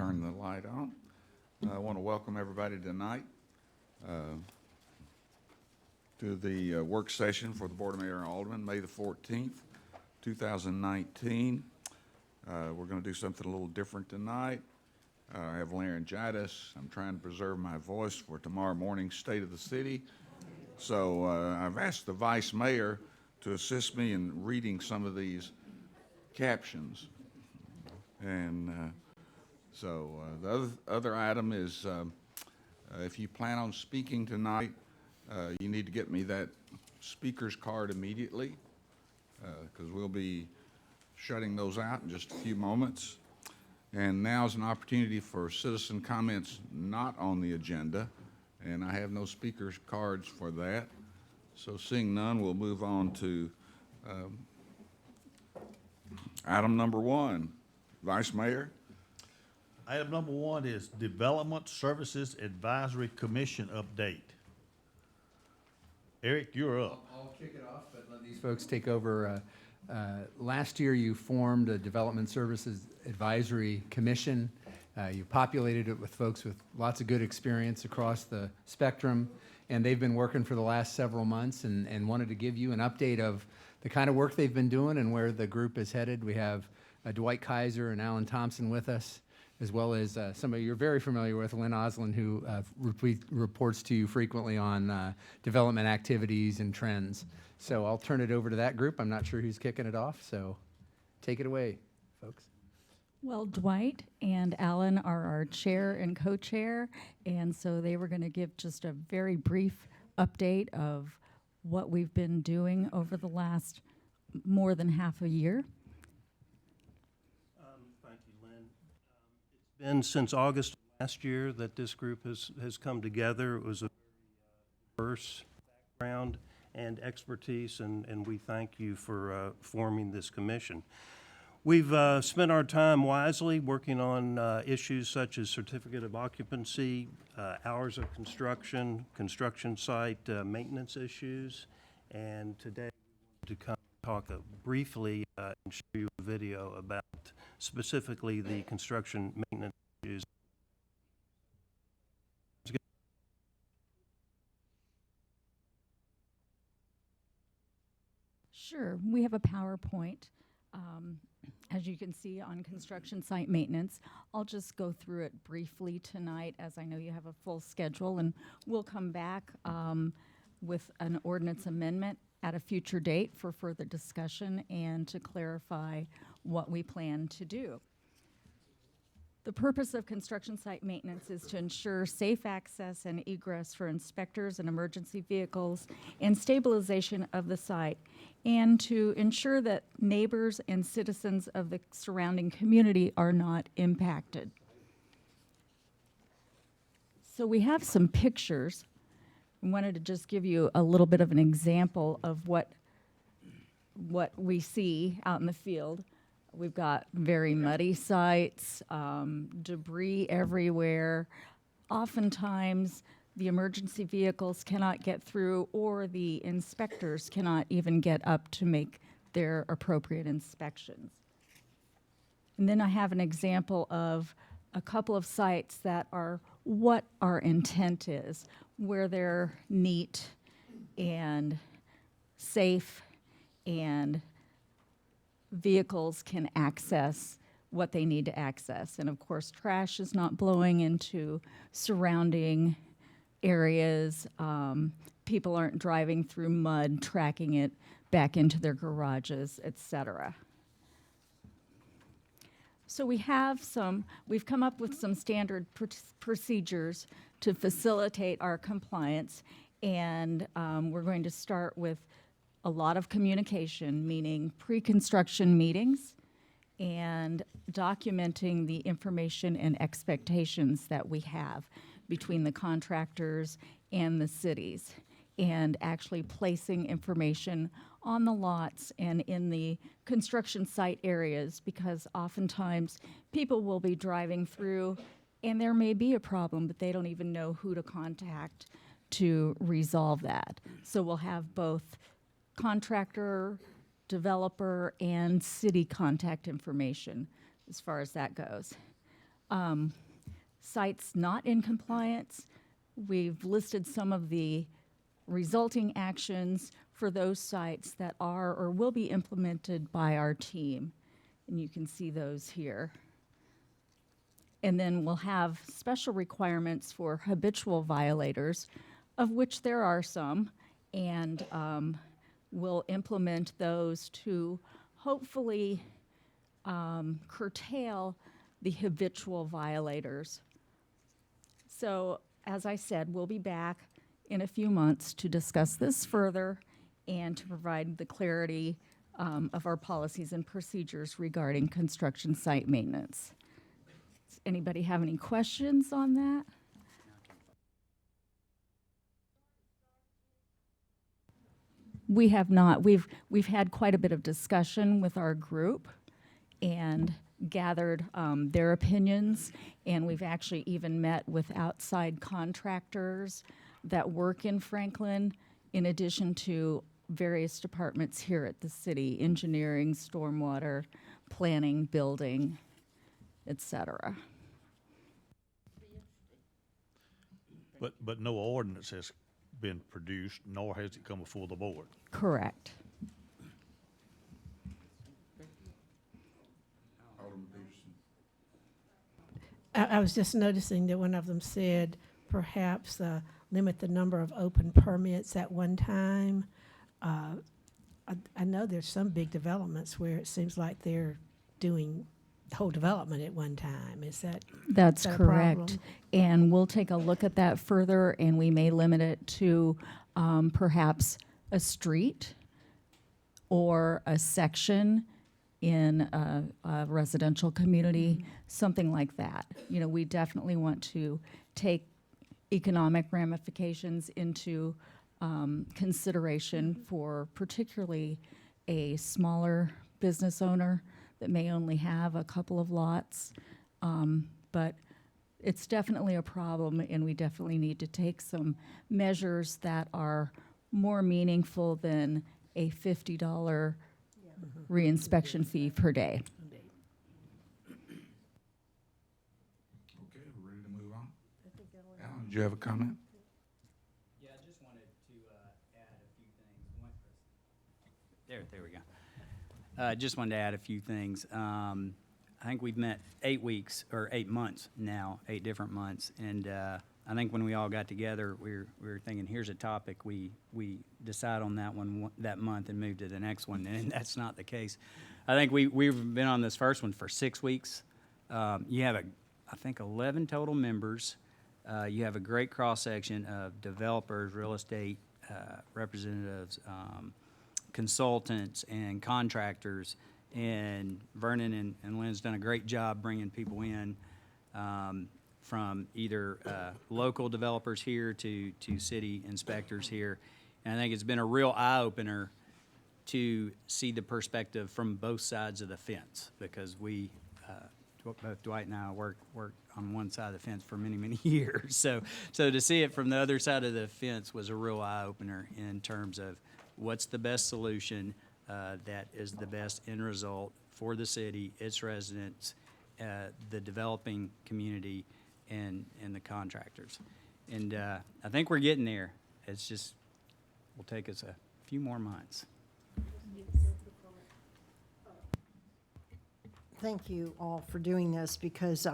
turn the light on. I want to welcome everybody tonight to the work session for the Board of Mayor and Aldermen, May the 14th, 2019. We're going to do something a little different tonight. I have laryngitis. I'm trying to preserve my voice for tomorrow morning's State of the City. So I've asked the Vice Mayor to assist me in reading some of these captions. And the other item is if you plan on speaking tonight, you need to get me that speaker's card immediately because we'll be shutting those out in just a few moments. And now is an opportunity for citizen comments not on the agenda, and I have no speaker's cards for that. So seeing none, we'll move on to item number 1. Vice Mayor? Item number 1 is Development Services Advisory Commission update. Eric, you're up. I'll kick it off, but let these folks take over. Last year, you formed a Development Services Advisory Commission. You populated it with folks with lots of good experience across the spectrum, and they've been working for the last several months and wanted to give you an update of the kind of work they've been doing and where the group is headed. We have Dwight Kaiser and Alan Thompson with us, as well as somebody you're very familiar with, Lynn Oslin, who reports to you frequently on development activities and trends. So I'll turn it over to that group. I'm not sure who's kicking it off, so take it away, folks. Well, Dwight and Alan are our chair and co-chair, and so they were going to give just a very brief update of what we've been doing over the last more than half a year. Thank you, Lynn. It's been since August last year that this group has come together. It was a diverse background and expertise, and we thank you for forming this commission. We've spent our time wisely working on issues such as certificate of occupancy, hours of construction, construction site maintenance issues, and today we want to come talk briefly and show you a video about specifically the construction maintenance issues. Sure, we have a PowerPoint, as you can see, on construction site maintenance. I'll just go through it briefly tonight, as I know you have a full schedule, and we'll come back with an ordinance amendment at a future date for further discussion and to clarify what we plan to do. The purpose of construction site maintenance is to ensure safe access and egress for inspectors and emergency vehicles and stabilization of the site, and to ensure that neighbors and citizens of the surrounding community are not impacted. So we have some pictures. I wanted to just give you a little bit of an example of what we see out in the field. We've got very muddy sites, debris everywhere. Oftentimes, the emergency vehicles cannot get through, or the inspectors cannot even get up to make their appropriate inspections. And then I have an example of a couple of sites that are what our intent is, where they're neat and safe and vehicles can access what they need to access. And of course, trash is not blowing into surrounding areas. People aren't driving through mud, tracking it back into their garages, etc. So we've come up with some standard procedures to facilitate our compliance, and we're going to start with a lot of communication, meaning pre-construction meetings and documenting the information and expectations that we have between the contractors and the cities, and actually placing information on the lots and in the construction site areas, because oftentimes people will be driving through and there may be a problem, but they don't even know who to contact to resolve that. So we'll have both contractor, developer, and city contact information as far as that goes. sites not in compliance. We've listed some of the resulting actions for those sites that are or will be implemented by our team. And you can see those here. And then we'll have special requirements for habitual violators, of which there are some, and we'll implement those to hopefully curtail the habitual violators. So, as I said, we'll be back in a few months to discuss this further and to provide the clarity of our policies and procedures regarding construction site maintenance. Does anybody have any questions on that? We have not. We've had quite a bit of discussion with our group and gathered their opinions, and we've actually even met with outside contractors that work in Franklin, in addition to various departments here at the city: engineering, stormwater, planning, building, etc. But no ordinance has been produced, nor has it come before the board. Correct. Alderman Peterson. I was just noticing that one of them said perhaps limit the number of open permits at one time. I know there's some big developments where it seems like they're doing the whole development at one time. That's Is that a correct. problem? And we'll take a look at that further, and we may limit it to perhaps a street or a section in a residential community, something like that. You know, we definitely want to take economic ramifications into consideration for particularly a smaller business owner that may only have a couple of lots. But it's definitely a problem, and we definitely need to take some measures that are more meaningful than a $50 reinspection fee per day. Okay, we're ready to move on. Alan, did you have a comment? Yeah, I just wanted to add a few things. There we go. Just wanted to add a few things. I think we've met 8 weeks, or 8 months now, 8 different months. And I think when we all got together, we were thinking, here's a topic. We decide on that one that month and move to the next one, and that's not the case. I think we've been on this first one for 6 weeks. You have, I think, 11 total members. You have a great cross-section of developers, real estate representatives, consultants, and contractors. And Vernon and Lynn's done a great job bringing people in from either local developers here to city inspectors here. And I think it's been a real eye-opener to see the perspective from both sides of the fence, because we, both Dwight and I worked on one side of the fence for many, many years. So to see it from the other side of the fence was a real eye-opener in terms of what's the best solution that is the best end result for the city, its residents, the developing community, and the contractors. And I think we're getting there. It's just, will take us a few more months. Thank you all for doing this, because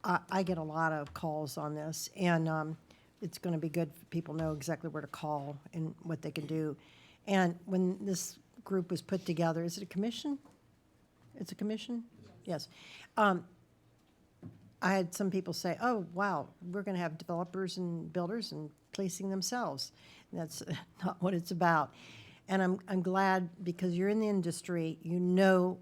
I get a lot of calls on this, and it's going to be good if people know exactly where to call and what they can do. And when this group was put together, is it a commission? It's a commission? Yes. I had some people say, oh, wow, we're going to have developers and builders and policing themselves. And that's not what it's about. And I'm glad, because you're in the industry, you know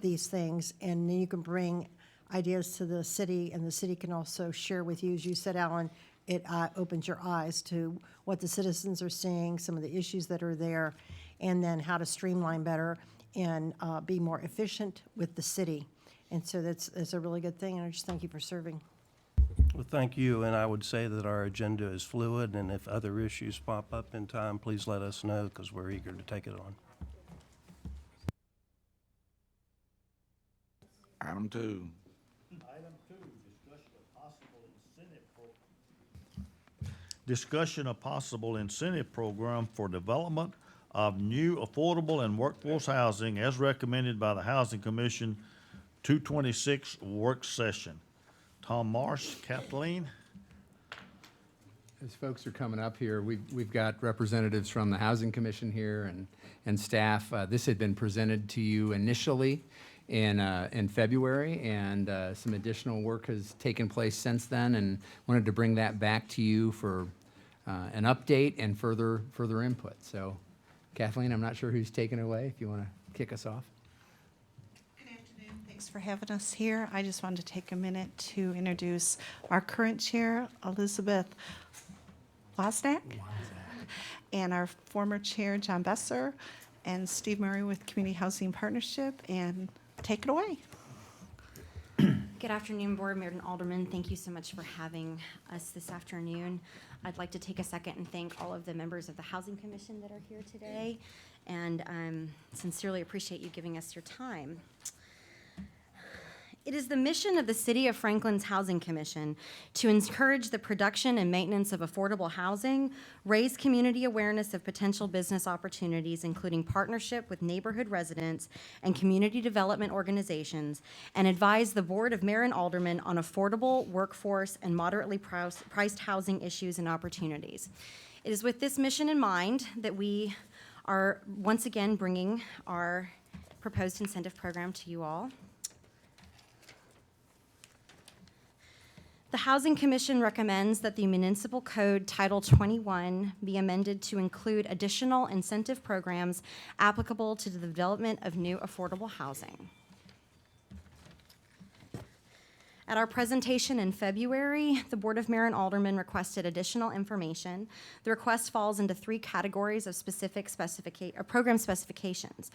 these things, and then you can bring ideas to the city, and the city can also share with you. As you said, Alan, it opens your eyes to what the citizens are seeing, some of the issues that are there, and then how to streamline better and be more efficient with the city. And so that's a really good thing, and I just thank you for serving. Well, thank you, and I would say that our agenda is fluid, and if other issues pop up in time, please let us know, because we're eager to take it on. Item 2. Item discussion of possible incentive program for development of new affordable and workforce housing as recommended by the Housing Commission 226 work session. Tom Marsh, Kathleen. As folks are coming up here, we've got representatives from the Housing Commission here and staff. This had been presented to you initially in February, and some additional work has taken place since then, and wanted to bring that back to you for an update and further input. So Kathleen, I'm not sure who's taking it away, if you want to kick us off. Good afternoon. Thanks for having us here. I just wanted to take a minute to introduce our current chair, Elizabeth Wozniak, and our former chair, John Besser, and Steve Murray with Community Housing Partnership, and take it away. Good afternoon, Board, Mayor, and Alderman. Thank you so much for having us this afternoon. I'd like to take a second and thank all of the members of the Housing Commission that are here today, and sincerely appreciate you giving us your time. It is the mission of the City of Franklin's Housing Commission to encourage the production and maintenance of affordable housing, raise community awareness of potential business opportunities, including partnership with neighborhood residents and community development organizations, and advise the Board of Mayor and Aldermen on affordable, workforce, and moderately priced housing issues and opportunities. It is with this mission in mind that we are once again bringing our proposed incentive program to you all. The Housing Commission recommends that the Municipal Code Title 21 be amended to include additional incentive programs applicable to the development of new affordable housing. At our presentation in February, the Board of Mayor and Aldermen requested additional information. The request falls into 3 categories of program specifications: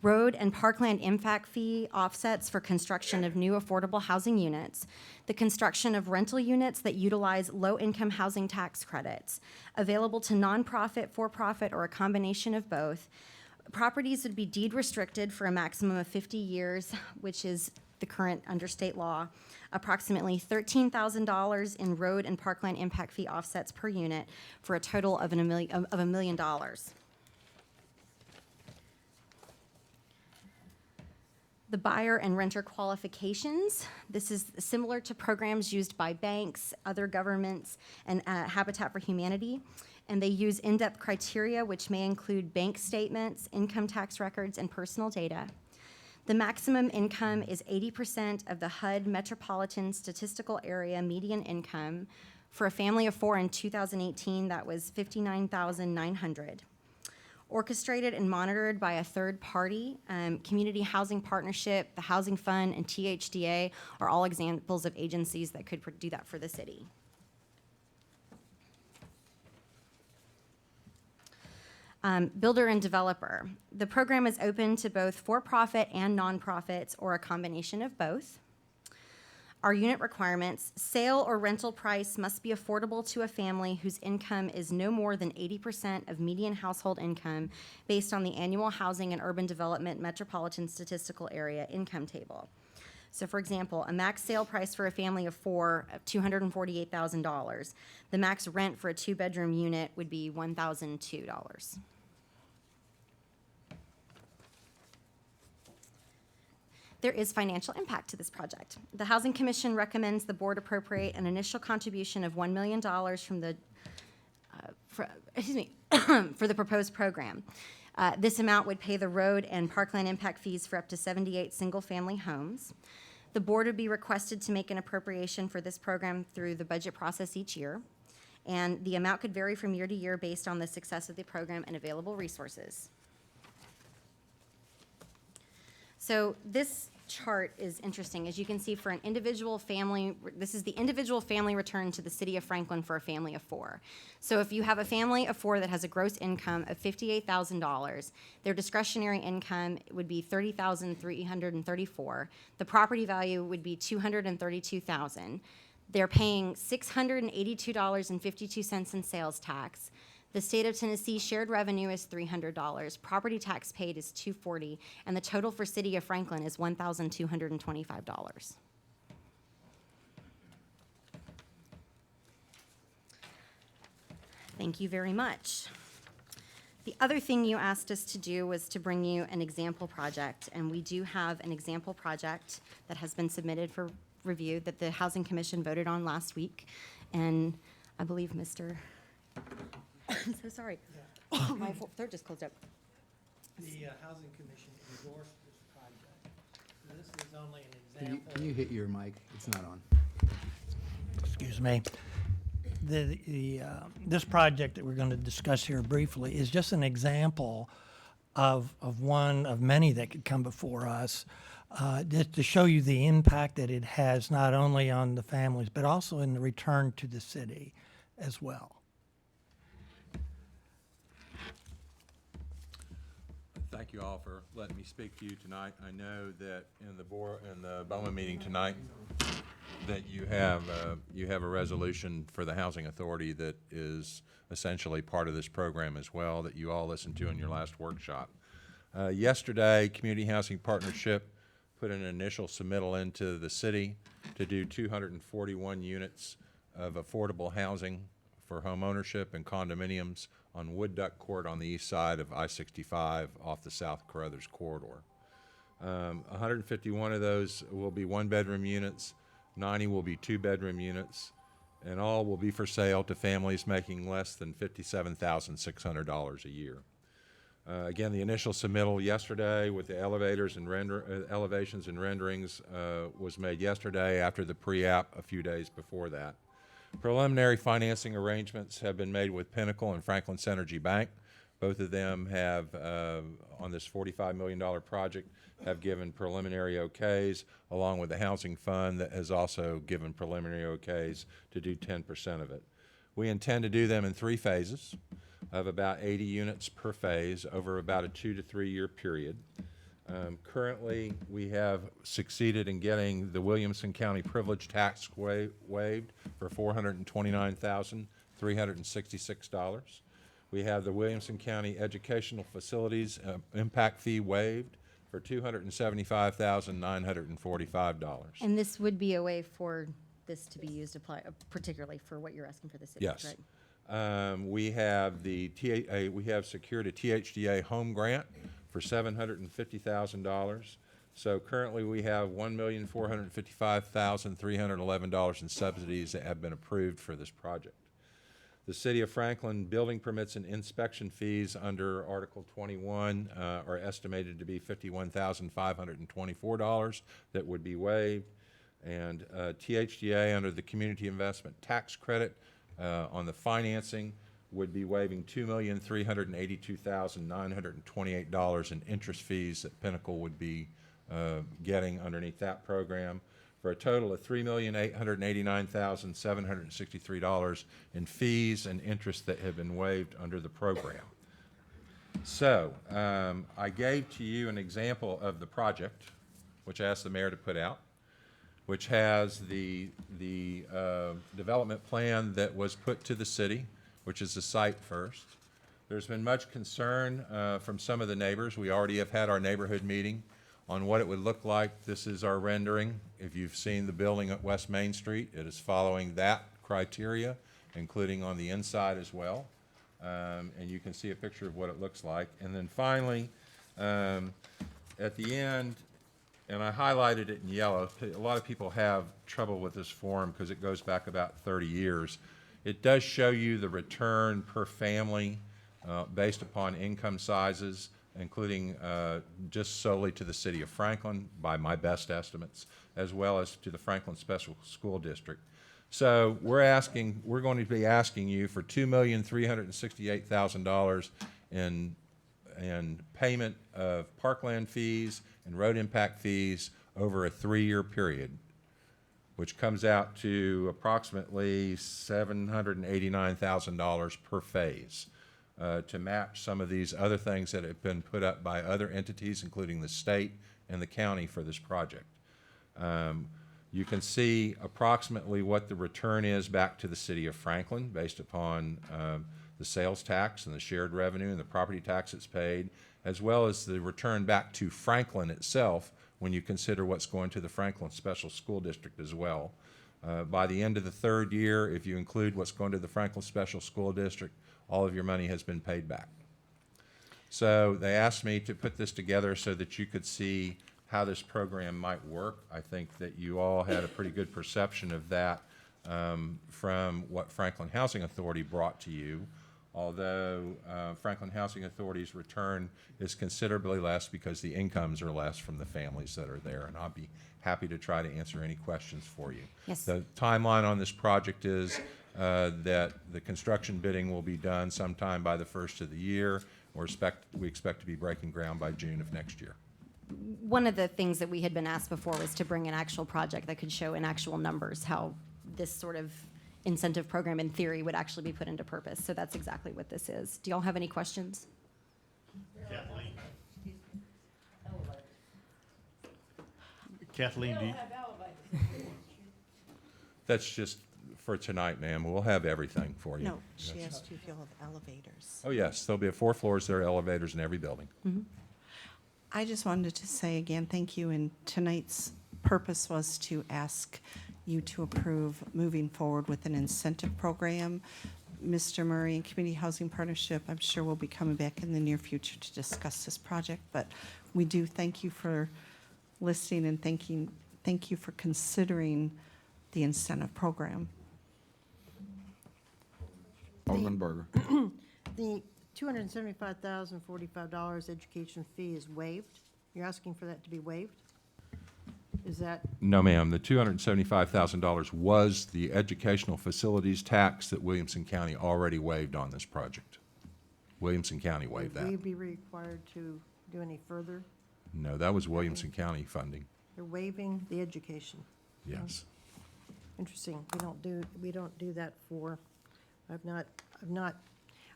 road and parkland impact fee offsets for construction of new affordable housing units, the construction of rental units that utilize low-income housing tax credits, available to nonprofit, for-profit, or a combination of both. Properties would be deed restricted for a maximum of 50 years, which is the current under state law. Approximately $13,000 in road and parkland impact fee offsets per unit for a total of $1 million. The buyer and renter qualifications. This is similar to programs used by banks, other governments, and Habitat for Humanity. And they use in-depth criteria, which may include bank statements, income tax records, and personal data. The maximum income is 80% of the HUD Metropolitan Statistical Area median income. For a family of 4 in 2018, that was $59,900. Orchestrated and monitored by a third party, Community Housing Partnership, the Housing Fund, and THDA are all examples of agencies that could do that for the city. Builder and developer. The program is open to both for-profit and nonprofits, or a combination of both. Our unit requirements: sale or rental price must be affordable to a family whose income is no more than 80% of median household income based on the annual Housing and Urban Development Metropolitan Statistical Area income table. So for example, a max sale price for a family of 4 of $248,000. The max rent for a 2-bedroom unit would be $1,002. There is financial impact to this project. The Housing Commission recommends the board appropriate an initial contribution of $1 million from the, for the proposed program. This amount would pay the road and parkland impact fees for up to 78 single-family homes. The board would be requested to make an appropriation for this program through the budget process each year, and the amount could vary from year to year based on the success of the program and available resources. So this chart is interesting. As you can see, for an individual family, this is the individual family return to the city of Franklin for a family of 4. So if you have a family of 4 that has a gross income of $58,000, their discretionary income would be $30,334. The property value would be $232,000. They're paying $682.52 in sales tax. The state of Tennessee shared revenue is $300, property tax paid is $240, and the total for City of Franklin is $1,225. Thank you very much. The other thing you asked us to do was to bring you an example project, and we do have an example project that has been submitted for review that the Housing Commission voted on last week. And I believe Mr. I'm so sorry. My throat just closed up. The Housing Commission endorsed this project. This is only an Can you, example. can you hit your mic? It's not on. Excuse me. This project that we're going to discuss here briefly is just an example of one of many that could come before us, just to show you the impact that it has not only on the families, but also in the return to the city as well. Thank you all for letting me speak to you tonight. I know that in the Bowman meeting tonight, that you have a resolution for the Housing Authority that is essentially part of this program as well, that you all listened to in your last workshop. Yesterday, Community Housing Partnership put an initial submittal into the city to do 241 units of affordable housing for home ownership and condominiums on Wood Duck Court on the east side of I-65 off the South Carruthers corridor. 151 of those will be one-bedroom units, 90 will be two-bedroom units, and all will be for sale to families making less than $57,600 a year. Again, the initial submittal yesterday with the elevators and elevations and renderings was made yesterday after the pre-app a few days before that. Preliminary financing arrangements have been made with Pinnacle and Franklin Synergy Bank. Both of them have, on this $45 million project, have given preliminary okays, along with the Housing Fund that has also given preliminary okays to do 10% of it. We intend to do them in 3 phases of about 80 units per phase over about a 2 to 3 year period. Currently, we have succeeded in getting the Williamson County privilege tax waived for $429,366. We have the Williamson County Educational Facilities impact fee waived for $275,945. And this would be a way for this to be used, particularly for what you're asking for the city, Yes. right? We have we have secured a THDA home grant for $750,000. So currently we have $1,455,311 in subsidies that have been approved for this project. The City of Franklin building permits and inspection fees under Article 21 are estimated to be $51,524 that would be waived. And THDA under the Community Investment Tax Credit on the financing would be waiving $2,382,928 in interest fees that Pinnacle would be getting underneath that program, for a total of $3,889,763 in fees and interest that have been waived under the program. So I gave to you an example of the project, which I asked the mayor to put out, which has the development plan that was put to the city, which is the site first. There's been much concern from some of the neighbors. We already have had our neighborhood meeting on what it would look like. This is our rendering. If you've seen the building at West Main Street, it is following that criteria, including on the inside as well. And you can see a picture of what it looks like. And then finally, at the end, and I highlighted it in yellow, a lot of people have trouble with this form because it goes back about 30 years. It does show you the return per family based upon income sizes, including just solely to the City of Franklin by my best estimates, as well as to the Franklin Special School District. So we're going to be asking you for $2,368,000 in payment of parkland fees and road impact fees over a 3-year period, which comes out to approximately $789,000 per phase. To match some of these other things that have been put up by other entities, including the state and the county for this project. You can see approximately what the return is back to the City of Franklin based upon the sales tax and the shared revenue and the property tax it's paid, as well as the return back to Franklin itself when you consider what's going to the Franklin Special School District as well. By the end of the 3rd year, if you include what's going to the Franklin Special School District, all of your money has been paid back. So they asked me to put this together so that you could see how this program might work. I think that you all had a pretty good perception of that from what Franklin Housing Authority brought to you, although Franklin Housing Authority's return is considerably less because the incomes are less from the families that are there, and I'll be happy to try to answer any questions for you. Yes. The timeline on this project is that the construction bidding will be done sometime by the first of the year. We expect to be breaking ground by June of next year. One of the things that we had been asked before was to bring an actual project that could show in actual numbers how this sort of incentive program in theory would actually be put into purpose. So that's exactly what this is. Do y'all have any questions? Kathleen, do you? That's just for tonight, ma'am. We'll have everything for you. No, she Yes. asked you if you'll have elevators. Oh, yes, there'll be 4 floors, there are elevators in every building. I just wanted to say again, thank you, and tonight's purpose was to ask you to approve moving forward with an incentive program. Mr. Murray and Community Housing Partnership, I'm sure we'll be coming back in the near future to discuss this project, but we do thank you for listening and thank you for considering the incentive program. Alderman Berger. The $275,045 education fee is waived? You're asking for that to be waived? Is that, No, ma'am, the $275,000 was the educational facilities tax that Williamson County already waived on this project. Williamson County waived would we that. be required to do any further? No, that was Williamson County funding, They're waiving the education. yes. Interesting. We don't do that for, I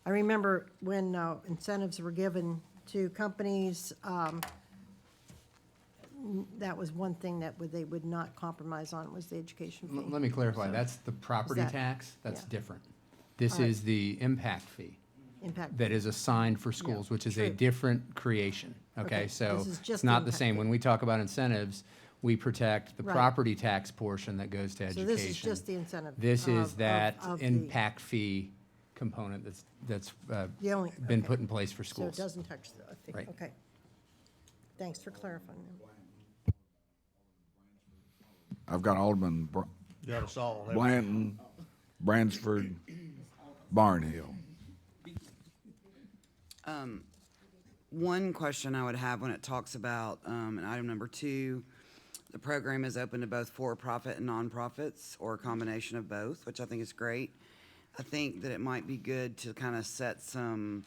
remember when incentives were given to companies, that was one thing that they would not compromise on, was the education fee. Let me clarify, that's the property that- tax, that's yeah. different. This All right. is the impact fee Impact. that is assigned for schools, which is a true. different creation, Okay, okay? So this is just it's the not the impact same. fee. When we talk about incentives, we protect the Right. property tax portion that goes to So education. this is just the incentive. This is of- that of the- impact fee component that's The only. been okay. put in place for So it schools. doesn't touch the fee. Right. Okay. Thanks for clarifying. I've got Alderman Got us all. haven't you? Blanton, Bransford, Barnhill. One question I would have when it talks about, in item number 2, the program is open to both for-profit and nonprofits, or a combination of both, which I think is great. I think that it might be good to kind of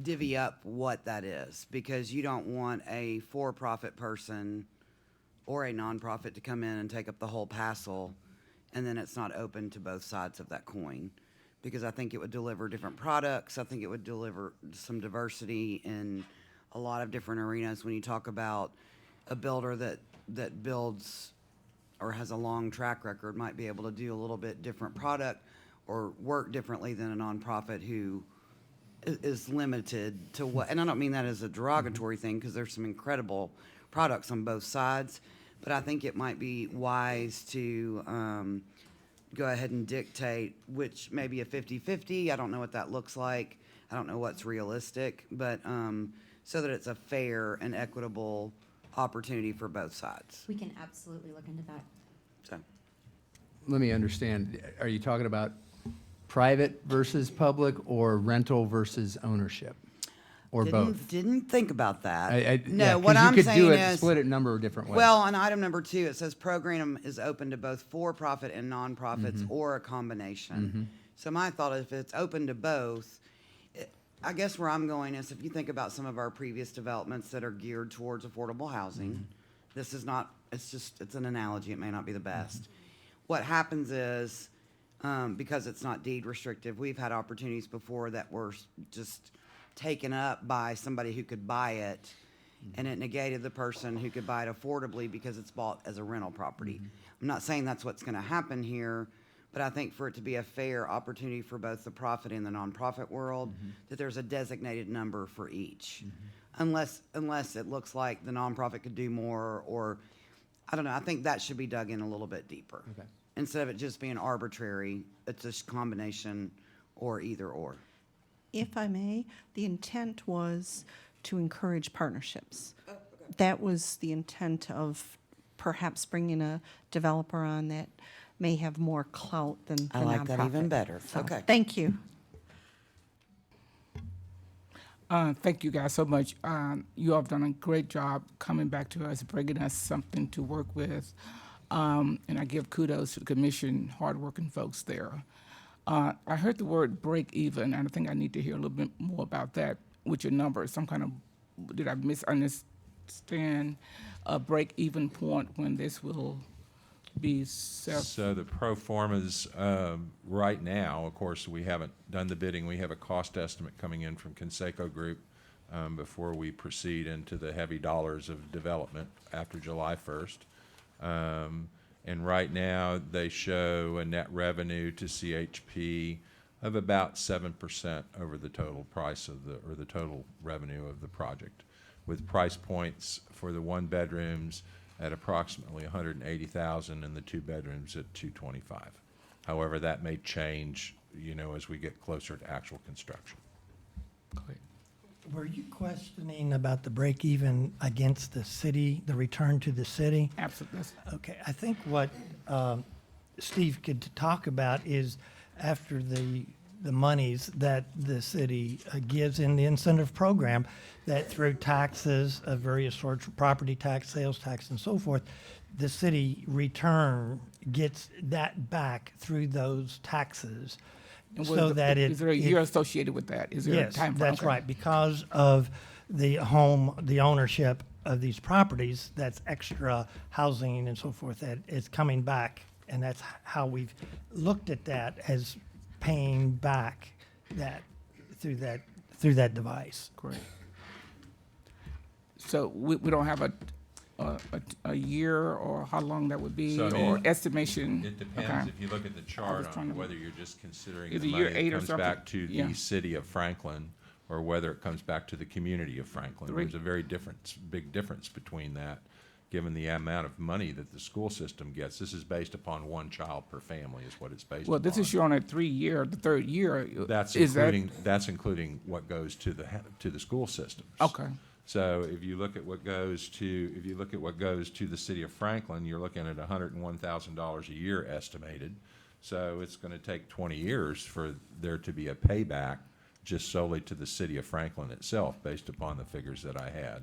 divvy up what that is, because you don't want a for-profit person or a nonprofit to come in and take up the whole parcel, and then it's not open to both sides of that coin. Because I think it would deliver different products. I think it would deliver some diversity in a lot of different arenas. When you talk about a builder that builds or has a long track record, might be able to do a little bit different product or work differently than a nonprofit who is limited to what, and I don't mean that as a derogatory thing, because there's some incredible products on both sides, but I think it might be wise to go ahead and dictate which, maybe a 50-50, I don't know what that looks like, I don't know what's realistic, but so that it's a fair and equitable opportunity for both sides. We can absolutely look into that. So, Let me understand, are you talking about private versus public or rental versus ownership? Or both? Didn't think about that. Yeah, No, 'cause what I'm you could do saying it, is. split it a number of different ways. Well, on item number 2, it says program is open to both for-profit and nonprofits Mm-hmm. or a combination. So my thought, if it's open to both, I guess where I'm going is, if you think about some of our previous developments that are geared towards affordable housing, Mm-hmm. this is not, it's an analogy, it may not be the best. What happens is, because it's not deed restrictive, we've had opportunities before that were just taken up by somebody who could buy it, and it negated the person who could buy it affordably because it's bought as a rental property. I'm not saying that's what's going to happen here, but I think for it to be a fair opportunity for both the profit and the nonprofit world, that there's a designated number for each. Unless it looks like the nonprofit could do more, or, I don't know, I think that should be dug in a little bit deeper. Okay. Instead of it just being arbitrary, it's a combination or either or? If I may, the intent was to encourage partnerships. That was the intent of perhaps bringing a developer on that may have more clout than the I like that even nonprofit. better. So, Okay. Thank you. Thank you guys so much. You all have done a great job coming back to us, bringing us something to work with. And I give kudos to the commission, hardworking folks there. I heard the word break even, and I think I need to hear a little bit more about that with your numbers. Some kind of, did I misunderstand a break even point when this will be self? So the pro formas, right now, of course, we haven't done the bidding. We have a cost estimate coming in from Conseco Group before we proceed into the heavy dollars of development after July 1st. And right now, they show a net revenue to CHP of about 7% over the total price of or the total revenue of the project, with price points for the one bedrooms at approximately $180,000 and the two bedrooms at $225,000. However, that may change, as we get closer to actual construction. Were you questioning about the break even against the city, the return to the city? Absolutely. Okay, I think what Steve could talk about is after the monies that the city gives in the incentive program, that through taxes of various sorts, property tax, sales tax, and so forth, the city gets that back through those taxes. And So that is there a year associated with that? Is there a Yes, time frame? that's Okay. right. Because of the ownership of these properties, that's extra housing and so forth that is coming back. And that's how we've looked at that, as paying back that through that device. Great. So we don't have a year or how long that would be, So, I mean, or estimation? It depends, Okay. if you look at the chart was trying on to- whether you're just considering Is the it money year 8 that or comes something? back to Yeah. the city of Franklin, or whether it comes back to the community of Franklin. Three. There's a big difference between that, given the amount of money that the school system gets. This is based upon one child per family is what it's based upon. Well, this is showing a 3-year, the third year. That's Is that- including what goes to the school systems. Okay. So if you look at what goes to the city of Franklin, you're looking at $101,000 a year estimated. So it's going to take 20 years for there to be a payback just solely to the city of Franklin itself, based upon the figures that I had.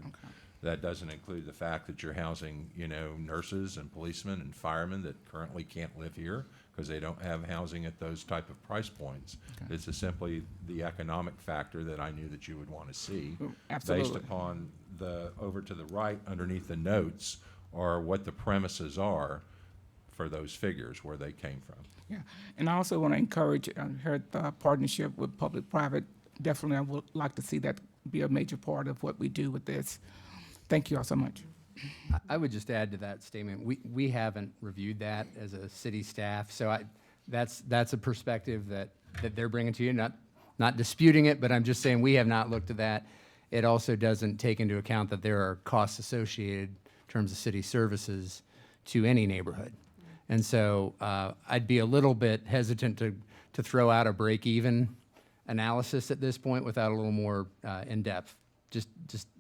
That doesn't include the fact that you're housing, nurses and policemen and firemen that currently can't live here because they don't have housing at those type of price points. This is simply the economic factor that I knew that you would want to see. Absolutely. Based upon over to the right, underneath the notes, are what the premises are for those figures, where they came from. Yeah, and I also want to encourage, I heard the partnership with public-private. Definitely, I would like to see that be a major part of what we do with this. Thank you all so much. I would just add to that statement, we haven't reviewed that as a city staff, so that's a perspective that they're bringing to you, not disputing it, but I'm just saying we have not looked at that. It also doesn't take into account that there are costs associated in terms of city services to any neighborhood. And so I'd be a little bit hesitant to throw out a break-even analysis at this point without a little more in-depth. Just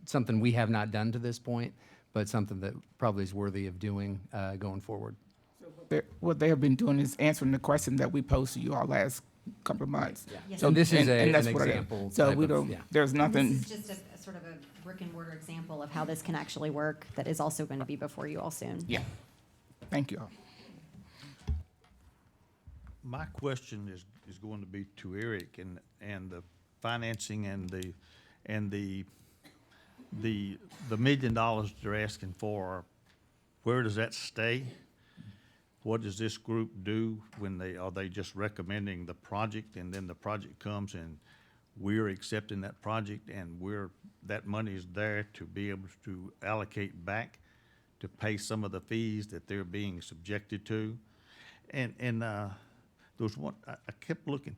something we have not done to this point, but something that probably is worthy of doing going forward. What they have been doing is answering the question that we posed to you all last couple of months. So and this is and that's an what it is. example. So type we of- don't, yeah. there's nothing, This is just a sort of a brick and mortar example of how this can actually work that is also going to be before you all soon. yeah. Thank you all. My question is going to be to Eric and the financing and the $1 million they're asking for. Where does that stay? What does this group do when are they just recommending the project, and then the project comes and we're accepting that project, and that money is there to be able to allocate back to pay some of the fees that they're being subjected to? And there was one, I kept looking.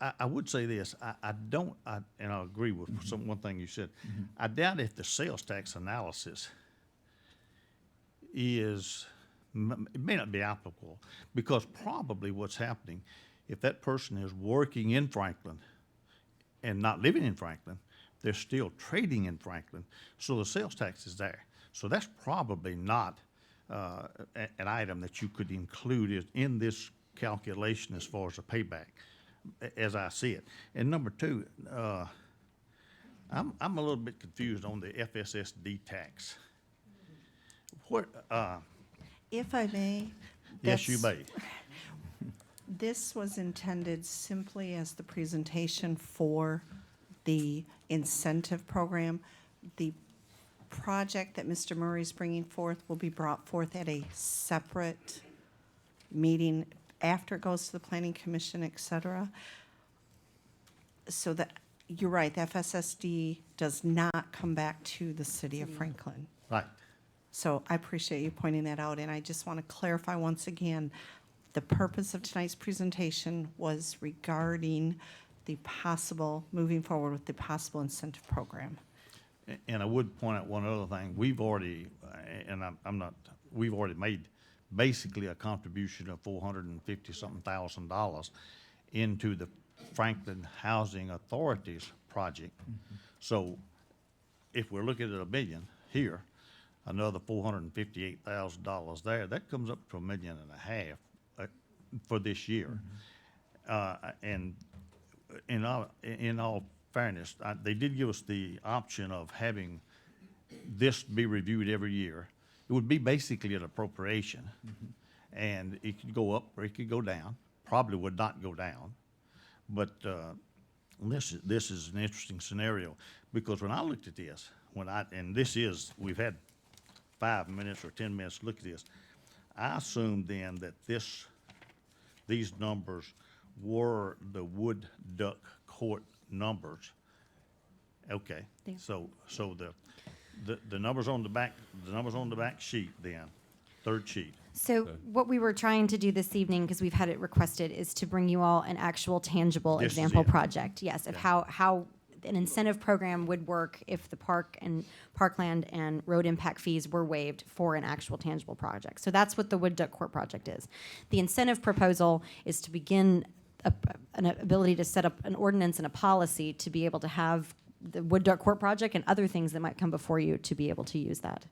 I would say this, and I agree with one thing you said. I doubt if the sales tax analysis it may not be applicable, because probably what's happening, if that person is working in Franklin and not living in Franklin, they're still trading in Franklin, so the sales tax is there. So that's probably not an item that you could include in this calculation as far as a payback, as I see it. And number two, I'm a little bit confused on the FSSD tax. What, If I may. yes, you that's- may. This was intended simply as the presentation for the incentive program. The project that Mr. Murray is bringing forth will be brought forth at a separate meeting after it goes to the Planning Commission, et cetera. So that, you're right, the FSSD does not come back to the city of Franklin. Right. So I appreciate you pointing that out, and I just want to clarify once again, the purpose of tonight's presentation was regarding the possible, moving forward with the possible incentive program. And I would point out one other thing. We've already, we've already made basically a contribution of $450-something thousand into the Franklin Housing Authority's project. So if we're looking at $1 million here, another $458,000 there, that comes up to $1.5 million for this year. And in all fairness, they did give us the option of having this be reviewed every year. It would be basically an appropriation, and it could go up or it could go down. Probably would not go down, but this is an interesting scenario, because when I looked at this, we've had 5 minutes or 10 minutes to look at this. I assumed then that these numbers were the Wood Duck Court numbers. Okay, Yeah. so the numbers on the back, sheet then, third sheet. So what we were trying to do this evening, because we've had it requested, is to bring you all an actual tangible This is example it. project. Yes, of how an incentive program would work if the parkland and road impact fees were waived for an actual tangible project. So that's what the Wood Duck Court project is. The incentive proposal is to begin an ability to set up an ordinance and a policy to be able to have the Wood Duck Court project and other things that might come before you to be able to use that.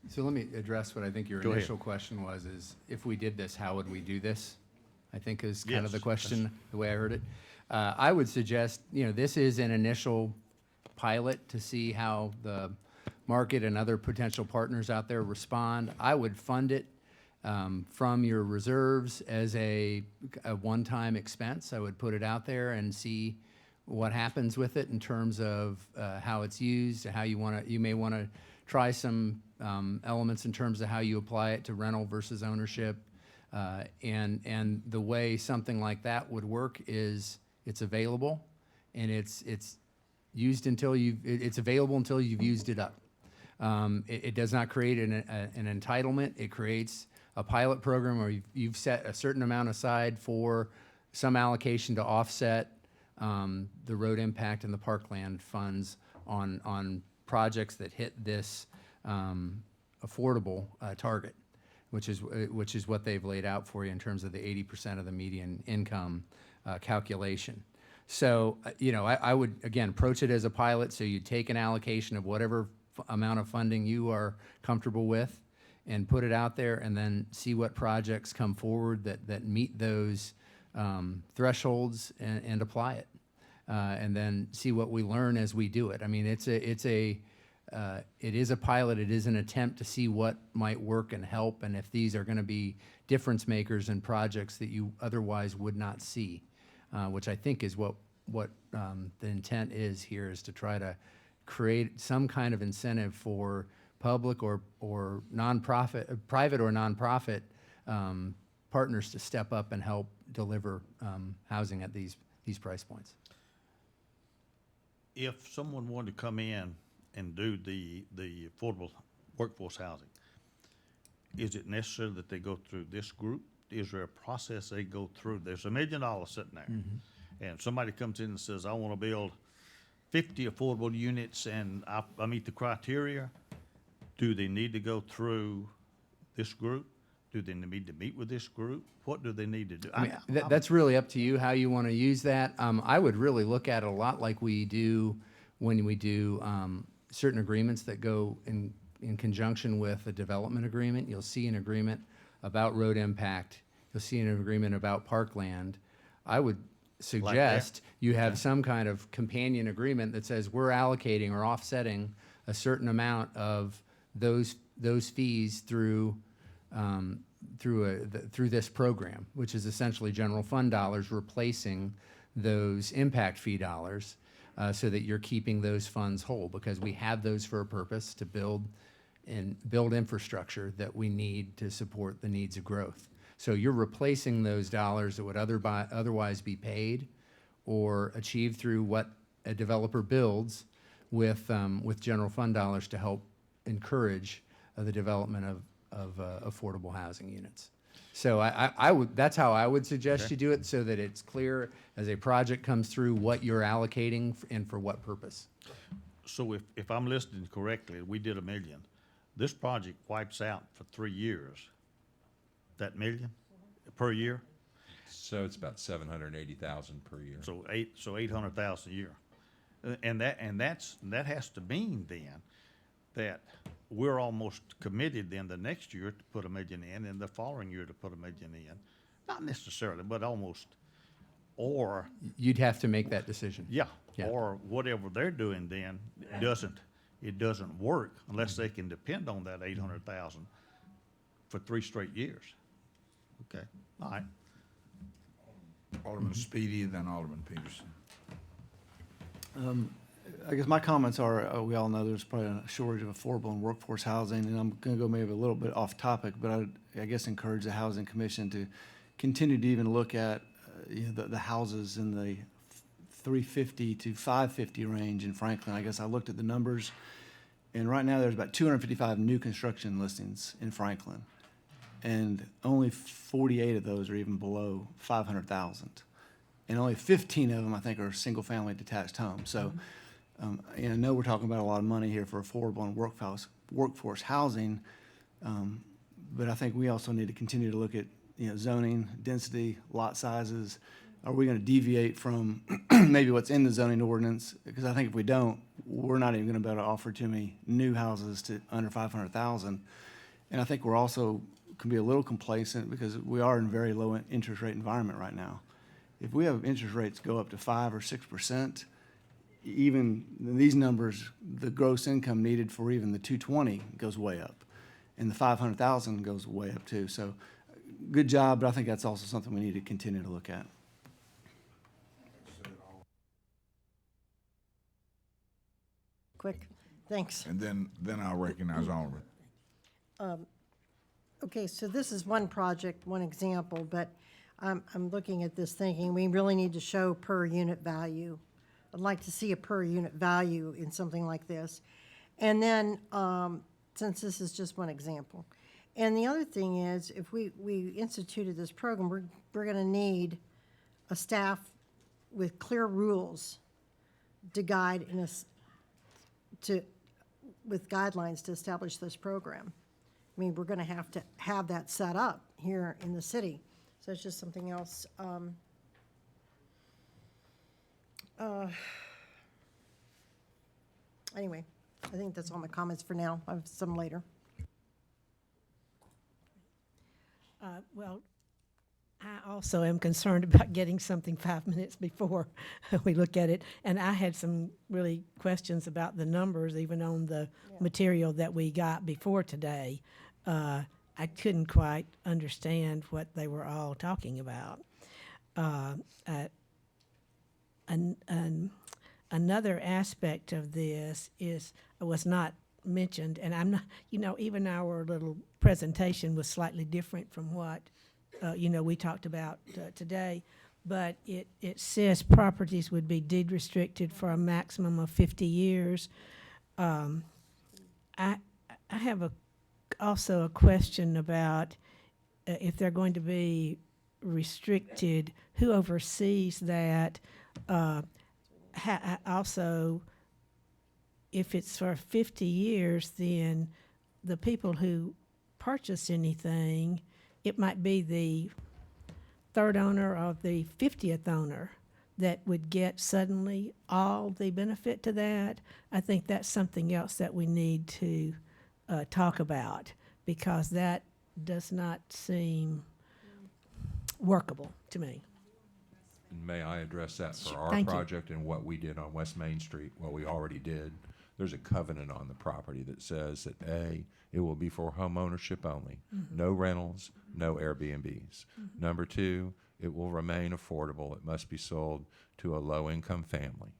So let me address what I think your Go ahead. initial question was, is if we did this, how would we do this? I think is kind of the Yes, question, the way I heard it. I would suggest, this is an initial pilot to see how the market and other potential partners out there respond. I would fund it from your reserves as a one-time expense. I would put it out there and see what happens with it in terms of how it's used, how you may want to try some elements in terms of how you apply it to rental versus ownership. And the way something like that would work is it's available, and it's used until it's available until you've used it up. It does not create an entitlement. It creates a pilot program where you've set a certain amount aside for some allocation to offset the road impact and the parkland funds on projects that hit this affordable target, which is what they've laid out for you in terms of the 80% of the median income calculation. So, I would, again, approach it as a pilot, so you take an allocation of whatever amount of funding you are comfortable with and put it out there, and then see what projects come forward that meet those thresholds and apply it. And then see what we learn as we do it. I mean, it is a pilot. It is an attempt to see what might work and help, and if these are going to be difference makers in projects that you otherwise would not see, which I think is what the intent is here, is to try to create some kind of incentive for public or nonprofit, private or nonprofit partners to step up and help deliver housing at these price points. If someone wanted to come in and do the affordable workforce housing, is it necessary that they go through this group? Is there a process they go through? There's $1 million sitting there, and somebody comes in and says, I want to build 50 affordable units and I meet the criteria. Do they need to go through this group? Do they need to meet with this group? What do they need to do? I mean, that's really up to you how you want to use that. I would really look at it a lot like we do when we do certain agreements that go in conjunction with a development agreement. You'll see an agreement about road impact. You'll see an agreement about parkland. I would suggest you have some kind of companion agreement that says we're allocating or offsetting a certain amount of those fees through this program, which is essentially general fund dollars replacing those impact fee dollars, so that you're keeping those funds whole, because we have those for a purpose to build infrastructure that we need to support the needs of growth. So you're replacing those dollars that would otherwise be paid or achieved through what a developer builds with general fund dollars to help encourage the development of affordable housing units. So that's how I would suggest you do it, so that it's clear as a project comes through what you're allocating and for what purpose. So if I'm listening correctly, we did $1 million. This project wipes out for 3 years. That $1 million per year? So it's about 780,000 per year. So 800,000 a year. And that has to mean then that we're almost committed then the next year to put $1 million in, and the following year to put $1 million in. Not necessarily, but almost. Or, You'd have to make that decision. yeah, Yeah. or whatever they're doing then, it doesn't work unless they can depend on that 800,000 for 3 straight years. Okay, all right. Alderman Speedy, then Alderman Peterson. I guess my comments are, we all know there's probably a shortage of affordable and workforce housing, and I'm going to go maybe a little bit off topic, but I guess encourage the Housing Commission to continue to even look at the houses in the 350 to 550 range in Franklin. I guess I looked at the numbers, and right now there's about 255 new construction listings in Franklin, and only 48 of those are even below 500,000. And only 15 of them, I think, are single-family detached homes. So, I know we're talking about a lot of money here for affordable and workforce housing, but I think we also need to continue to look at, zoning, density, lot sizes. Are we going to deviate from maybe what's in the zoning ordinance? Because I think if we don't, we're not even going to be able to offer too many new houses to under 500,000. And I think we're also can be a little complacent because we are in a very low interest rate environment right now. If we have interest rates go up to 5 or 6%, even these numbers, the gross income needed for even the 220 goes way up, and the 500,000 goes way up too. So, good job, but I think that's also something we need to continue to look at. Quick, thanks. And then I'll recognize Alderman. Okay, so this is one project, one example, but I'm looking at this thinking, we really need to show per unit value. I'd like to see a per unit value in something like this. And then, since this is just one example. And the other thing is, if we instituted this program, we're gonna need a staff with clear rules to guide with guidelines to establish this program. I mean, we're gonna have to have that set up here in the city. So it's just something else. Anyway, I think that's all my comments for now. I have some later. Well, I also am concerned about getting something 5 minutes before we look at it. And I had some really questions about the numbers, even on the material that we got before today. I couldn't quite understand what they were all talking about. Another aspect of this was not mentioned, and I'm not, even our little presentation was slightly different from what, we talked about today, but it says properties would be deed restricted for a maximum of 50 years. I have also a question about if they're going to be restricted, who oversees that? Also, if it's for 50 years, then the people who purchase anything it might be the third owner or the 50th owner that would get suddenly all the benefit to that. I think that's something else that we need to talk about, because that does not seem workable to me. May I address that for Sure. our Thank you. project and what we did on West Main Street, what we already did? There's a covenant on the property that says that A, it will be for home ownership only, no rentals, no Airbnbs. Number two, it will remain affordable. It must be sold to a low-income family,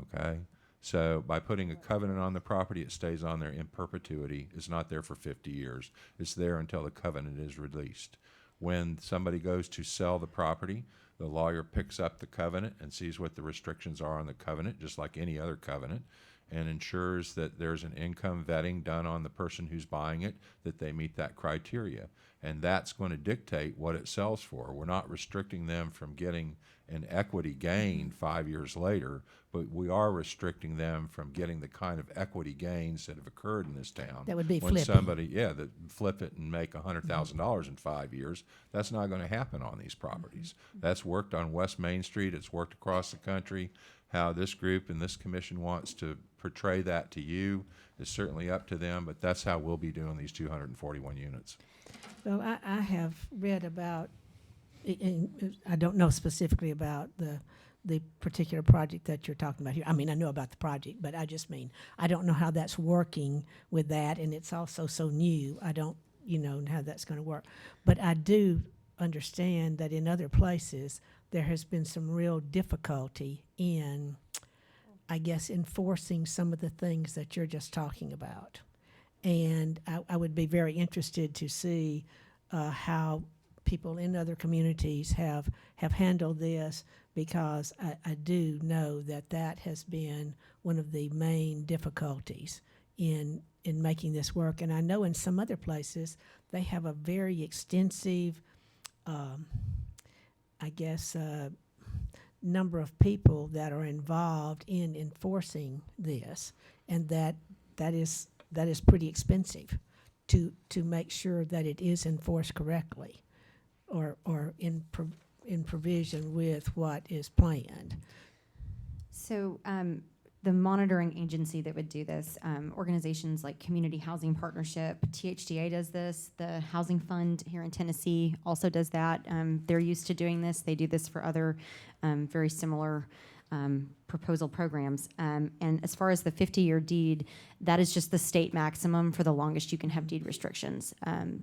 okay? So by putting a covenant on the property, it stays on there in perpetuity. It's not there for 50 years. It's there until the covenant is released. When somebody goes to sell the property, the lawyer picks up the covenant and sees what the restrictions are on the covenant, just like any other covenant, and ensures that there's an income vetting done on the person who's buying it, that they meet that criteria. And that's going to dictate what it sells for. We're not restricting them from getting an equity gain 5 years later, but we are restricting them from getting the kind of equity gains that have occurred in this town. That would be when flipping. somebody, yeah, that flip it and make $100,000 in 5 years. That's not going to happen on these properties. That's worked on West Main Street. It's worked across the country. How this group and this commission wants to portray that to you is certainly up to them, but that's how we'll be doing these 241 units. Well, I have read about, and I don't know specifically about the particular project that you're talking about here. I mean, I know about the project, but I just mean, I don't know how that's working with that, and it's also so new. I don't, know how that's going to work. But I do understand that in other places, there has been some real difficulty in, I guess, enforcing some of the things that you're just talking about. And I would be very interested to see how people in other communities have handled this, because I do know that that has been one of the main difficulties in making this work. And I know in some other places, they have a very extensive, number of people that are involved in enforcing this, and that is pretty expensive to make sure that it is enforced correctly, or in provision with what is planned. So the monitoring agency that would do this, organizations like Community Housing Partnership, THDA does this, the Housing Fund here in Tennessee also does that. They're used to doing this. They do this for other very similar proposal programs. And as far as the 50-year deed, that is just the state maximum for the longest you can have deed restrictions.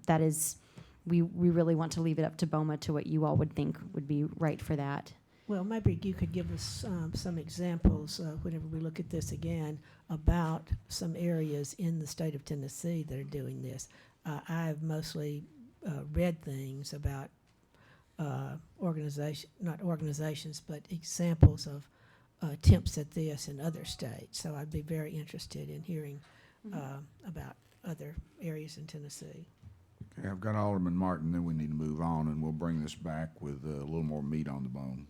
That is, we really want to leave it up to BOMA to what you all would think would be right for that. Well, maybe you could give us some examples whenever we look at this again about some areas in the state of Tennessee that are doing this. I've mostly read things about not organizations, but examples of attempts at this in other states. So I'd be very interested in hearing about other areas in Tennessee. Okay, I've got Alderman Martin, then we need to move on, and we'll bring this back with a little more meat on the bone.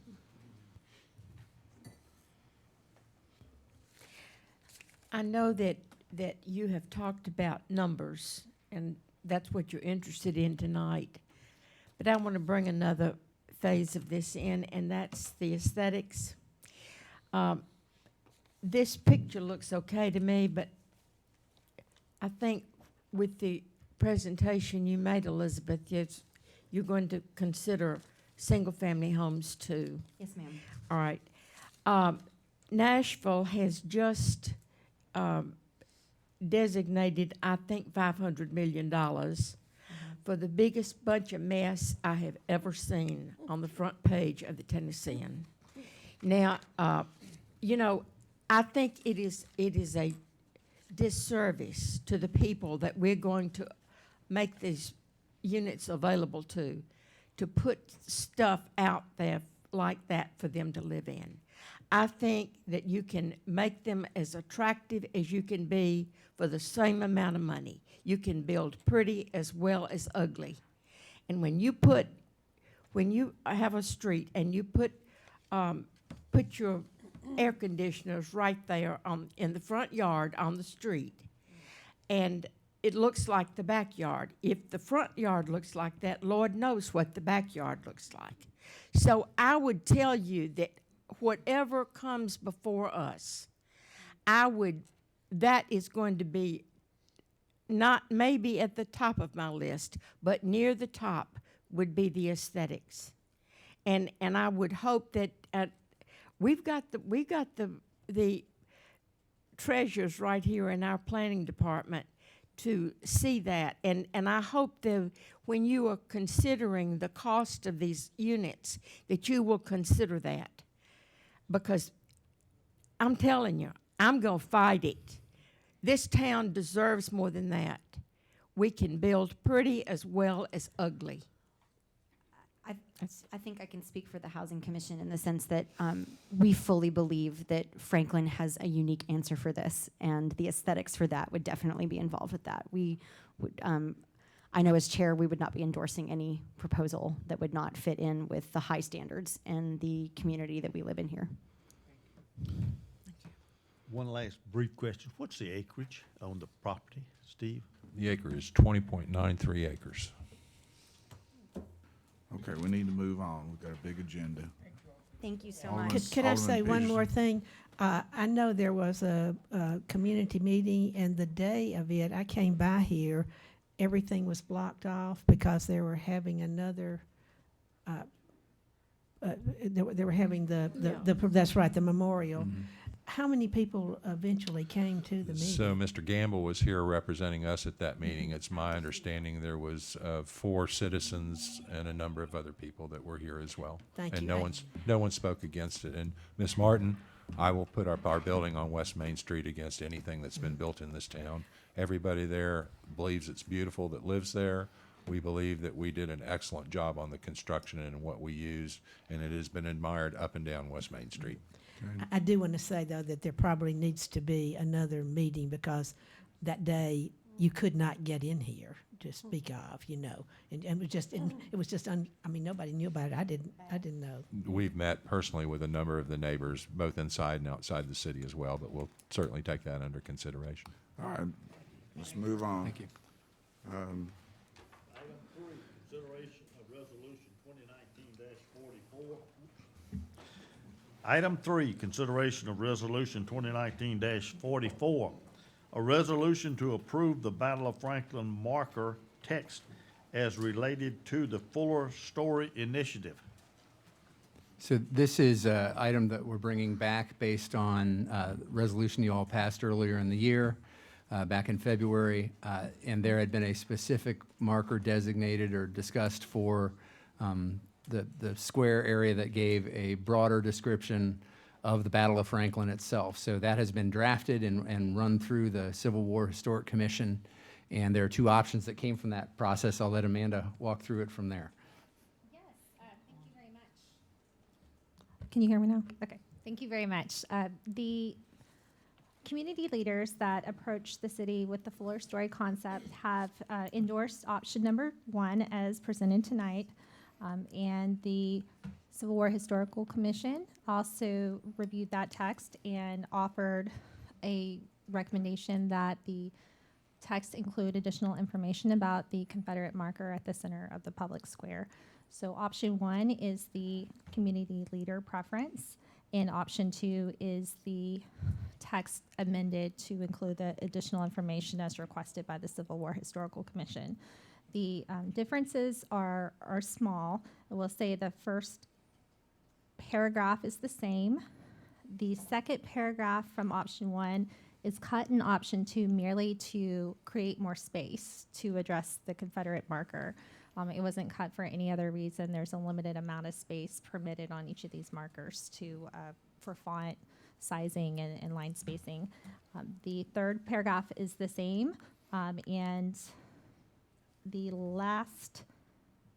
I know that you have talked about numbers, and that's what you're interested in tonight. But I want to bring another phase of this in, and that's the aesthetics. This picture looks okay to me, but I think with the presentation you made, Elizabeth, you're going to consider single-family homes too. Yes, ma'am. All right. Nashville has just designated, I think, $500 million for the biggest bunch of mess I have ever seen on the front page of the Tennessean. Now, I think it is a disservice to the people that we're going to make these units available to put stuff out there like that for them to live in. I think that you can make them as attractive as you can be for the same amount of money. You can build pretty as well as ugly. And when you have a street and you put your air conditioners right there in the front yard on the street, and it looks like the backyard. If the front yard looks like that, Lord knows what the backyard looks like. So I would tell you that whatever comes before us, that is going to be not maybe at the top of my list, but near the top would be the aesthetics. And I would hope that we've got the treasures right here in our planning department to see that. And I hope that when you are considering the cost of these units, that you will consider that. Because I'm telling you, I'm going to fight it. This town deserves more than that. We can build pretty as well as ugly. I think I can speak for the Housing Commission in the sense that we fully believe that Franklin has a unique answer for this, and the aesthetics for that would definitely be involved with that. We would, I know as chair, we would not be endorsing any proposal that would not fit in with the high standards and the community that we live in here. One last brief question. What's the acreage on the property, Steve? The acre is 20.93 acres. Okay, we need to move on. We've got a big agenda. Thank you so Alderman- much. Could I say Alderman one more Peterson. thing? I know there was a community meeting, and the day of it, I came by here, everything was blocked off because they were having another, they were having that's right, the memorial. How many people eventually came to the meeting? So Mr. Gamble was here representing us at that meeting. It's my understanding there was 4 citizens and a number of other people that were here as well. Thank And you. no one spoke against it. And Ms. Martin, I will put up our building on West Main Street against anything that's been built in this town. Everybody there believes it's beautiful that lives there. We believe that we did an excellent job on the construction and what we used, and it has been admired up and down West Main Street. I do want to say, though, that there probably needs to be another meeting because that day you could not get in here to speak of, and it was just, nobody knew about it. I didn't know. We've met personally with a number of the neighbors, both inside and outside the city as well, but we'll certainly take that under consideration. All right, let's move on. Thank you. Item 3, consideration of resolution 2019-44. Item 3, consideration of resolution 2019-44, a resolution to approve the Battle of Franklin marker text as related to the Fuller Story Initiative. So this is an item that we're bringing back based on resolution you all passed earlier in the year, back in February, and there had been a specific marker designated or discussed for the square area that gave a broader description of the Battle of Franklin itself. So that has been drafted and run through the Civil War Historic Commission, and there are 2 options that came from that process. I'll let Amanda walk through it from there. Yes, thank you very much. Can you hear me now? Okay, thank you very much. The community leaders that approached the city with the Fuller Story concept have endorsed option number 1 as presented tonight. And the Civil War Historical Commission also reviewed that text and offered a recommendation that the text include additional information about the Confederate marker at the center of the public square. So option 1 is the community leader preference, and option 2 is the text amended to include the additional information as requested by the Civil War Historical Commission. The differences are small. I will say the first paragraph is the same. The second paragraph from option 1 is cut in option 2 merely to create more space to address the Confederate marker. It wasn't cut for any other reason. There's a limited amount of space permitted on each of these markers for font sizing and line spacing. The third paragraph is the same, and the last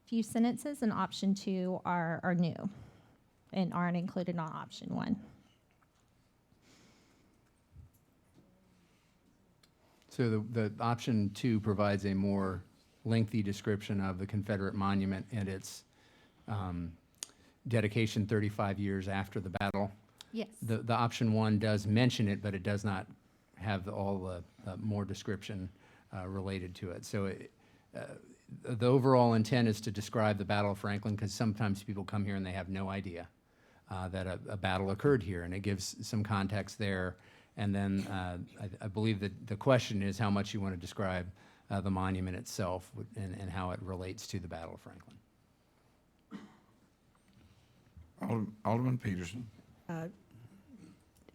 few sentences in option 2 are new and aren't included on option 1. So the option 2 provides a more lengthy description of the Confederate monument and its dedication 35 years after the battle. Yes. The option 1 does mention it, but it does not have all the more description related to it. So the overall intent is to describe the Battle of Franklin, because sometimes people come here and they have no idea that a battle occurred here, and it gives some context there. And then I believe that the question is how much you want to describe the monument itself and how it relates to the Battle of Franklin. Alderman Peterson.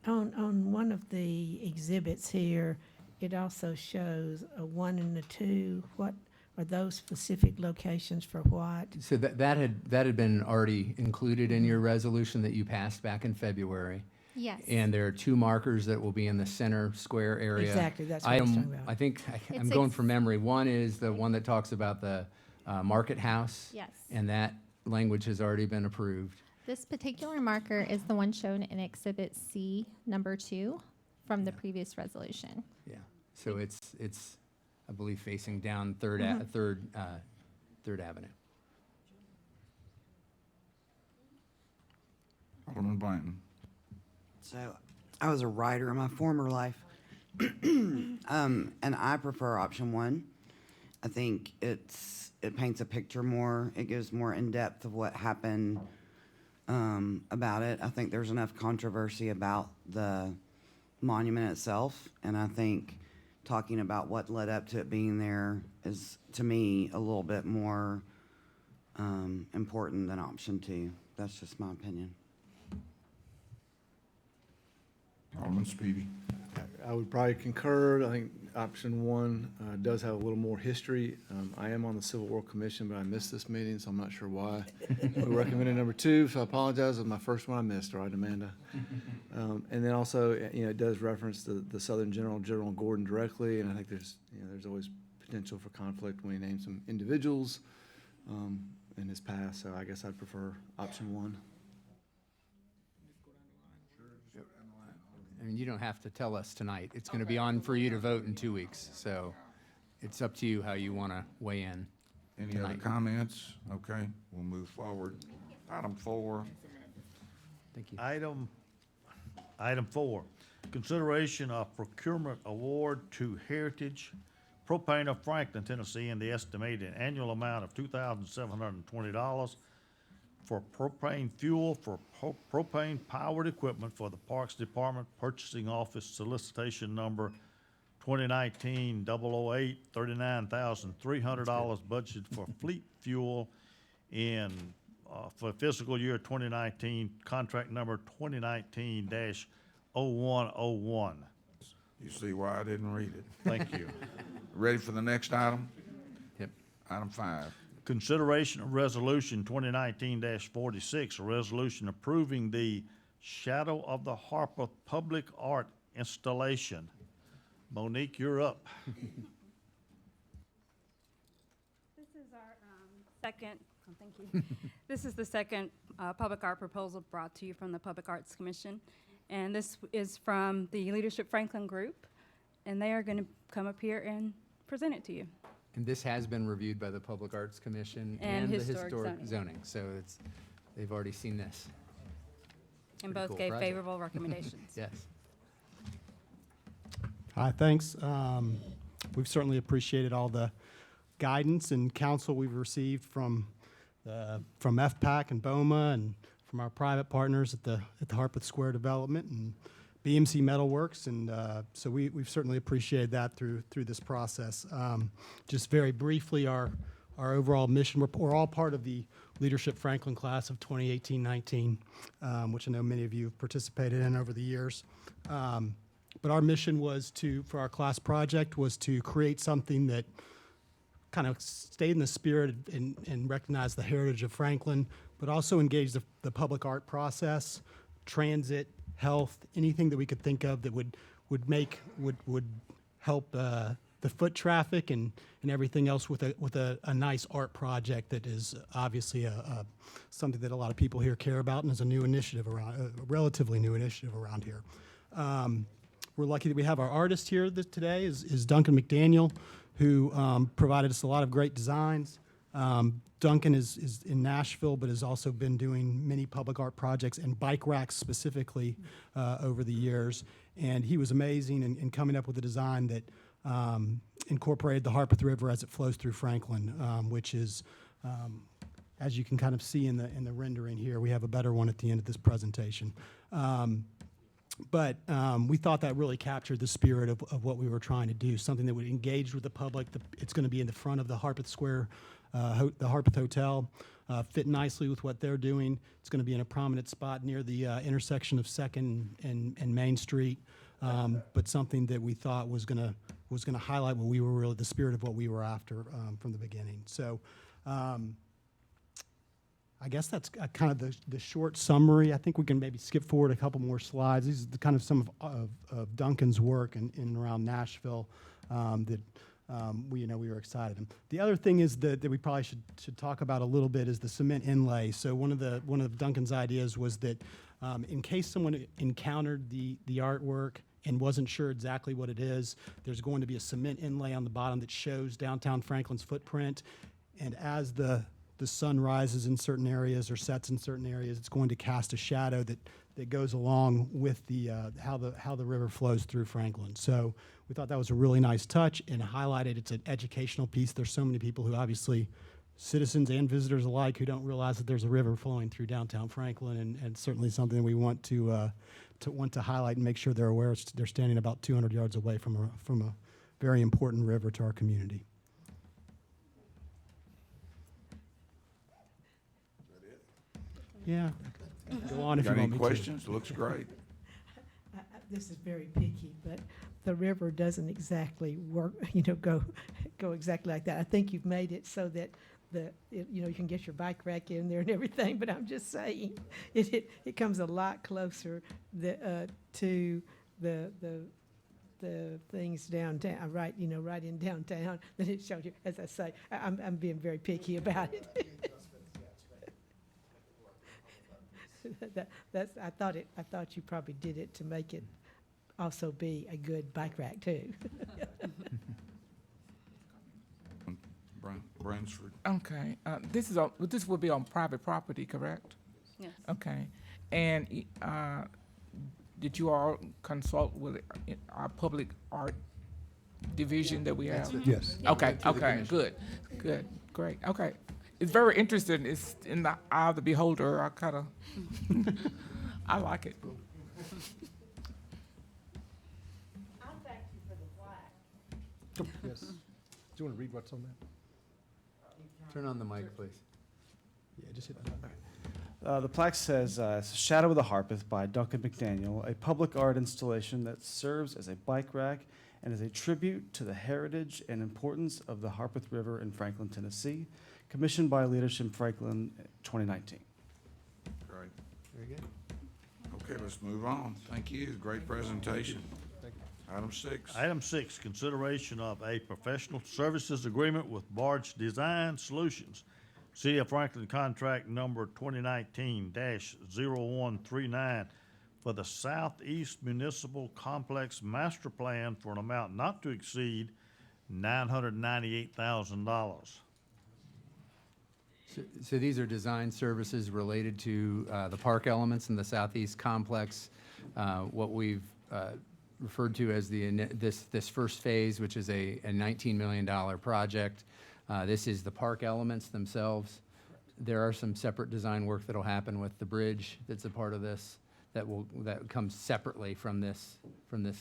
On one of the exhibits here, it also shows a 1 and a 2. What are those specific locations for what? So that had been already included in your resolution that you passed back in February. Yes. And there are 2 markers that will be in the center square area. Exactly, that's what I was Item- talking about. I think, I'm It's going from memory. One is the one that talks about the Market House. Yes. And that language has already been approved. This particular marker is the one shown in Exhibit C, number 2, from the previous resolution. Yeah. So it's I believe facing down Third Avenue. Alderman Blanton. So I was a writer in my former life, and I prefer option 1. I think it paints a picture more. It gives more in depth of what happened about it. I think there's enough controversy about the monument itself, and I think talking about what led up to it being there is, to me, a little bit more important than option 2. That's just my opinion. Alderman Speedy. I would probably concur. I think option 1 does have a little more history. I am on the Civil War Commission, but I missed this meeting, so I'm not sure why. We recommended number 2, so I apologize. It was my first one I missed, all right, Amanda? And then also, it does reference the Southern General Gordon directly, and I think there's always potential for conflict when he names some individuals in his past, so I guess I'd prefer option 1. I mean, you don't have to tell us tonight. It's going to be on for you to vote in 2 weeks. So it's up to you how you want to weigh in. Any other comments? Okay, we'll move forward. Item 4. Thank you. Item 4, consideration of procurement award to Heritage Propane of Franklin, Tennessee, in the estimated annual amount of $2,720 for propane fuel for propane-powered equipment for the Parks Department Purchasing Office solicitation number 2019-008, $39,300 budgeted for fleet fuel for fiscal year 2019, contract number 2019-0101. You see why I didn't read it. Thank you. Ready for the next item? Yep. Item 5. Consideration of resolution 2019-46, a resolution approving the Shadow of the Harper public art installation. Monique, you're up. This is our second, thank you. This is the second public art proposal brought to you from the Public Arts Commission. And this is from the Leadership Franklin Group, and they are going to come up here and present it to you. And this has been reviewed by the Public Arts Commission And the Historic Zoning. Zoning. So they've already seen this. And Pretty both cool gave project. favorable recommendations. Yes. Hi, thanks. We've certainly appreciated all the guidance and counsel we've received from FPAC and BOMA and from our private partners at the Harpeth Square Development and BMC Metalworks, and so we've certainly appreciated that through this process. Just very briefly, our overall mission, we're all part of the Leadership Franklin class of 2018-19, which I know many of you have participated in over the years. But our mission was for our class project, was to create something that kind of stayed in the spirit and recognize the heritage of Franklin, but also engage the public art process, transit, health, anything that we could think of that would help the foot traffic and everything else with a nice art project that is obviously something that a lot of people here care about and is a new initiative around, a relatively new initiative around here. We're lucky that we have our artist here today is Duncan McDaniel, who provided us a lot of great designs. Duncan is in Nashville, but has also been doing many public art projects and bike racks specifically over the years. And he was amazing in coming up with a design that incorporated the Harpeth River as it flows through Franklin, which is, as you can kind of see in the rendering here, we have a better one at the end of this presentation. But we thought that really captured the spirit of what we were trying to do, something that would engage with the public. It's going to be in the front of the Harpeth Square, the Harpeth Hotel, fit nicely with what they're doing. It's going to be in a prominent spot near the intersection of 2nd and Main Street, but something that we thought was going to highlight what we were really, the spirit of what we were after from the beginning. So I guess that's kind of the short summary. I think we can maybe skip forward a couple more slides. These are kind of some of Duncan's work in and around Nashville that we were excited. And the other thing is that we probably should talk about a little bit is the cement inlay. So one of Duncan's ideas was that in case someone encountered the artwork and wasn't sure exactly what it is, there's going to be a cement inlay on the bottom that shows downtown Franklin's footprint. And as the sun rises in certain areas or sets in certain areas, it's going to cast a shadow that goes along with the how the river flows through Franklin. So we thought that was a really nice touch and highlighted it's an educational piece. There's so many people who obviously, citizens and visitors alike, who don't realize that there's a river flowing through downtown Franklin, and certainly something we want to highlight and make sure they're aware. They're standing about 200 yards away from a very important river to our community. Yeah. Go on if you Got want any me questions? Looks great. This is very picky, but the river doesn't exactly work, go exactly like that. I think you've made it so that you can get your bike rack in there and everything, but I'm just saying, it comes a lot closer to the things downtown, right in downtown than it showed you. As I say, I'm being very picky about it. I thought you probably did it to make it also be a good bike rack too. Bransford. Okay, this will be on private property, correct? Yes. Okay, and did you all consult with our public art division that we have? Yes. Okay, good, great, okay. It's very interesting. It's in the eye of the beholder. I like it. Yes. Do you want to read what's on that? Turn on the mic, please. Yeah, just hit that. The plaque says, Shadow of the Harpeth by Duncan McDaniel, a public art installation that serves as a bike rack and is a tribute to the heritage and importance of the Harpeth River in Franklin, Tennessee, commissioned by Leadership Franklin 2019. Great. Very good. Okay, let's move on. Thank you. Great presentation. Item 6. Item 6, consideration of a professional services agreement with Barge Design Solutions. City of Franklin contract number 2019-0139 for the Southeast Municipal Complex Master Plan for an amount not to exceed $998,000. So these are design services related to the park elements in the Southeast Complex, what we've referred to as this first phase, which is a $19 million project. This is the park elements themselves. There are some separate design work that'll happen with the bridge that's a part of this that comes separately from this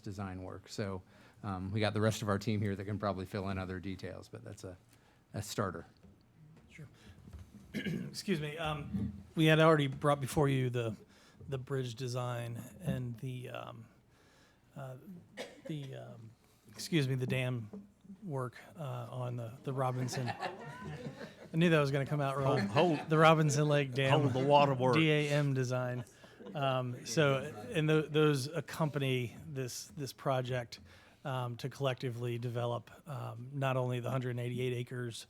design work. So we got the rest of our team here that can probably fill in other details, but that's a starter. Excuse me. We had already brought before you the bridge design and the dam work on the Robinson. I knew that was going to come out wrong. The Robinson Lake Dam. Hold the waterworks. DAM design. Those accompany this project to collectively develop not only the 188 acres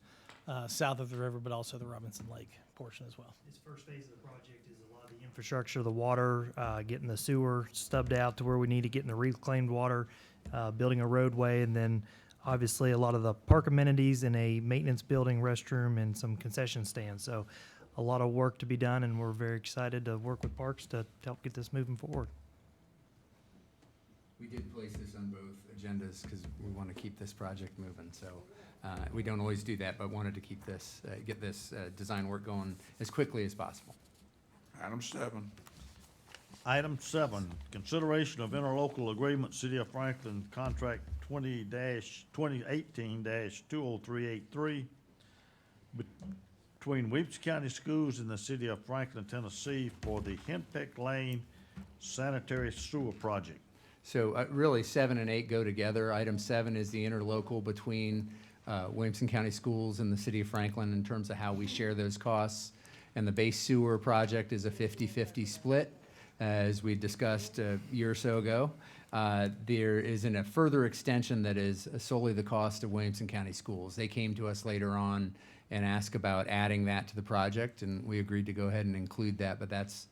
south of the river, but also the Robinson Lake portion as well. This first phase of the project is a lot of the infrastructure, the water, getting the sewer stubbed out to where we need to get in the reclaimed water, building a roadway, and then obviously a lot of the park amenities and a maintenance building, restroom, and some concession stands. So a lot of work to be done, and we're very excited to work with Parks to help get this moving forward. We did place this on both agendas because we want to keep this project moving. So we don't always do that, but wanted to keep this, get this design work going as quickly as possible. Item 7. Item 7, consideration of interlocal agreement, City of Franklin, contract 2018-20383 between Weeps County Schools and the City of Franklin, Tennessee for the Henpeck Lane Sanitary Sewer Project. So really, 7 and 8 go together. Item 7 is the interlocal between Williamson County Schools and the City of Franklin in terms of how we share those costs. And the base sewer project is a 50-50 split, as we discussed a year or so ago. There is a further extension that is solely the cost of Williamson County Schools. They came to us later on and asked about adding that to the project, and we agreed to go ahead and include that, but that's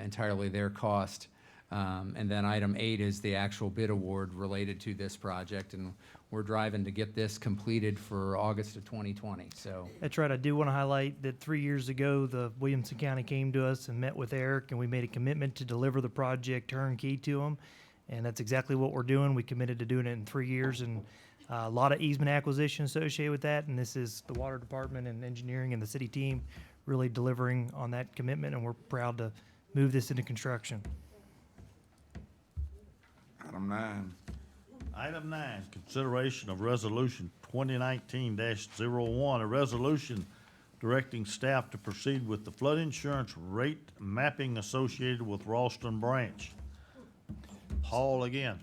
entirely their cost. And then item 8 is the actual bid award related to this project, and we're driving to get this completed for August of 2020, so. That's right. I do want to highlight that 3 years ago, the Williamson County came to us and met with Eric, and we made a commitment to deliver the project turnkey to them. And that's exactly what we're doing. We committed to doing it in 3 years, and a lot of easement acquisition associated with that. And this is the water department and engineering and the city team really delivering on that commitment, and we're proud to move this into construction. Item 9. Item 9, consideration of resolution 2019-01, a resolution directing staff to proceed with the flood insurance rate mapping associated with Ralston Branch. Paul again.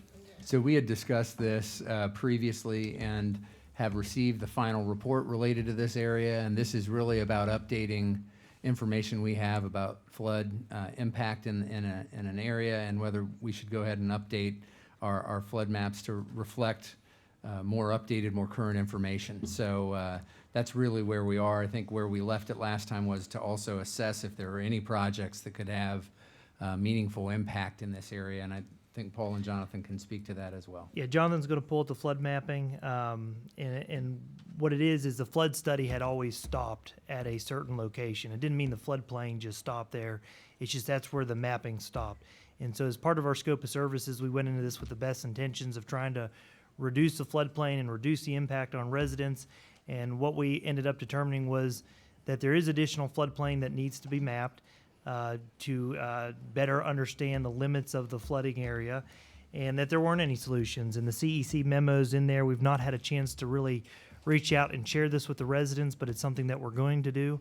So we had discussed this previously and have received the final report related to this area, and this is really about updating information we have about flood impact in an area and whether we should go ahead and update our flood maps to reflect more updated, more current information. So that's really where we are. I think where we left it last time was to also assess if there are any projects that could have meaningful impact in this area, and I think Paul and Jonathan can speak to that as well. Yeah, Jonathan's going to pull up the flood mapping, and what it is the flood study had always stopped at a certain location. It didn't mean the floodplain just stopped there. It's just that's where the mapping stopped. And so as part of our scope of services, we went into this with the best intentions of trying to reduce the floodplain and reduce the impact on residents. And what we ended up determining was that there is additional floodplain that needs to be mapped to better understand the limits of the flooding area, and that there weren't any solutions. And the CEC memos in there, we've not had a chance to really reach out and share this with the residents, but it's something that we're going to do.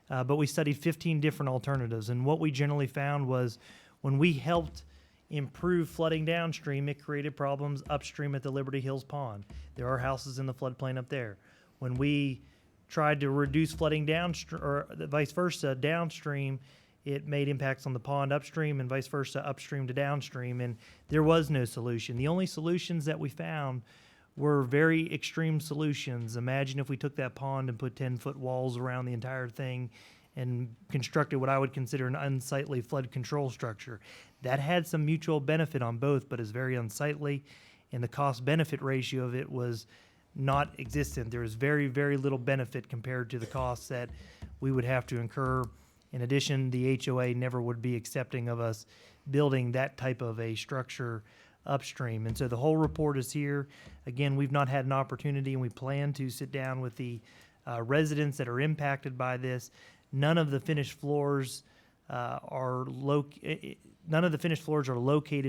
But we studied 15 different alternatives, and what we generally found was when we helped improve flooding downstream, it created problems upstream at the Liberty Hills Pond. There are houses in the floodplain up there. When we tried to reduce flooding downstream, or vice versa, downstream, it made impacts on the pond upstream and vice versa, upstream to downstream, and there was no solution. The only solutions that we found were very extreme solutions. Imagine if we took that pond and put 10-foot walls around the entire thing and constructed what I would consider an unsightly flood control structure. That had some mutual benefit on both, but is very unsightly, and the cost-benefit ratio of it was not existent. There was very, very little benefit compared to the costs that we would have to incur. In addition, the HOA never would be accepting of us building that type of a structure upstream. And so the whole report is here. Again, we've not had an opportunity, and we plan to sit down with the residents that are impacted by this. None of the finished floors are located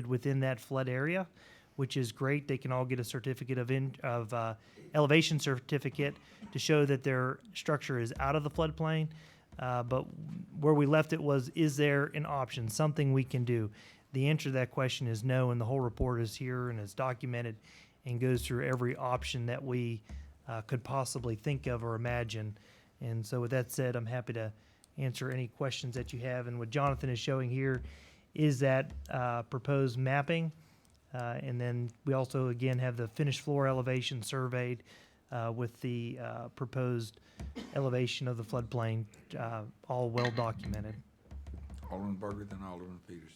within that flood area, which is great. They can all get a certificate of elevation certificate to show that their structure is out of the floodplain. But where we left it was, is there an option, something we can do? The answer to that question is no, and the whole report is here and is documented and goes through every option that we could possibly think of or imagine. And so with that said, I'm happy to answer any questions that you have. And what Jonathan is showing here is that proposed mapping. And then we also, again, have the finished floor elevation surveyed with the proposed elevation of the floodplain, all well documented. Alderman Berger, then Alderman Peterson.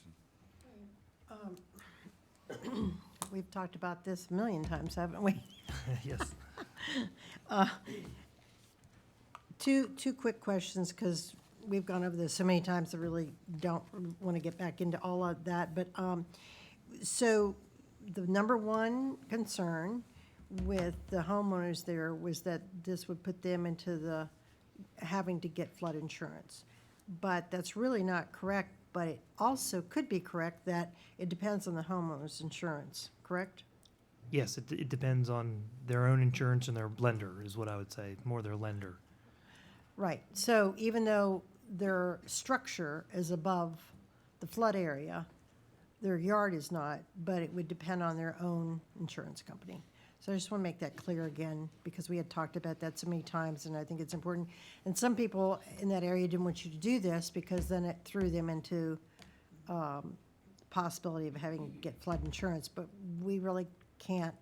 We've talked about this a million times, haven't we? Yes. Two quick questions, because we've gone over this so many times, I really don't want to get back into all of that. But so the number one concern with the homeowners there was that this would put them into the having to get flood insurance. But that's really not correct, but it also could be correct that it depends on the homeowner's insurance, correct? Yes, it depends on their own insurance and their lender, is what I would say, more their lender. Right, so even though their structure is above the flood area, their yard is not, but it would depend on their own insurance company. So I just want to make that clear again, because we had talked about that so many times, and I think it's important. And some people in that area didn't want you to do this, because then it threw them into possibility of having to get flood insurance, but we really can't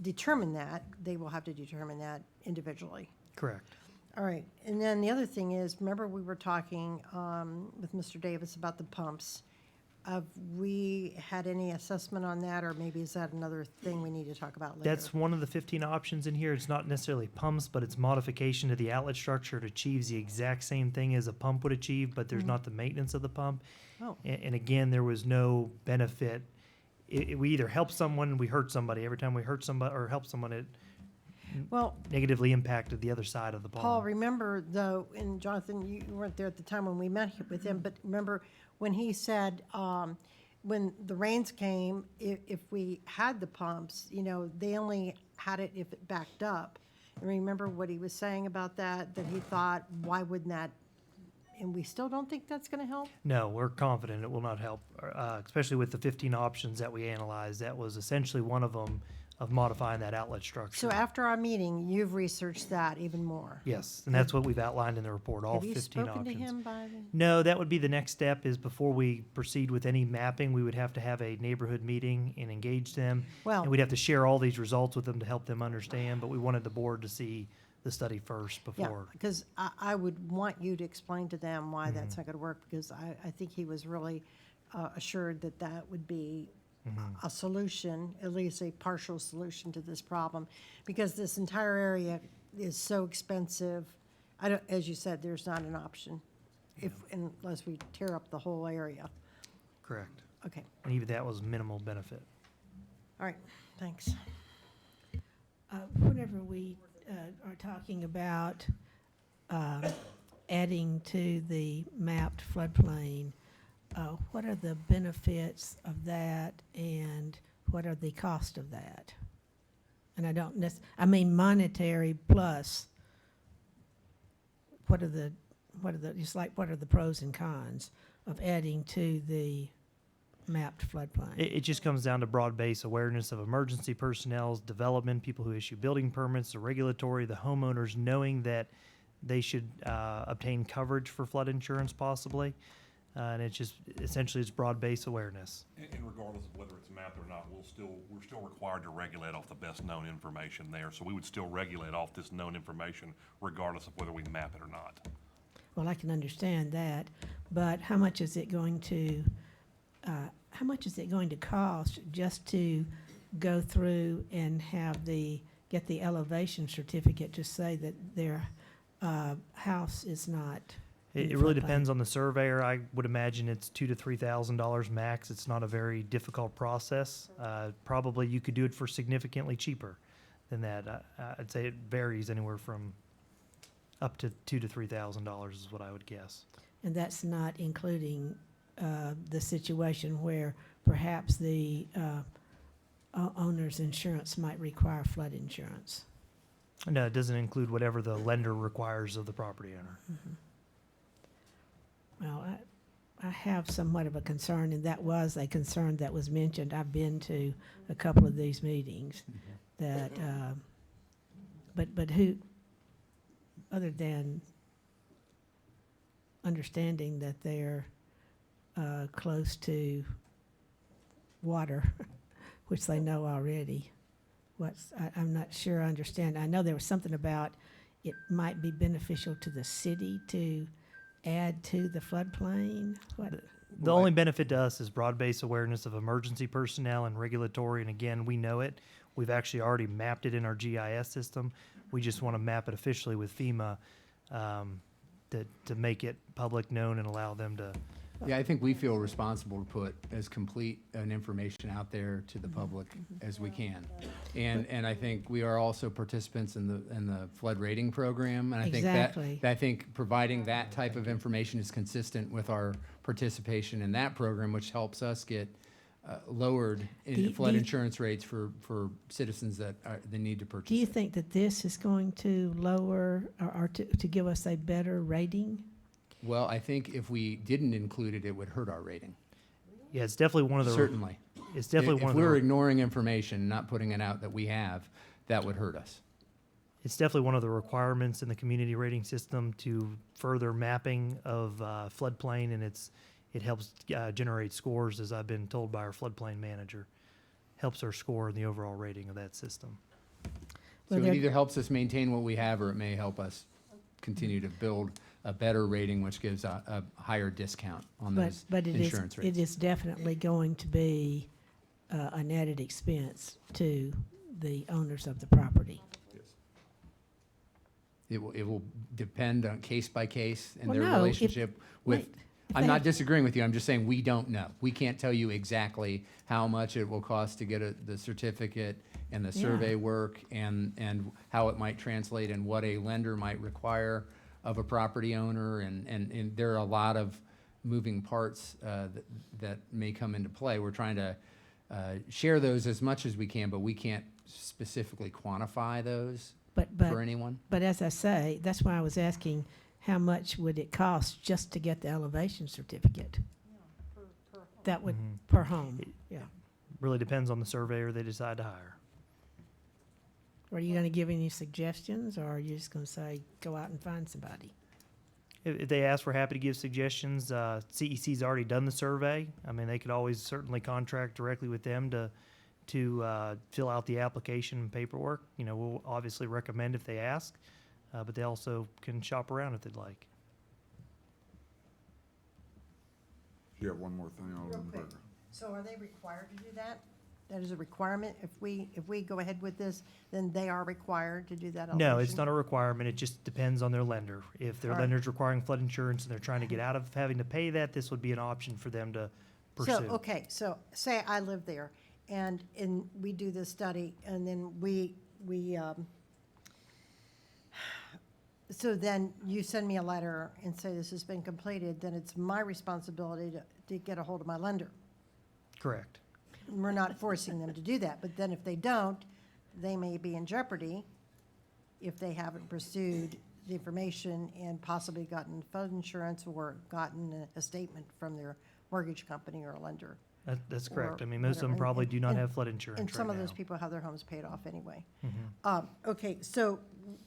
determine that. They will have to determine that individually. Correct. All right, and then the other thing is, remember we were talking with Mr. Davis about the pumps. Have we had any assessment on that, or maybe is that another thing we need to talk about later? That's one of the 15 options in here. It's not necessarily pumps, but it's modification to the outlet structure. It achieves the exact same thing as a pump would achieve, but there's not the maintenance of the pump. Oh. And again, there was no benefit. We either help someone, we hurt somebody. Every time we hurt somebody or help someone, it Well, negatively impacted the other side of the ball. Paul, remember though, and Jonathan, you weren't there at the time when we met with him, but remember when he said, when the rains came, if we had the pumps, you know, they only had it if it backed up. And remember what he was saying about that he thought, why wouldn't that, and we still don't think that's gonna help? No, we're confident it will not help, especially with the 15 options that we analyzed. That was essentially one of them, of modifying that outlet structure. So after our meeting, you've researched that even more? Yes, and that's what we've outlined in the report, all Have you 15 spoken to options. him by the? No, that would be the next step, is before we proceed with any mapping, we would have to have a neighborhood meeting and engage them. Well- And we'd have to share all these results with them to help them understand, but we wanted the board to see the study first Yeah, before. because I would want you to explain to them why that's not gonna work, because I think he was really assured that that would be a solution, at least a partial solution to this problem, because this entire area is so expensive. I don't, as you said, there's not an option unless we tear up the whole area. Correct. Okay, And even that was minimal benefit. all right, thanks. Whenever we are talking about adding to the mapped floodplain, what are the benefits of that, and what are the cost of that? And I don't I mean monetary plus, what are the pros and cons of adding to the mapped floodplain? It just comes down to broad-based awareness of emergency personnel's development, people who issue building permits, the regulatory, the homeowners knowing that they should obtain coverage for flood insurance possibly. And it's just, essentially, it's broad-based awareness. And regardless of whether it's mapped or not, we're still required to regulate off the best known information there. So we would still regulate off this known information regardless of whether we map it or not. Well, I can understand that, but how much is it going to cost just to go through and get the elevation certificate to say that their house is not in It the really floodplain? depends on the surveyor. I would imagine it's $2,000 to $3,000 max. It's not a very difficult process. Probably you could do it for significantly cheaper than that. I'd say it varies anywhere from up to $2,000 to $3,000 is what I would guess. And that's not including the situation where perhaps the owner's insurance might require flood insurance. No, it doesn't include whatever the lender requires of the property owner. Well, I have somewhat of a concern, and that was a concern that was mentioned. I've been to a couple of these meetings that, but who, other than understanding that they're close to water, which they know already, I'm not sure I understand. I know there was something about it might be beneficial to the city to add to the floodplain? What? The only benefit to us is broad-based awareness of emergency personnel and regulatory, and again, we know it. We've actually already mapped it in our GIS system. We just want to map it officially with FEMA to make it public known and allow them to Yeah, I think we feel responsible to put as complete an information out there to the public as we can. And I think we are also participants in the flood rating program. And I think Exactly. I think providing that type of information is consistent with our participation in that program, which helps us get lowered in flood insurance rates for citizens that need to purchase. Do you think that this is going to lower or to give us a better rating? Well, I think if we didn't include it, it would hurt our rating. Yeah, it's definitely one of the. Certainly. It's definitely If one of we're the. ignoring information, not putting it out that we have, that would hurt us. It's definitely one of the requirements in the community rating system to further mapping of floodplain, and it helps generate scores, as I've been told by our floodplain manager. Helps our score in the overall rating of that system. So it either helps us maintain what we have, or it may help us continue to build a better rating, which gives a higher discount on those But insurance rates. it is definitely going to be an added expense to the owners of the property. It will depend on case by case and Well, their no, relationship with. wait, I'm they not have- disagreeing with you. I'm just saying we don't know. We can't tell you exactly how much it will cost to get the certificate and the survey work and how it might translate and what a lender might require of a property owner. And there are a lot of moving parts that may come into play. We're trying to share those as much as we can, but we can't specifically quantify those for anyone. But as I say, that's why I was asking, how much would it cost just to get the elevation certificate? That would, per home, yeah. Really depends on the surveyor they decide to hire. Are you gonna give any suggestions, or are you just gonna say, go out and find somebody? If they ask, we're happy to give suggestions. CEC's already done the survey. I mean, they could always certainly contract directly with them to fill out the application and paperwork. You know, we'll obviously recommend if they ask, but they also can shop around if they'd like. You have one more thing, Real Alderman quick. Berger. So are they required to do that? That is a requirement? If we go ahead with this, then they are required to do that elevation? No, it's not a requirement. It just depends on their lender. If their All right. lender's requiring flood insurance and they're trying to get out of having to pay that, this would be an option for them to pursue. So, okay, so say I live there, and we do this study, and then so then you send me a letter and say this has been completed, then it's my responsibility to get a hold of my lender. Correct. We're not forcing them to do that, but then if they don't, they may be in jeopardy if they haven't pursued the information and possibly gotten flood insurance or gotten a statement from their mortgage company or a lender. That's correct. or I mean, most of them whatever. probably do not And- have flood insurance And some right of those now. people have their homes paid off anyway. Mhm. Okay, so,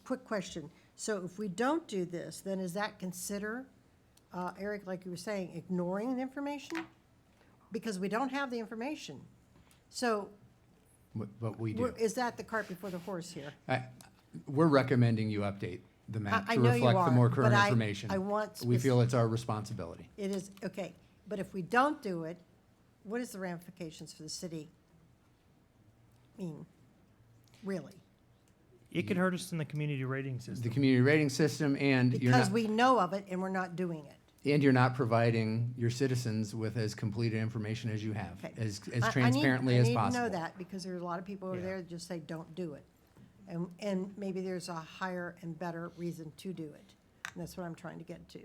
quick question. So if we don't do this, then is that consider, Eric, like you were saying, ignoring the information? Because we don't have the information. So But we do. is that the cart before the horse here? We're recommending you update the map I to know you reflect the are, more but current I information. want We feel it's our responsibility. It is, okay, but if we don't do it, what is the ramifications for the city mean, really? It could hurt us in the community rating The system. community rating system, and you're Because not, we know of it and we're not doing it. and you're not providing your citizens with as complete information as you have, Okay. as I need- transparently as I possible. need to know that, because there are a lot of people over there that just say, don't do it. And maybe there's a higher and better reason to do it. And that's what I'm trying to get to.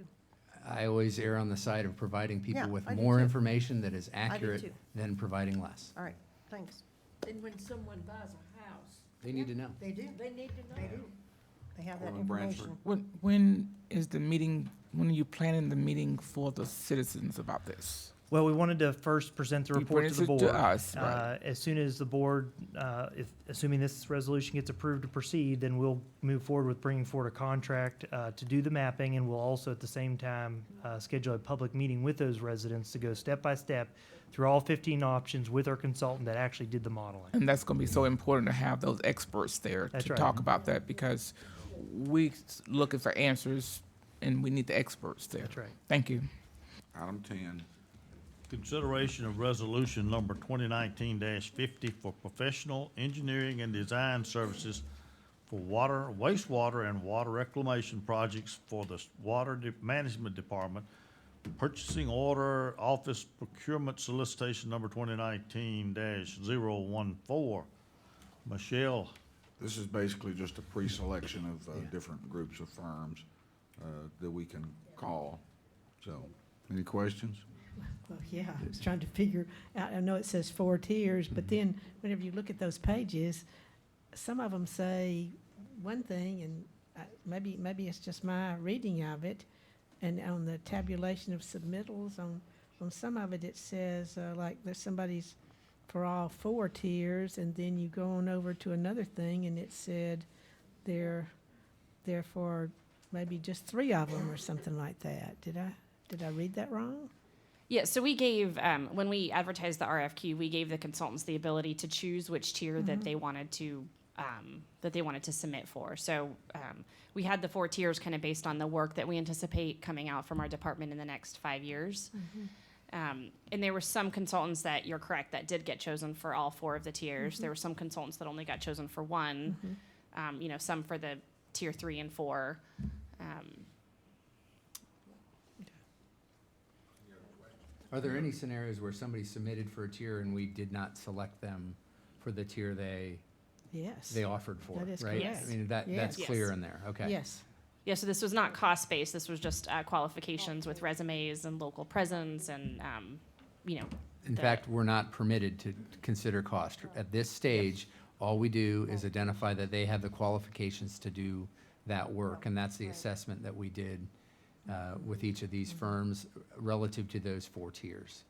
I always err on the side of providing Yeah, people with I do more too. information that is too. accurate than providing less. All right, thanks. And when someone buys a house, They need to know. They do. they need to know. They do. They have that Alderman Bransford. information. When is the meeting, when are you planning the meeting for the citizens about this? Well, we wanted to first present the You report to the present board. it to us, right. As soon as the board, assuming this resolution gets approved to proceed, then we'll move forward with bringing forward a contract to do the mapping, and we'll also at the same time schedule a public meeting with those residents to go step by step through all 15 options with our consultant that actually did the modeling. And that's gonna be so important to have those experts there That's to right. talk about that, because we looking for answers and we need the experts there. That's right. Thank you. Item 10. Consideration of resolution number 2019-50 for professional engineering and design services for water, wastewater, and water reclamation projects for the Water Management Department Purchasing order, office procurement solicitation number 2019-014. Michelle, This is basically just a pre-selection of different groups of firms that we can call. So, any questions? Well, yeah, I was trying to figure out, I know it says 4 tiers, but then whenever you look at those pages, some of them say one thing, and maybe it's just my reading of it. And on the tabulation of submittals, on some of it, it says, like, there's somebody's for all 4 tiers, and then you go on over to another thing, and it said they're for maybe just 3 of them or something like that. Did I read that wrong? Yeah, so we gave, when we advertised the RFQ, we gave the consultants the ability to choose which tier that they wanted to submit for. So we had the 4 tiers kind of based on the work that we anticipate coming out from our department in the next 5 years. And there were some consultants that, you're correct, that did get chosen for all 4 of the tiers. There were some consultants that only got chosen for one, some for the tier 3 and 4. Are there any scenarios where somebody submitted for a tier and we did not select them for the tier they Yes. offered for, That is right? correct. I mean, that's Yes. clear in there, okay. Yes. Yeah, so this was not cost-based. This was just qualifications with resumes and local presence and, In fact, we're not permitted to consider cost. At this stage, all we do is identify that they have the qualifications to do that work, and that's the assessment that we did with each of these firms relative to those 4 tiers.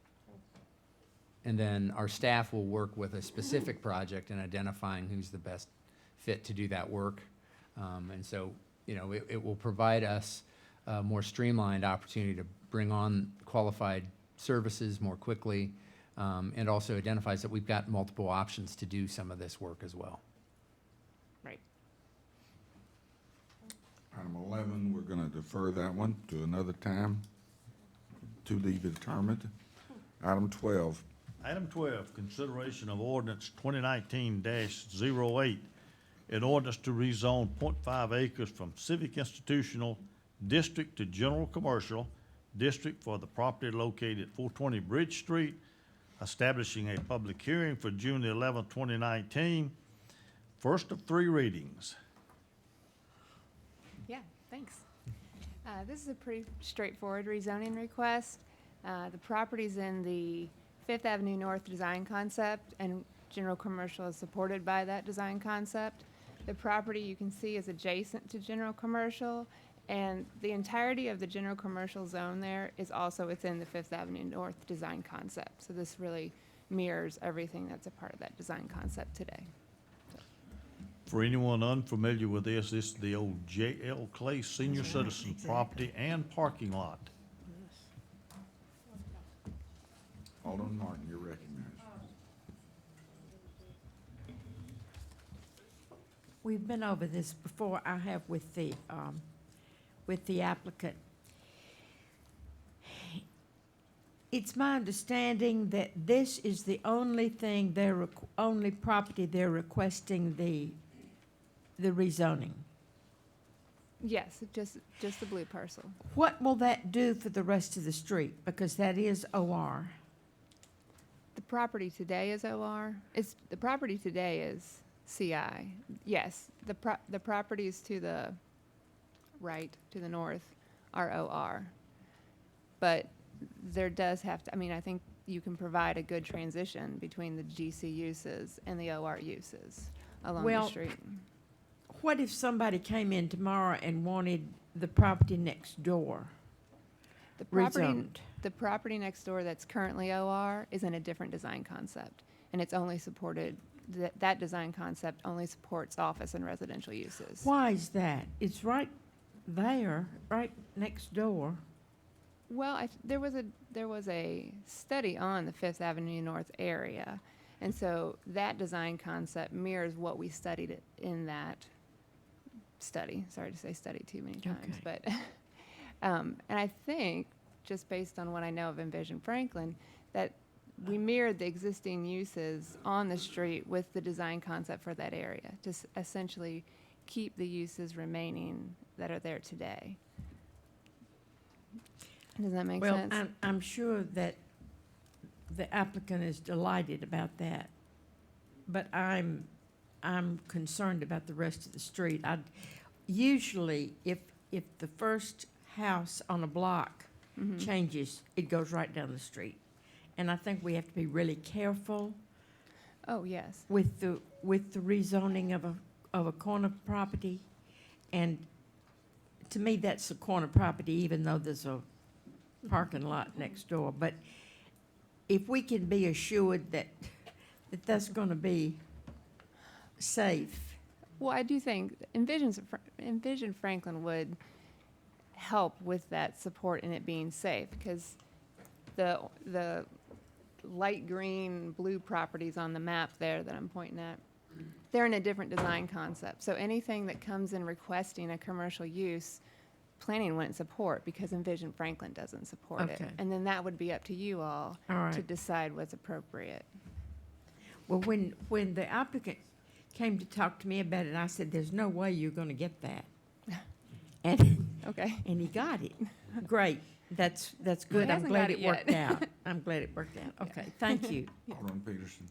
And then our staff will work with a specific project in identifying who's the best fit to do that work. And so, it will provide us a more streamlined opportunity to bring on qualified services more quickly, and also identifies that we've got multiple options to do some of this work as well. right. Item 11, we're going to defer that one to another time, to be determined. Item 12, Item 12, consideration of ordinance 2019-08, an ordinance to rezone .5 acres from civic institutional district to general commercial district for the property located at 420 Bridge Street, establishing a public hearing for June the 11th, 2019. First of 3 readings. Yeah, thanks. This is a pretty straightforward rezoning request. The property's in the Fifth Avenue North design concept, and general commercial is supported by that design concept. The property you can see is adjacent to general commercial, and the entirety of the general commercial zone there is also within the Fifth Avenue North design concept. So this really mirrors everything that's a part of that design concept today. For anyone unfamiliar with this is the old J.L. Clay Senior Citizen property and parking lot. Alderman Martin, you're recognized. We've been over this before. I have with the applicant. It's my understanding that this is the only thing only property they're requesting the rezoning. Yes, just the blue parcel. What will that do for the rest of the street? Because that is OR. The property today is OR. The property today is CI. Yes, the properties to the right, to the north, are OR. But there does have to, I think you can provide a good transition between the GC uses and the OR uses along the street. What if somebody came in tomorrow and wanted the property next door? The property next door that's currently OR is in a different design concept, and it's only supported, that design concept only supports office and residential uses. Why is that? It's right there, right next door. Well, there was a study on the Fifth Avenue North area, and so that design concept mirrors what we studied in that study. Sorry to say study too many times, but and I think, just based on what I know of Envision Franklin, that we mirrored the existing uses on the street with the design concept for that area to essentially keep the uses remaining that are there today. Does that make Well, sense? I'm sure that the applicant is delighted about that, but I'm concerned about the rest of the street. Usually, if the first house on a block changes, it goes right down the street. And I think we have to be really careful Oh, yes. with the rezoning of a corner property. And to me, that's a corner property, even though there's a parking lot next door. But if we can be assured that that's going to be safe. Well, I do think Envision Franklin would help with that support and it being safe, because the light green, blue properties on the map there that I'm pointing at, they're in a different design concept. So anything that comes in requesting a commercial use, planning wouldn't support because Envision Franklin doesn't support it. Okay. And then that would be up to you all All right. to decide what's appropriate. Well, when the applicant came to talk to me about it, I said, there's no way you're going to get that. And, Okay. and he got it. Great. That's good. I'm hasn't glad got it it worked yet. out. I'm glad it worked out. Okay, thank you. Alderman Peterson.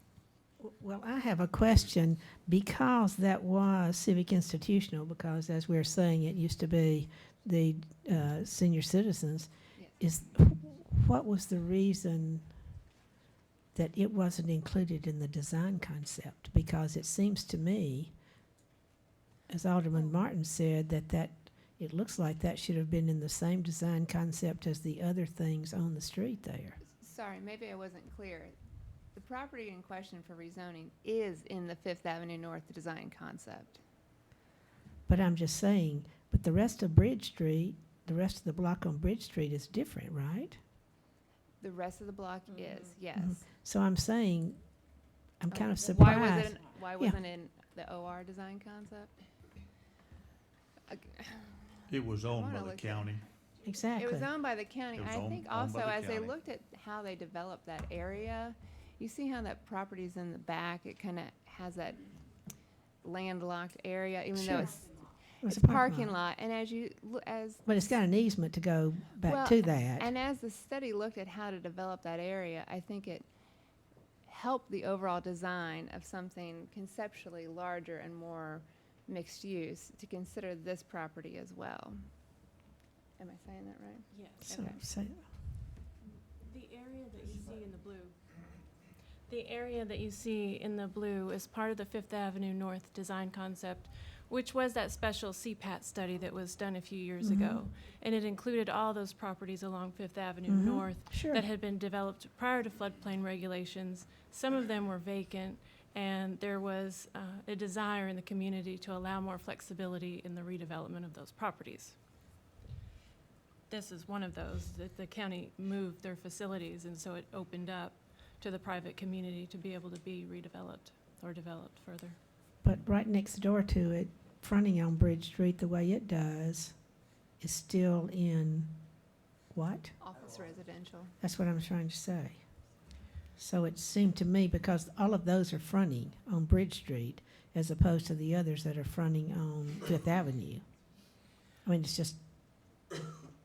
Well, I have a question, because that was civic institutional, because as we were saying, it used to be the senior citizens. What was the reason that it wasn't included in the design concept? Because it seems to me, as Alderman Martin said, that it looks like that should have been in the same design concept as the other things on the street there. Sorry, maybe I wasn't clear. The property in question for rezoning is in the Fifth Avenue North design concept. But I'm just saying, but the rest of Bridge Street, the rest of the block on Bridge Street is different, right? The rest of the block is, yes. So I'm saying, I'm kind of Why surprised. was it, why Yeah. wasn't it in the OR design concept? It was owned wanna by the look at- county. Exactly. It was owned by the county. It was I owned- think owned by also the as they county. looked at how they developed that area, you see how that property's in the back, it kind of has that landlocked area, even though Sure. it's It's it's a parking parking lot. And as you, as. But it's got an easement to go back Well, to that. And as the study looked at how to develop that area, I think it helped the overall design of something conceptually larger and more mixed use to consider this property as well. Am I saying that right? Yes. So- Okay. so- The area that you see in the blue. The area that you see in the blue is part of the Fifth Avenue North design concept, which was that special CPAT study that was done a few years ago. And it included all those properties along Fifth Avenue North Sure. that had been developed prior to floodplain regulations. Some of them were vacant, and there was a desire in the community to allow more flexibility in the redevelopment of those properties. This is one of those, that the county moved their facilities, and so it opened up to the private community to be able to be redeveloped or developed further. But right next door to it, fronting on Bridge Street the way it does, is still in what? Office residential. That's what I'm trying to say. So it seemed to me, because all of those are fronting on Bridge Street, as opposed to the others that are fronting on Fifth Avenue. I mean, it's just,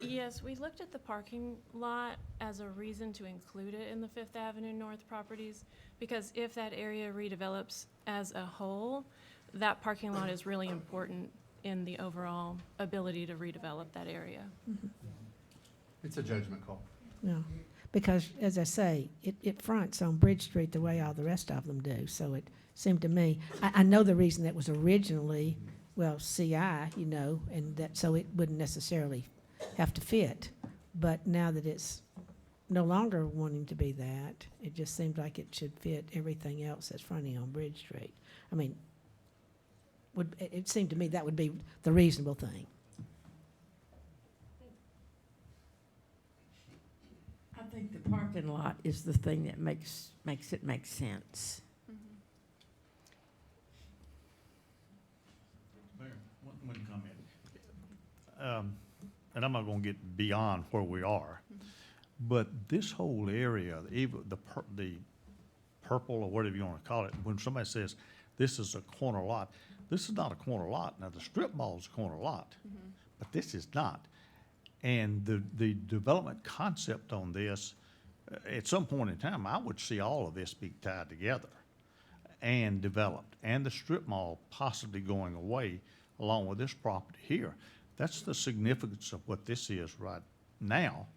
Yes, we looked at the parking lot as a reason to include it in the Fifth Avenue North properties, because if that area redevelops as a whole, that parking lot is really important in the overall ability to redevelop that area. It's a judgment call. no, because as I say, it fronts on Bridge Street the way all the rest of them do. So it seemed to me, I know the reason that was originally, well, CI, you know, and that, so it wouldn't necessarily have to fit. But now that it's no longer wanting to be that, it just seems like it should fit everything else that's fronting on Bridge Street. I mean, it seemed to me that would be the reasonable thing. I think the parking lot is the thing that makes it make sense. Mayor, one comment. And I'm not gonna get beyond where we are, but this whole area, even the purple or whatever you wanna call it, when somebody says, this is a corner lot, this is not a corner lot. Now, the strip mall is a corner lot, but this is not. And the development concept on this, at some point in time, I would see all of this be tied together and developed, and the strip mall possibly going away along with this property here. That's the significance of what this is right now.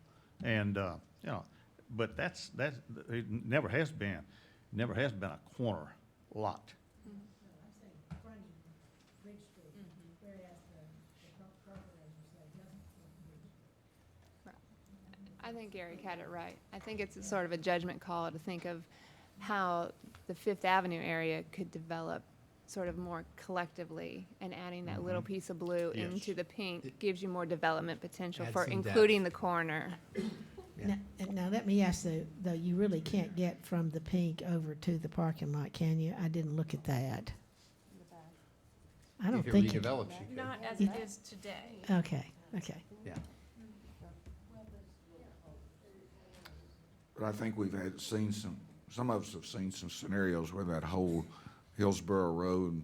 And, you know, but it never has been a corner lot. I think Eric had it right. I think it's a sort of a judgment call to think of how the Fifth Avenue area could develop sort of more collectively, and adding that little piece of blue Yes. into the pink gives you more development potential Adds for some depth. including the corner. Now, let me ask though, you really can't get from the pink over to the parking lot, can you? I didn't look at that. I don't If it think you. redevelops, you could. Not as You- it is today. Okay, okay. Yeah. But I think we've seen some of us have seen some scenarios where that whole Hillsborough Road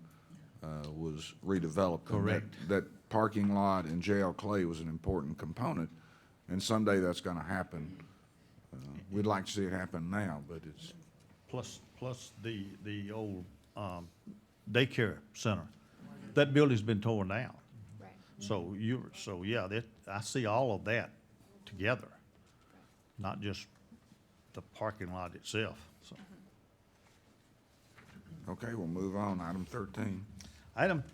was redeveloped. and Correct. That parking lot in JL Clay was an important component, and someday that's gonna happen. We'd like to see it happen now, but it's, Plus the old daycare center. That building's been torn down. Right. So yeah, I see all of that together, not just the parking lot itself, so. okay, we'll move on. Item 13. Item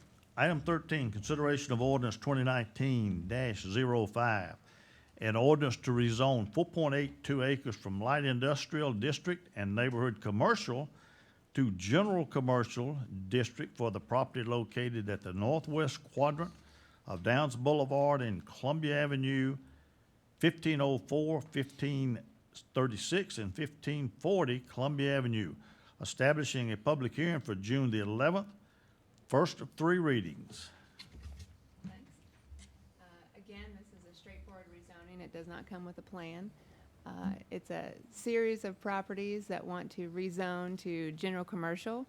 13, consideration of ordinance 2019-05. An ordinance to rezone 4.82 acres from light industrial district and neighborhood commercial to general commercial district for the property located at the northwest quadrant of Downs Boulevard and Columbia Avenue, 1504, 1536, and 1540 Columbia Avenue, establishing a public hearing for June the 11th, first of 3 readings. Thanks. Again, this is a straightforward rezoning. It does not come with a plan. It's a series of properties that want to rezone to general commercial.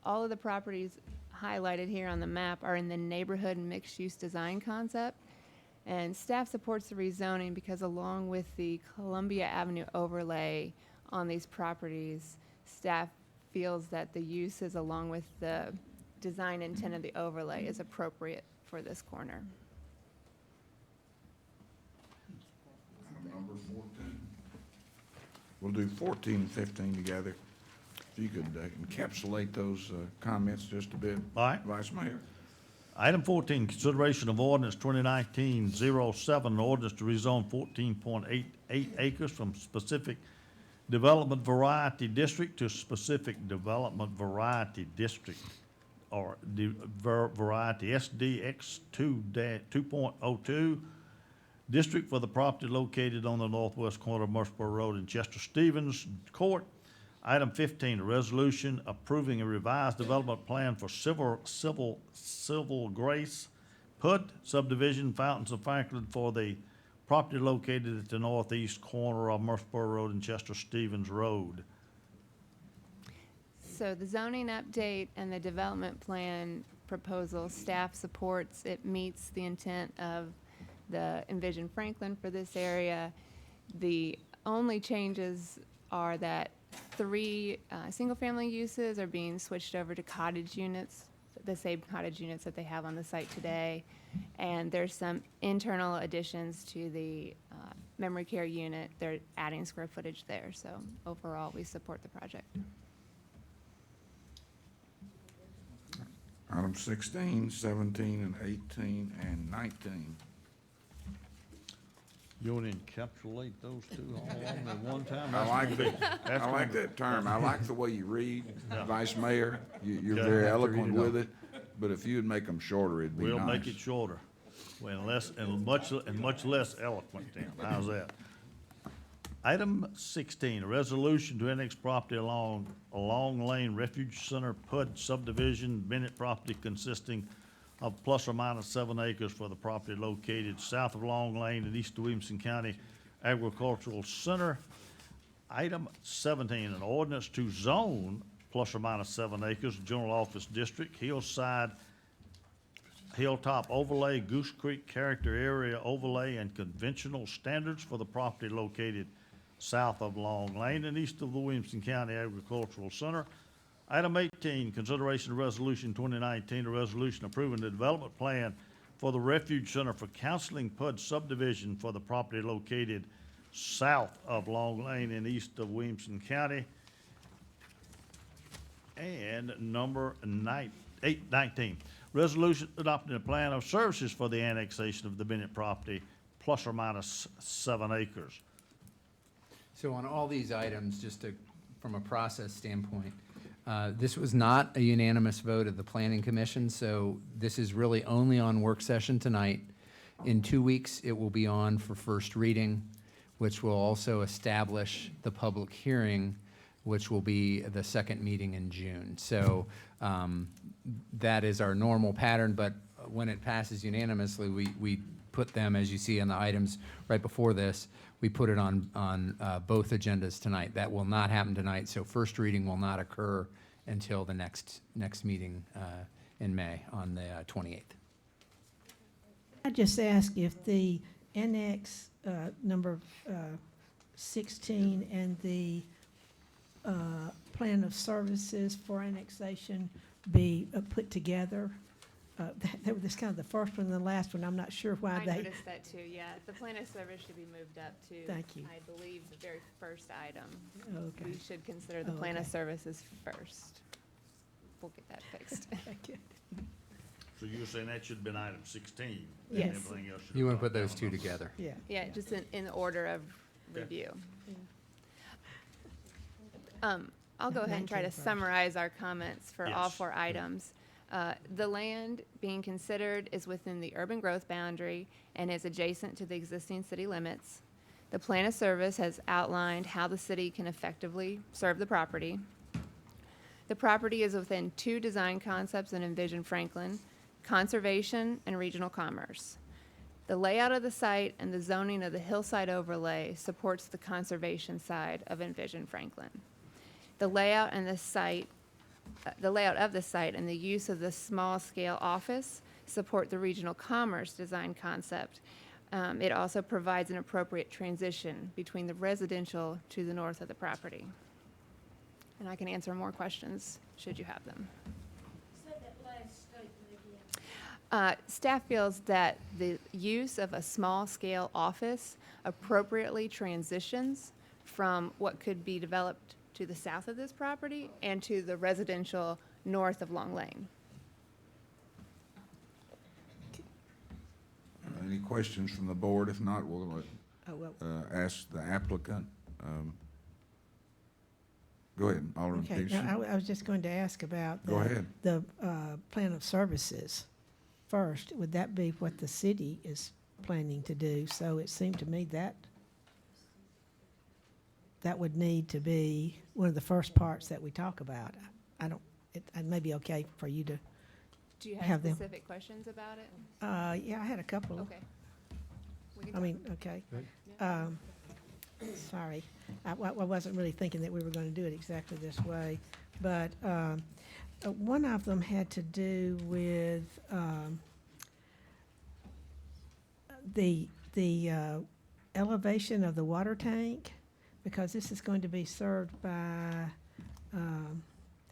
All of the properties highlighted here on the map are in the neighborhood and mixed-use design concept. And staff supports the rezoning because along with the Columbia Avenue overlay on these properties, staff feels that the uses along with the design intent of the overlay is appropriate for this corner. Item number 14. We'll do 14 and 15 together. If you could encapsulate those comments just a bit. All right. Vice Mayor. Item 14, consideration of ordinance 2019-07, an ordinance to rezone 14.88 acres from specific development variety district to specific development variety district, or variety SDX 2.02 district for the property located on the northwest corner of Murfreesboro Road and Chester Stevens Court. Item 15, a resolution approving a revised development plan for Civil Grace PUD subdivision, Fountains of Franklin, for the property located at the northeast corner of Murfreesboro Road and Chester Stevens Road. So the zoning update and the development plan proposal, staff supports. It meets the intent of the Envision Franklin for this area. The only changes are that 3 single-family uses are being switched over to cottage units, the same cottage units that they have on the site today. And there's some internal additions to the memory care unit. They're adding square footage there. So overall, we support the project. Item 16, 17, and 18, and 19. You want to encapsulate those two all at one time? I like That's I like gonna that term. I like the way you read, Vice Mayor. You're Yeah, very I have to read eloquent it with it, but if you'd make them shorter, it'd be nice. We'll make it shorter, well, much less eloquent then. How's that? Item 16, a resolution to annex property along Long Lane Refuge Center PUD subdivision, Bennett property consisting of plus or minus 7 acres for the property located south of Long Lane in East Williamson County Agricultural Center. Item 17, an ordinance to zone plus or minus 7 acres, general office district, hillside Hilltop Overlay, Goose Creek Character Area Overlay, and conventional standards for the property located south of Long Lane and east of the Williamson County Agricultural Center. Item 18, consideration of resolution 2019, a resolution approving the development plan for the Refuge Center for Counseling PUD subdivision for the property located south of Long Lane and east of Williamson County. And number 19, resolution adopting a plan of services for the annexation of the Bennett property, plus or minus 7 acres. So on all these items, from a process standpoint, this was not a unanimous vote of the Planning Commission, so this is really only on work session tonight. In 2 weeks, it will be on for first reading, which will also establish the public hearing, which will be the second meeting in June. So that is our normal pattern, but when it passes unanimously, we put them, as you see on the items right before this, we put it on both agendas tonight. That will not happen tonight, so first reading will not occur until the next meeting in May on the 28th. I just ask if the annex number 16 and the plan of services for annexation be put together. That was kind of the first one and the last one. I'm not sure why I they. noticed that too, yeah. The plan of service should be moved up to. Thank you. I believe the very first item. Okay. We should consider the Oh, plan of okay. services first. We'll get that fixed. So you're saying that should have been item 16? and Yes. everything else should You have want to put gone those down two a number. together? Yeah. Yeah, just in the order of Okay. review. I'll go ahead and try to 19 first. summarize our comments for all Yes. 4 items. The land being considered is within the urban growth boundary and is adjacent to the existing city limits. The plan of service has outlined how the city can effectively serve the property. The property is within 2 design concepts in Envision Franklin: conservation and regional commerce. The layout of the site and the zoning of the hillside overlay supports the conservation side of Envision Franklin. The layout and the site, the layout of the site and the use of the small-scale office support the regional commerce design concept. It also provides an appropriate transition between the residential to the north of the property. And I can answer more questions, should you have them. Staff feels that the use of a small-scale office appropriately transitions from what could be developed to the south of this property and to the residential north of Long Lane. Any questions from the board? If not, we'll Oh, well, ask the applicant. Go ahead, Alderman okay. Peterson. Now, I was just going to ask about Go ahead. the plan of services first. Would that be what the city is planning to do? So it seemed to me that would need to be one of the first parts that we talk about. It may be okay for you to, Do you Have have them. specific questions about it? yeah, I had a couple. Okay. We can I talk. mean, okay. Sorry, I wasn't really thinking that we were going to do it exactly this way, but one of them had to do with the elevation of the water tank, because this is going to be served by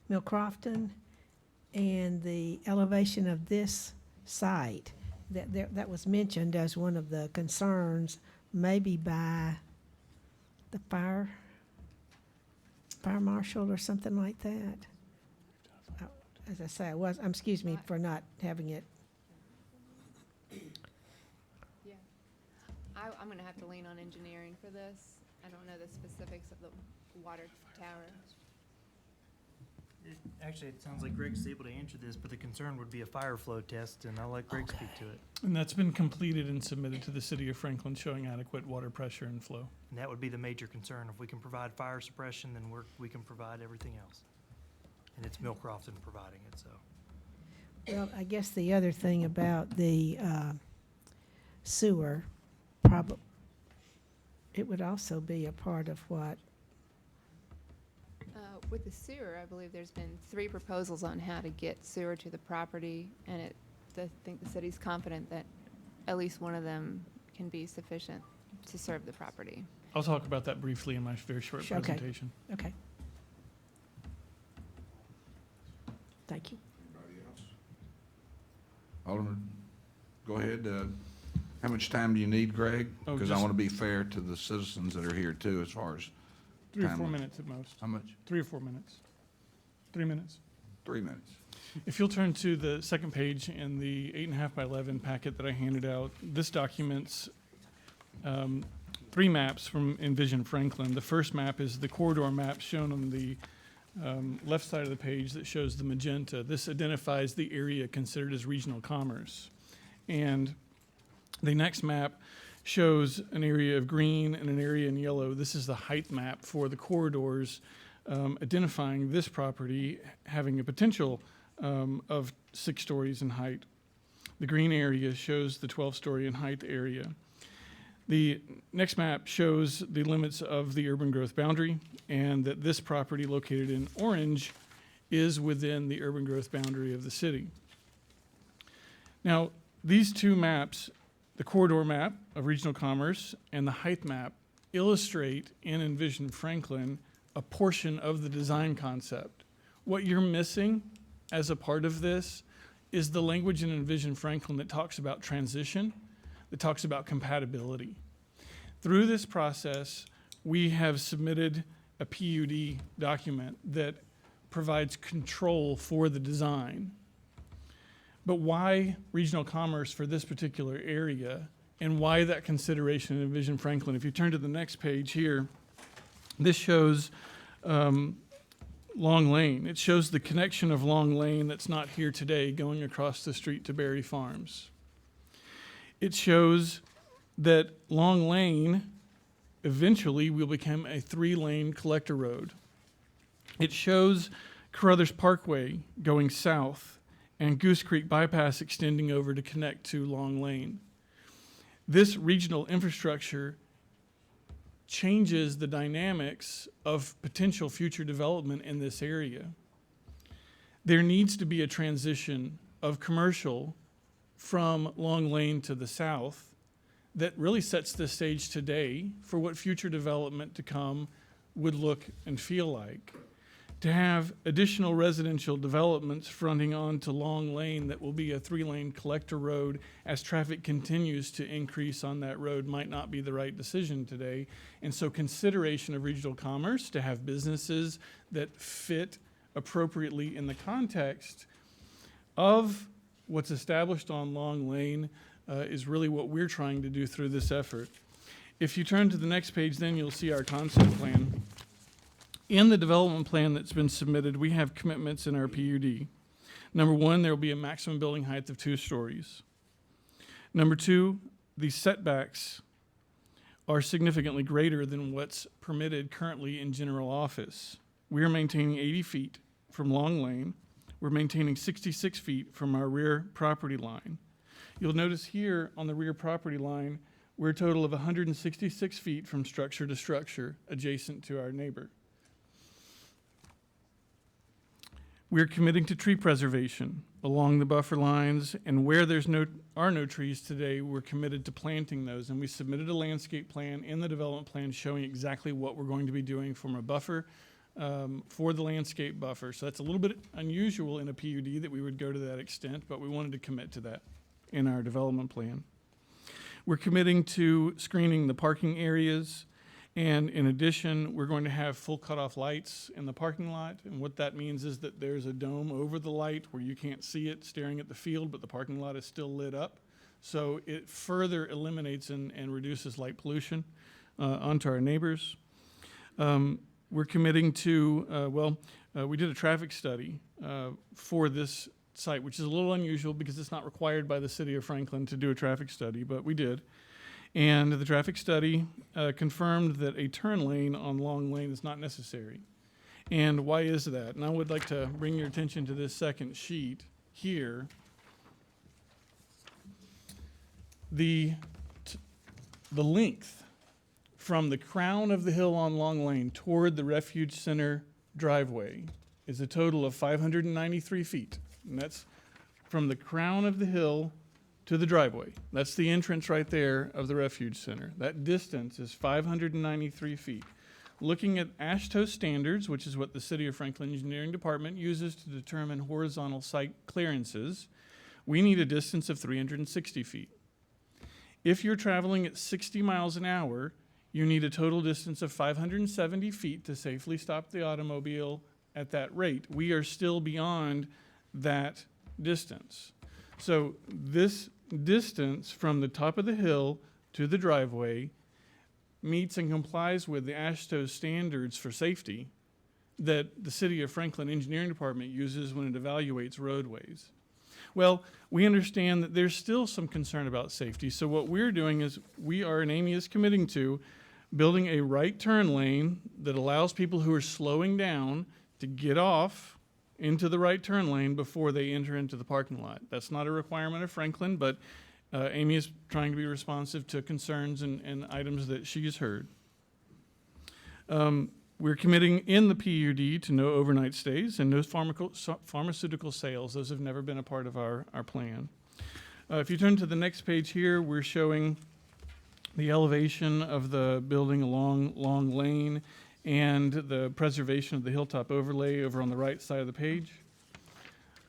Mill Crofton, and the elevation of this site that was mentioned as one of the concerns, maybe by the fire marshal or something like that. As I say, excuse me for not having it. Yeah. I'm gonna have to lean on engineering for this. I don't know the specifics of the water tower. Actually, it sounds like Greg's able to answer this, but the concern would be a fire flow test, and I'll let Greg speak to it. And that's been completed and submitted to the city of Franklin, showing adequate water pressure and flow. And that would be the major concern. If we can provide fire suppression, then we can provide everything else. And it's Mill Crofton providing it, so. Well, I guess the other thing about the sewer, it would also be a part of what, With the sewer, I believe there's been 3 proposals on how to get sewer to the property, and I think the city's confident that at least one of them can be sufficient to serve the property. I'll talk about that briefly in my very short Sure, okay. presentation. Okay. Thank you. Anybody else? Alderman, go ahead. How much time do you need, Greg? Oh, Because I just- want to be fair to the citizens that are here too, as far as 3 or time 4 limit. minutes at most. How much? 3 or 4 minutes. 3 minutes. 3 minutes. If you'll turn to the second page in the 8.5 by 11 packet that I handed out, this documents 3 maps from Envision Franklin. The first map is the corridor map shown on the left side of the page that shows the magenta. This identifies the area considered as regional commerce. And the next map shows an area of green and an area in yellow. This is the height map for the corridors, identifying this property having a potential of 6 stories in height. The green area shows the 12-story in height area. The next map shows the limits of the urban growth boundary, and that this property located in orange is within the urban growth boundary of the city. Now, these 2 maps, the corridor map of regional commerce and the height map, illustrate in Envision Franklin a portion of the design concept. What you're missing as a part of this is the language in Envision Franklin that talks about transition, that talks about compatibility. Through this process, we have submitted a PUD document that provides control for the design. But why regional commerce for this particular area, and why that consideration in Envision Franklin? If you turn to the next page here, this shows Long Lane. It shows the connection of Long Lane that's not here today going across the street to Berry Farms. It shows that Long Lane eventually will become a 3-lane collector road. It shows Carruthers Parkway going south and Goose Creek Bypass extending over to connect to Long Lane. This regional infrastructure changes the dynamics of potential future development in this area. There needs to be a transition of commercial from Long Lane to the south that really sets the stage today for what future development to come would look and feel like. To have additional residential developments fronting onto Long Lane that will be a 3-lane collector road as traffic continues to increase on that road might not be the right decision today. And so consideration of regional commerce to have businesses that fit appropriately in the context of what's established on Long Lane is really what we're trying to do through this effort. If you turn to the next page, then you'll see our concept plan. In the development plan that's been submitted, we have commitments in our PUD. Number 1, there will be a maximum building height of 2 stories. Number 2, the setbacks are significantly greater than what's permitted currently in general office. We are maintaining 80 feet from Long Lane. We're maintaining 66 feet from our rear property line. You'll notice here on the rear property line, we're a total of 166 feet from structure to structure adjacent to our neighbor. We're committing to tree preservation along the buffer lines, and where are no trees today, we're committed to planting those. And we submitted a landscape plan in the development plan showing exactly what we're going to be doing from a buffer for the landscape buffer. So that's a little bit unusual in a PUD that we would go to that extent, but we wanted to commit to that in our development plan. We're committing to screening the parking areas. And in addition, we're going to have full cutoff lights in the parking lot. And what that means is that there's a dome over the light where you can't see it staring at the field, but the parking lot is still lit up. So it further eliminates and reduces light pollution onto our neighbors. We're committing to, we did a traffic study for this site, which is a little unusual because it's not required by the city of Franklin to do a traffic study, but we did. And the traffic study confirmed that a turn lane on Long Lane is not necessary. And why is that? And I would like to bring your attention to this second sheet here. The length from the crown of the hill on Long Lane toward the Refuge Center driveway is a total of 593 feet. And that's from the crown of the hill to the driveway. That's the entrance right there of the refuge center. That distance is 593 feet. Looking at AASHTO standards, which is what the City of Franklin Engineering Department uses to determine horizontal site clearances, we need a distance of 360 feet. If you're traveling at 60 miles an hour, you need a total distance of 570 feet to safely stop the automobile at that rate. We are still beyond that distance. So this distance from the top of the hill to the driveway meets and complies with the AASHTO standards for safety that the City of Franklin Engineering Department uses when it evaluates roadways. Well, we understand that there's still some concern about safety, so what we're doing is we are, and Amy is committing to, building a right turn lane that allows people who are slowing down to get off into the right turn lane before they enter into the parking lot. That's not a requirement of Franklin, but Amy is trying to be responsive to concerns and items that she's heard. We're committing in the PUD to no overnight stays and no pharmaceutical sales. Those have never been a part of our plan. If you turn to the next page here, we're showing the elevation of the building along Long Lane and the preservation of the hilltop overlay over on the right side of the page.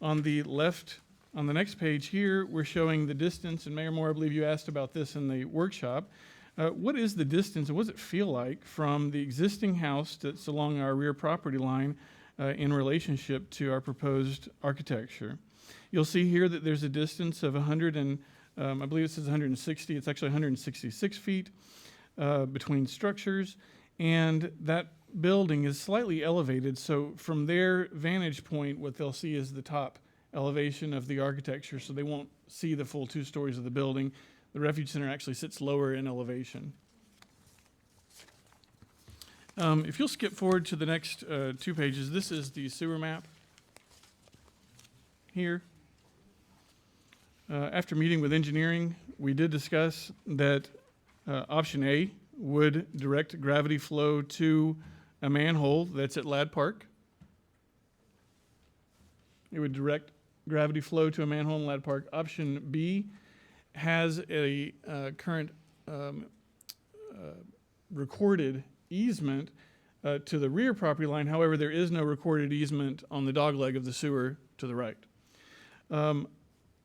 On the left, on the next page here, we're showing the distance, and Mayor Moore, I believe you asked about this in the workshop. What is the distance, and what does it feel like from the existing house that's along our rear property line in relationship to our proposed architecture? You'll see here that there's a distance of 100 and, I believe it says 160, it's actually 166 feet between structures, and that building is slightly elevated, so from their vantage point, what they'll see is the top elevation of the architecture, so they won't see the full 2 stories of the building. The Refuge Center actually sits lower in elevation. If you'll skip forward to the next 2 pages, this is the sewer map here. After meeting with engineering, we did discuss that option A would direct gravity flow to a manhole that's at Ladd Park. It would direct gravity flow to a manhole in Ladd Park. Option B has a current recorded easement to the rear property line. However, there is no recorded easement on the dogleg of the sewer to the right.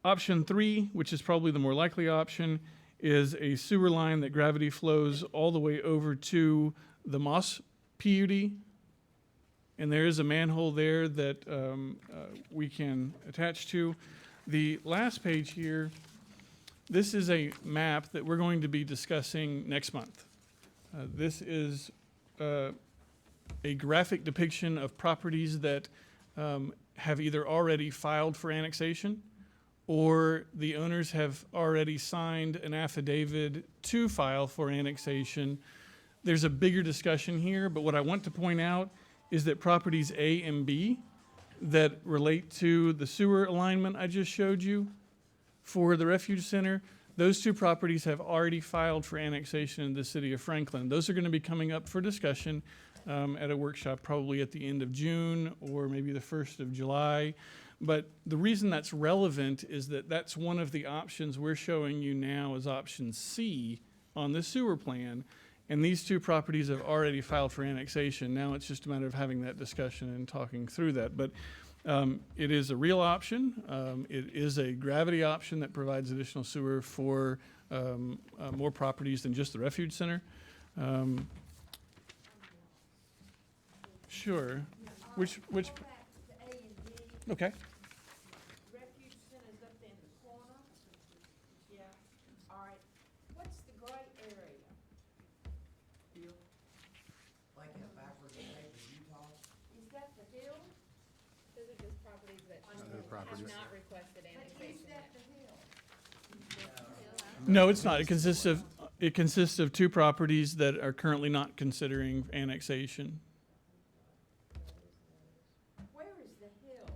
Option 3, which is probably the more likely option, is a sewer line that gravity flows all the way over to the Moss PUD. And there is a manhole there that we can attach to. The last page here, this is a map that we're going to be discussing next month. This is a graphic depiction of properties that have either already filed for annexation or the owners have already signed an affidavit to file for annexation. There's a bigger discussion here, but what I want to point out is that properties A and B that relate to the sewer alignment I just showed you for the Refuge Center, those 2 properties have already filed for annexation in the City of Franklin. Those are going to be coming up for discussion at a workshop probably at the end of June or maybe the 1st of July. But the reason that's relevant is that that's one of the options we're showing you now as option C on the sewer plan. And these 2 properties have already filed for annexation. Now it's just a matter of having that discussion and talking through that. But it is a real option. It is a gravity option that provides additional sewer for more properties than just the Refuge Center. Sure. Which? Okay. Refuge Center's up there in the corner. Yeah. All right. What's the gray area? Like that backwards shape of Utah. Is that the hill? Those are just properties that Other properties. have not requested annexation yet. No, it's not. It consists of 2 properties that are currently not considering annexation. Where is the hill?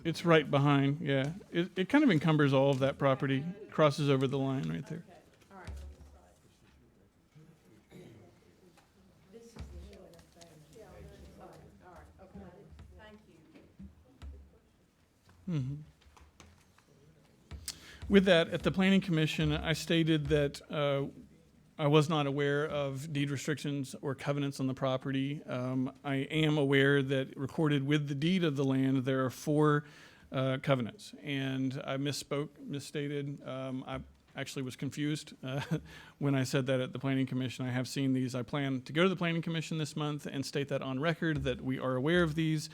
It's right behind, yeah. It kind of encumbers all of that property, crosses over the line right there. All right. This is the hill. All right, okay. Thank you. With that, at the Planning Commission, I stated that I was not aware of deed restrictions or covenants on the property. I am aware that recorded with the deed of the land, there are 4 covenants. And I misstated. I actually was confused when I said that at the Planning Commission. I have seen these. I plan to go to the Planning Commission this month and state that on record that we are aware of these.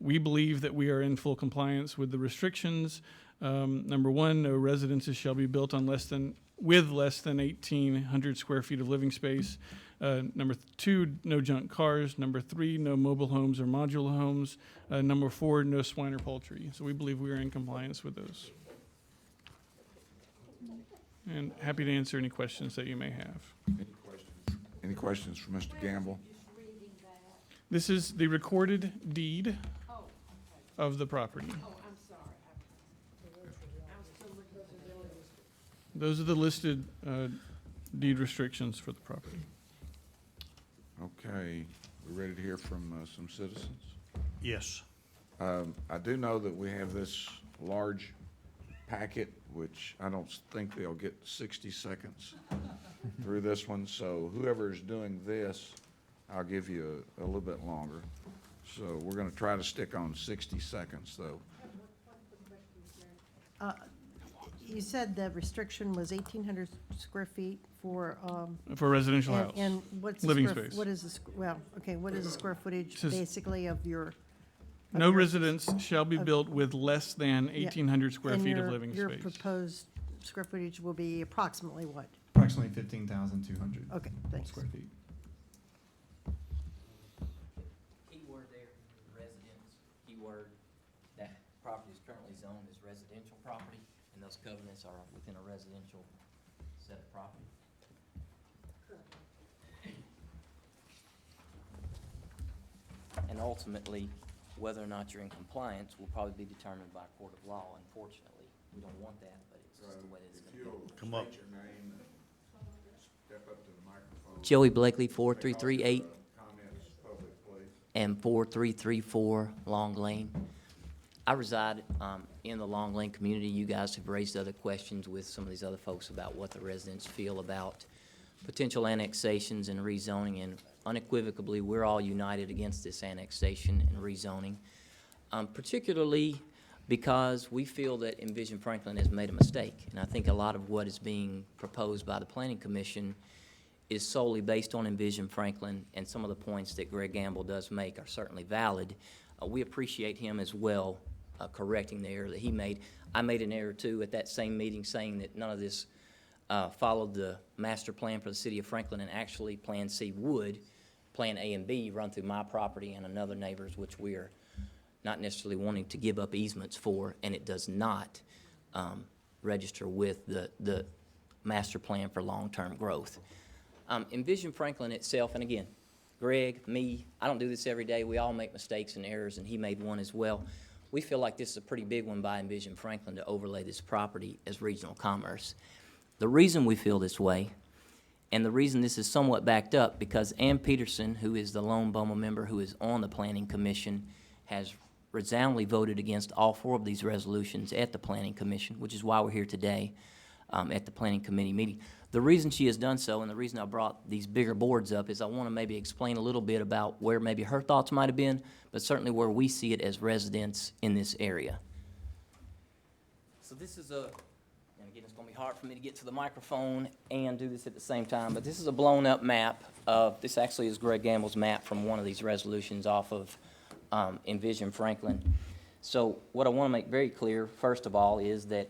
We believe that we are in full compliance with the restrictions. Number 1, no residences shall be built on less than 1,800 square feet of living space. Number 2, no junk cars. Number 3, no mobile homes or modular homes. Number 4, no swine or poultry. So we believe we are in compliance with those. And happy to answer any questions that you may have. Any questions for Mr. Gamble? This is the recorded deed of the property. Those are the listed deed restrictions for the property. Okay, we ready to hear from some citizens? Yes. I do know that we have this large packet, which I don't think they'll get 60 seconds through this one. So whoever's doing this, I'll give you a little bit longer. So we're going to try to stick on 60 seconds, though. You said the restriction was 1,800 square feet for. For a residential house. And what's the Living square, space. what is the, well, okay, what is the square footage Says- basically of your? No residence shall be built with less than Yeah. 1,800 square And feet of your- living Your space. proposed square footage will be approximately what? Approximately 15,200 Okay, thanks. square feet. Keyword there, residence, keyword, that property is currently zoned as residential property, and those covenants are within a residential set of property. And ultimately, whether or not you're in compliance will probably be determined by a court of law, unfortunately. We don't want that, but it's just the way that it's If gonna you'll be. Come up. state your name and step up to the microphone. Joey Blakely, 4338 Comments, public, please. and 4334 Long Lane. I reside in the Long Lane community. You guys have raised other questions with some of these other folks about what the residents feel about potential annexations and rezoning, and unequivocally, we're all united against this annexation and rezoning, particularly because we feel that Envision Franklin has made a mistake. And I think a lot of what is being proposed by the Planning Commission is solely based on Envision Franklin, and some of the points that Greg Gamble does make are certainly valid. We appreciate him as well correcting the error that he made. I made an error too at that same meeting, saying that none of this followed the master plan for the city of Franklin, and actually Plan C would, Plan A and B, run through my property and another neighbor's, which we're not necessarily wanting to give up easements for, and it does not register with the master plan for long-term growth. Envision Franklin itself, and again, Greg, me, I don't do this every day. We all make mistakes and errors, and he made one as well. We feel like this is a pretty big one by Envision Franklin to overlay this property as regional commerce. The reason we feel this way, and the reason this is somewhat backed up, because Ann Peterson, who is the lone BOMA member who is on the Planning Commission, has resoundingly voted against all 4 of these resolutions at the Planning Commission, which is why we're here today at the Planning Committee meeting. The reason she has done so, and the reason I brought these bigger boards up, is I want to maybe explain a little bit about where maybe her thoughts might have been, but certainly where we see it as residents in this area. So this is a, and again, it's going to be hard for me to get to the microphone and do this at the same time, but this is a blown-up map of, this actually is Greg Gamble's map from one of these resolutions off of Envision Franklin. So what I want to make very clear, first of all, is that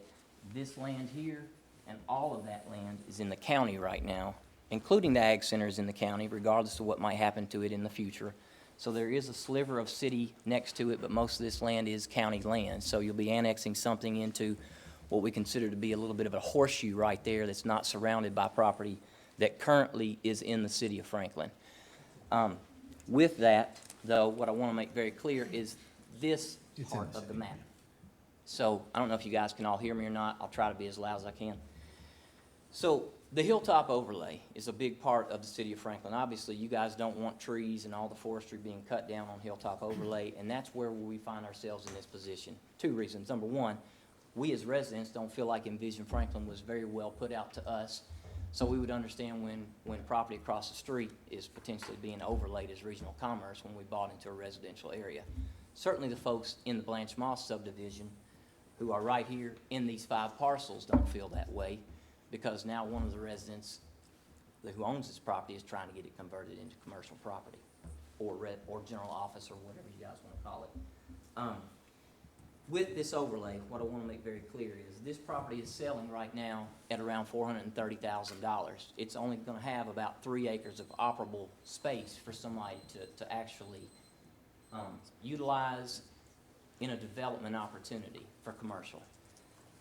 this land here and all of that land is in the county right now, including the ag centers in the county, regardless of what might happen to it in the future. So there is a sliver of city next to it, but most of this land is county land. So you'll be annexing something into what we consider to be a little bit of a horseshoe right there that's not surrounded by property that currently is in the city of Franklin. With that, though, what I want to make very clear is this part of the map. So I don't know if you guys can all hear me or not. I'll try to be as loud as I can. So the hilltop overlay is a big part of the city of Franklin. Obviously, you guys don't want trees and all the forestry being cut down on hilltop overlay, and that's where we find ourselves in this position. Two reasons. Number one, we as residents don't feel like Envision Franklin was very well put out to us, so we would understand when property across the street is potentially being overlaid as regional commerce when we bought into a residential area. Certainly the folks in the Blanche Moss subdivision who are right here in these 5 parcels don't feel that way, because now one of the residents who owns this property is trying to get it converted into commercial property or general office or whatever you guys want to call it. With this overlay, what I want to make very clear is this property is selling right now at around $430,000. It's only going to have about 3 acres of operable space for somebody to actually utilize in a development opportunity for commercial.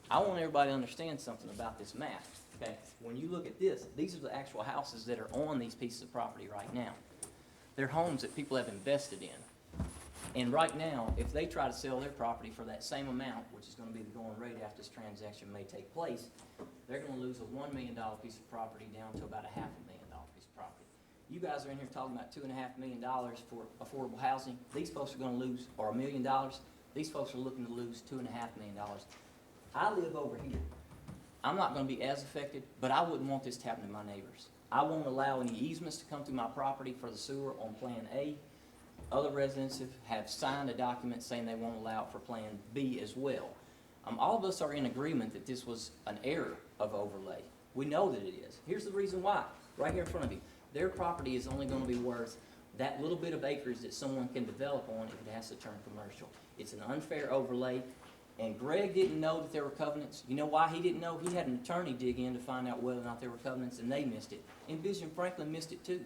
I want everybody to understand something about this map, okay? When you look at this, these are the actual houses that are on these pieces of property right now. They're homes that people have invested in. And right now, if they try to sell their property for that same amount, which is gonna be the going rate after this transaction may take place, they're gonna lose a $1 million piece of property down to about a $500,000 piece of property. You guys are in here talking about $2.5 million for affordable housing. These folks are gonna lose, or $1 million. These folks are looking to lose $2.5 million. I live over here. I'm not gonna be as affected, but I wouldn't want this to happen to my neighbors. I won't allow any easements to come through my property for the sewer on Plan A. Other residents have signed a document saying they won't allow it for Plan B as well. All of us are in agreement that this was an error of overlay. We know that it is. Here's the reason why. Right here in front of you. Their property is only gonna be worth that little bit of acres that someone can develop on if it has to turn commercial. It's an unfair overlay. And Greg didn't know that there were covenants. You know why he didn't know? He had an attorney dig in to find out whether or not there were covenants, and they missed it. Envision Franklin missed it too.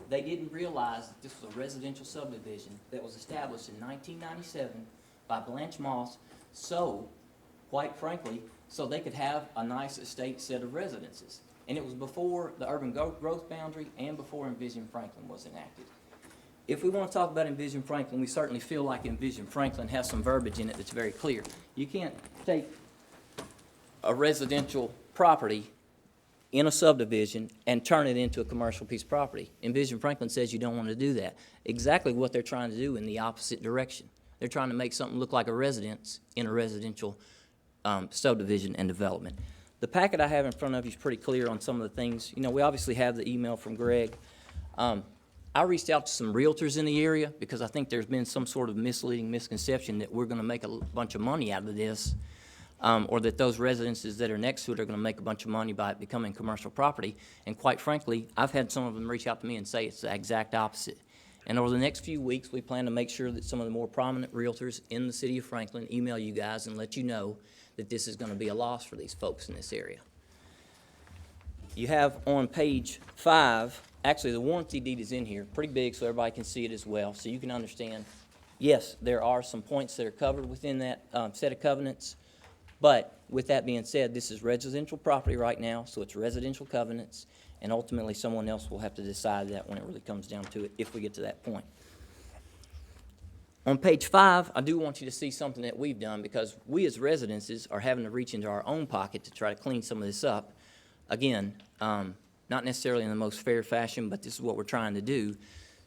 They didn't realize that this was a residential subdivision that was established in 1997 by Blanche Moss, so, quite frankly, so they could have a nice estate set of residences. And it was before the urban growth boundary and before Envision Franklin was enacted. If we want to talk about Envision Franklin, we certainly feel like Envision Franklin has some verbiage in it that's very clear. You can't take a residential property in a subdivision and turn it into a commercial piece of property. Envision Franklin says you don't want to do that. Exactly what they're trying to do in the opposite direction. They're trying to make something look like a residence in a residential subdivision and development. The packet I have in front of you is pretty clear on some of the things. You know, we obviously have the email from Greg. I reached out to some realtors in the area because I think there's been some sort of misleading misconception that we're going to make a bunch of money out of this, or that those residences that are next to it are going to make a bunch of money by it becoming commercial property. And quite frankly, I've had some of them reach out to me and say it's the exact opposite. And over the next few weeks, we plan to make sure that some of the more prominent realtors in the city of Franklin email you guys and let you know that this is going to be a loss for these folks in this area. You have on page 5, actually the warranty deed is in here, pretty big so everybody can see it as well, so you can understand. Yes, there are some points that are covered within that set of covenants, but with that being said, this is residential property right now, so it's residential covenants, and ultimately someone else will have to decide that when it really comes down to it, if we get to that point. On page 5, I do want you to see something that we've done, because we as residences are having to reach into our own pocket to try to clean some of this up. Again, not necessarily in the most fair fashion, but this is what we're trying to do,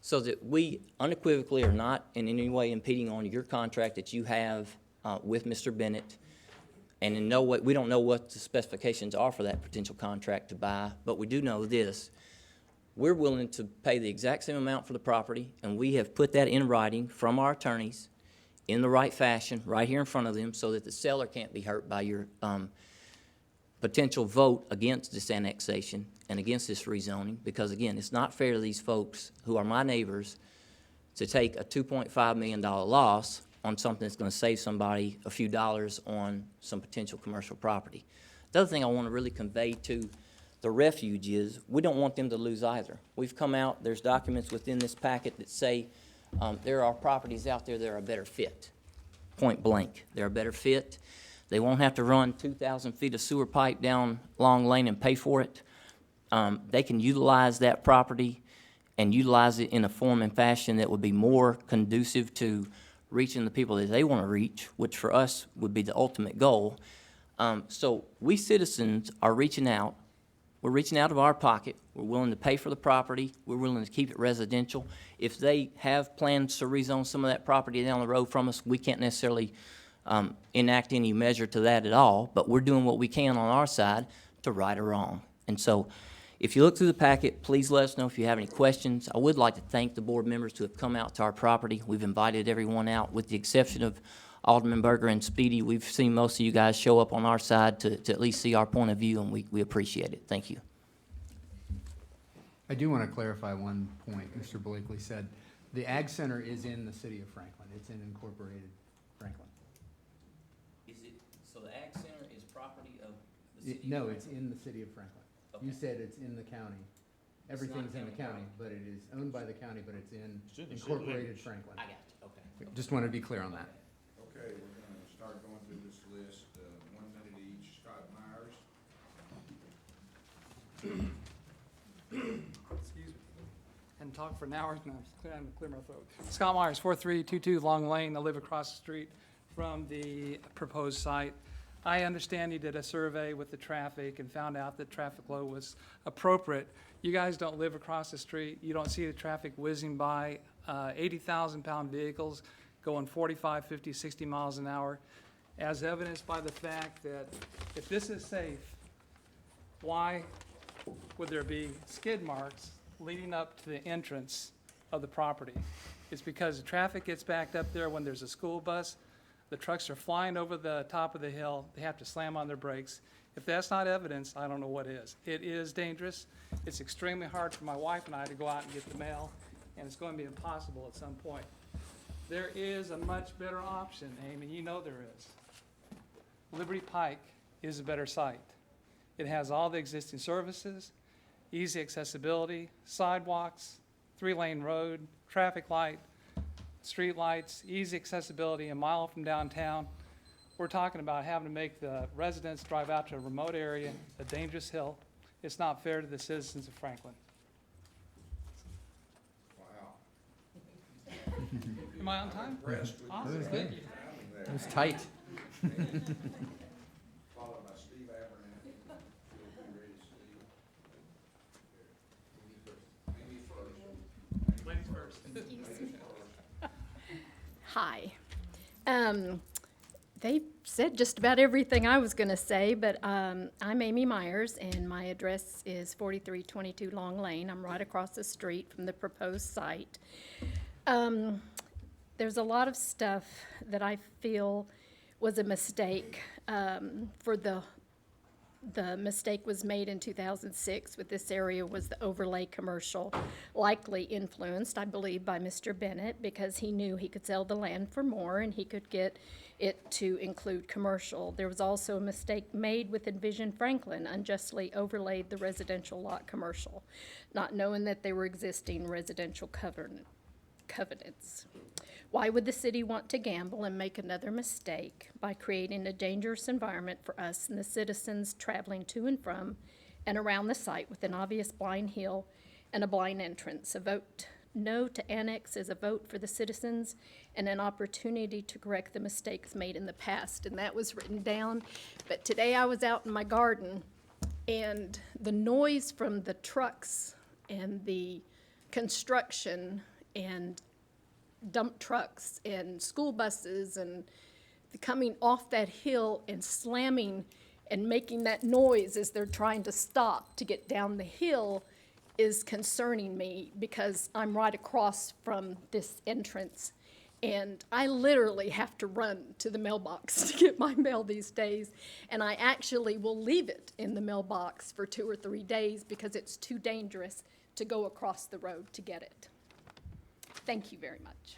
so that we unequivocally are not in any way impeding on your contract that you have with Mr. Bennett. And in no way, we don't know what the specifications are for that potential contract to buy, but we do know this. We're willing to pay the exact same amount for the property, and we have put that in writing from our attorneys in the right fashion, right here in front of them, so that the seller can't be hurt by your potential vote against this annexation and against this rezoning, because again, it's not fair to these folks who are my neighbors to take a $2.5 million loss on something that's going to save somebody a few dollars on some potential commercial property. The other thing I want to really convey to the refuge is we don't want them to lose either. We've come out, there's documents within this packet that say there are properties out there that are a better fit, point blank. They're a better fit. They won't have to run 2,000 feet of sewer pipe down Long Lane and pay for it. They can utilize that property and utilize it in a form and fashion that would be more conducive to reaching the people that they want to reach, which for us would be the ultimate goal. So we citizens are reaching out we're reaching out of our pocket. We're willing to pay for the property. We're willing to keep it residential. If they have plans to rezone some of that property down the road from us, we can't necessarily enact any measure to that at all, but we're doing what we can on our side to right or wrong. And so if you look through the packet, please let us know if you have any questions. I would like to thank the board members who have come out to our property. We've invited everyone out, with the exception of Alderman Berger and Speedy. We've seen most of you guys show up on our side to at least see our point of view, and we appreciate it. Thank you. I do want to clarify one point Mr. Blakely said. The Ag Center is in the city of Franklin. It's in incorporated Franklin. Is it, so the Ag Center is property of the city? No, it's in the city of Franklin. You said it's in the county. Everything's in the county, but it is owned by the county, but it's in incorporated Franklin. I got you, okay. Just wanted to be clear on that. Okay, we're gonna start going through this list, 1 minute each. Scott Myers. Excuse me. And talk for an hour, no, I'm clear my throat. Scott Myers, 4322 Long Lane. I live across the street from the proposed site. I understand you did a survey with the traffic and found out that traffic flow was appropriate. You guys don't live across the street. You don't see the traffic whizzing by, 80,000-pound vehicles going 45, 50, 60 miles an hour, as evidenced by the fact that if this is safe, why would there be skid marks leading up to the entrance of the property? It's because the traffic gets backed up there when there's a school bus. The trucks are flying over the top of the hill. They have to slam on their brakes. If that's not evidence, I don't know what is. It is dangerous. It's extremely hard for my wife and I to go out and get the mail, and it's going to be impossible at some point. There is a much better option, Amy. You know there is. Liberty Pike is a better site. It has all the existing services, easy accessibility, sidewalks, 3-lane road, traffic light, street lights, easy accessibility, a mile from downtown. We're talking about having to make the residents drive out to a remote area, a dangerous hill. It's not fair to the citizens of Franklin. Wow. Am I on time? Awesome, thank you. It was tight. Followed by Steve Abernathy. You'll be ready, Steve. Amy first. Ladies first. Hi. They said just about everything I was going to say, but I'm Amy Myers, and my address is 4322 Long Lane. I'm right across the street from the proposed site. There's a lot of stuff that I feel was a mistake. The mistake was made in 2006 with this area was the overlay commercial, likely influenced, I believe, by Mr. Bennett, because he knew he could sell the land for more and he could get it to include commercial. There was also a mistake made with Envision Franklin, unjustly overlaid the residential lot commercial, not knowing that they were existing residential covenants. Why would the city want to gamble and make another mistake by creating a dangerous environment for us and the citizens traveling to and from and around the site with an obvious blind hill and a blind entrance? A vote no to annex is a vote for the citizens and an opportunity to correct the mistakes made in the past. And that was written down. But today I was out in my garden, and the noise from the trucks and the construction and dump trucks and school buses and coming off that hill and slamming and making that noise as they're trying to stop to get down the hill is concerning me, because I'm right across from this entrance and I literally have to run to the mailbox to get my mail these days, and I actually will leave it in the mailbox for 2 or 3 days because it's too dangerous to go across the road to get it. Thank you very much.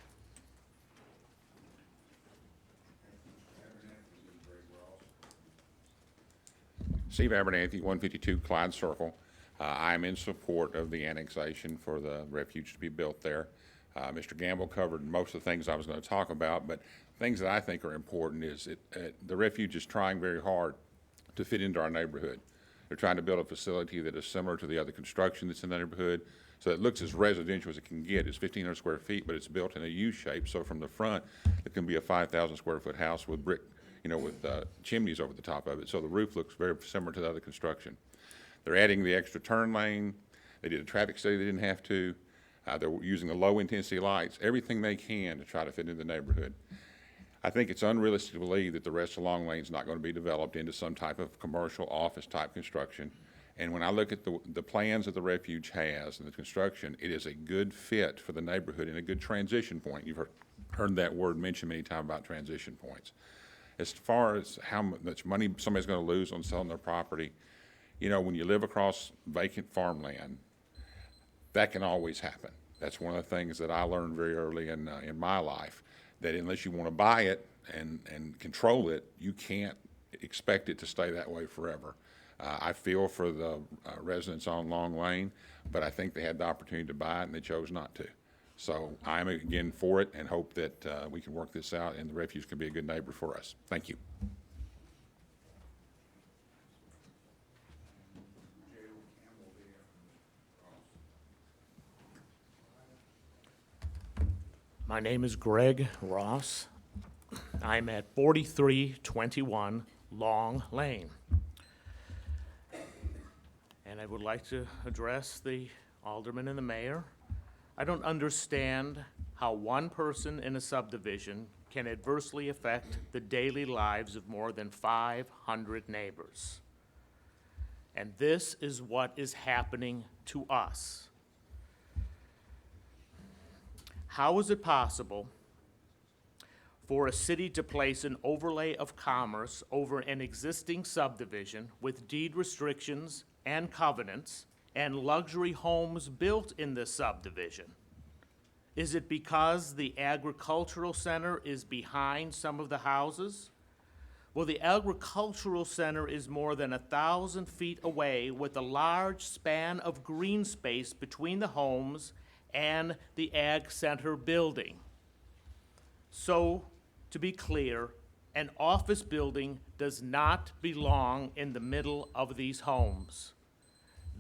Steve Abernathy, 152 Clyde Circle. I'm in support of the annexation for the refuge to be built there. Mr. Gamble covered most of the things I was going to talk about, but things that I think are important is the refuge is trying very hard to fit into our neighborhood. They're trying to build a facility that is similar to the other construction that's in the neighborhood, so it looks as residential as it can get. It's 1,500 square feet, but it's built in a U shape, so from the front, it can be a 5,000 square foot house with brick, with chimneys over the top of it, so the roof looks very similar to the other construction. They're adding the extra turn lane. They did a traffic study they didn't have to. They're using the low-intensity lights, everything they can to try to fit into the neighborhood. I think it's unrealistic to believe that the rest of Long Lane's not going to be developed into some type of commercial office-type construction. And when I look at the plans that the refuge has and the construction, it is a good fit for the neighborhood and a good transition point. You've heard that word mentioned many times about transition points. As far as how much money somebody's going to lose on selling their property, you know, when you live across vacant farmland, that can always happen. That's one of the things that I learned very early in my life, that unless you want to buy it and control it, you can't expect it to stay that way forever. I feel for the residents on Long Lane, but I think they had the opportunity to buy it and they chose not to. So I'm again for it and hope that we can work this out and the refuge can be a good neighbor for us. Thank you. My name is Greg Ross. I'm at 4321 Long Lane. And I would like to address the alderman and the mayor. I don't understand how one person in a subdivision can adversely affect the daily lives of more than 500 neighbors. And this is what is happening to us. How is it possible for a city to place an overlay of commerce over an existing subdivision with deed restrictions and covenants and luxury homes built in this subdivision? Is it because the agricultural center is behind some of the houses? Well, the agricultural center is more than 1,000 feet away with a large span of green space between the homes and the Ag Center building. So, to be clear, an office building does not belong in the middle of these homes.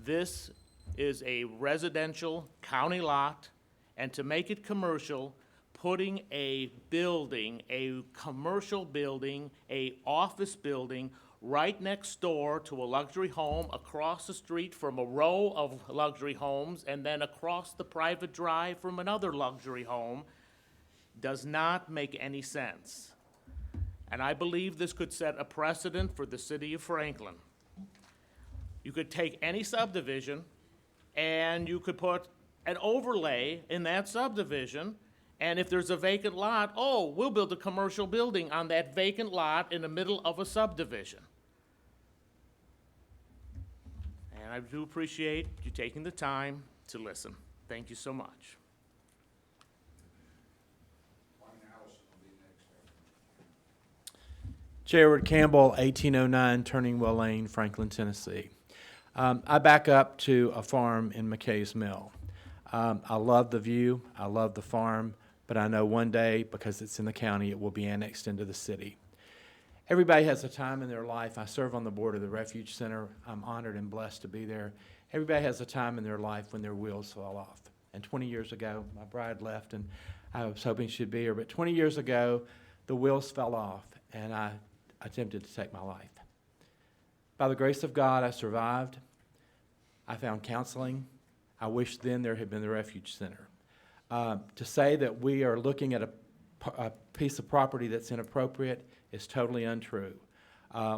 This is a residential county lot, and to make it commercial, putting a building, a commercial building, a office building right next door to a luxury home, across the street from a row of luxury homes, and then across the private drive from another luxury home, does not make any sense. And I believe this could set a precedent for the city of Franklin. You could take any subdivision and you could put an overlay in that subdivision, and if there's a vacant lot, oh, we'll build a commercial building on that vacant lot in the middle of a subdivision. And I do appreciate you taking the time to listen. Thank you so much. Jared Campbell, 1809 Turning-Well Lane, Franklin, Tennessee. I back up to a farm in McKay's Mill. I love the view, I love the farm, but I know one day, because it's in the county, it will be annexed into the city. Everybody has a time in their life. I serve on the board of the Refuge Center. I'm honored and blessed to be there. Everybody has a time in their life when their wheels fall off. And 20 years ago, my bride left, and I was hoping she'd be here, but 20 years ago, the wheels fell off, and I attempted to take my life. By the grace of God, I survived. I found counseling. I wish then there had been the Refuge Center. To say that we are looking at a piece of property that's inappropriate is totally untrue.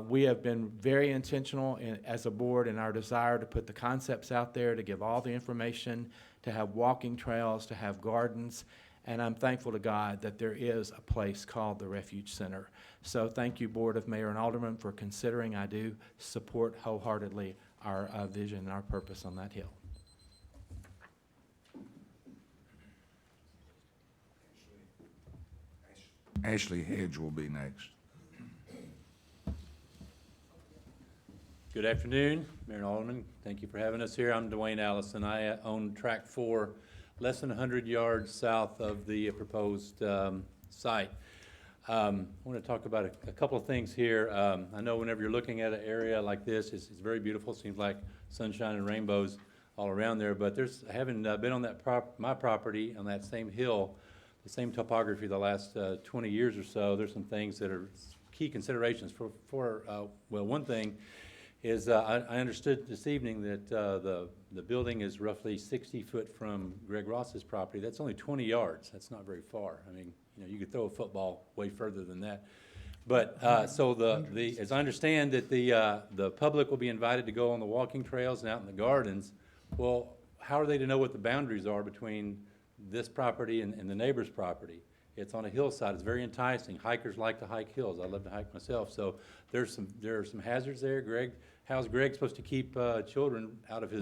We have been very intentional as a board in our desire to put the concepts out there, to give all the information, to have walking trails, to have gardens, and I'm thankful to God that there is a place called the Refuge Center. So thank you, Board of Mayor and Alderman, for considering. I do support wholeheartedly our vision and our purpose on that hill. Ashley Hedge will be next. Good afternoon, Mayor and Alderman. Thank you for having us here. I'm Dwayne Allison. I own Tract 4, less than 100 yards south of the proposed site. I want to talk about a couple of things here. I know whenever you're looking at an area like this, it's very beautiful. It seems like sunshine and rainbows all around there. But having been on that my property on that same hill, the same topography the last 20 years or so, there's some things that are key considerations well, one thing is I understood this evening that the building is roughly 60 foot from Greg Ross's property. That's only 20 yards. That's not very far. I mean, you know, you could throw a football way further than that. But so as I understand that the public will be invited to go on the walking trails and out in the gardens. Well, how are they to know what the boundaries are between this property and the neighbor's property? It's on a hillside. It's very enticing. Hikers like to hike hills. I love to hike myself. So there are some hazards there. Greg, how's Greg supposed to keep children out of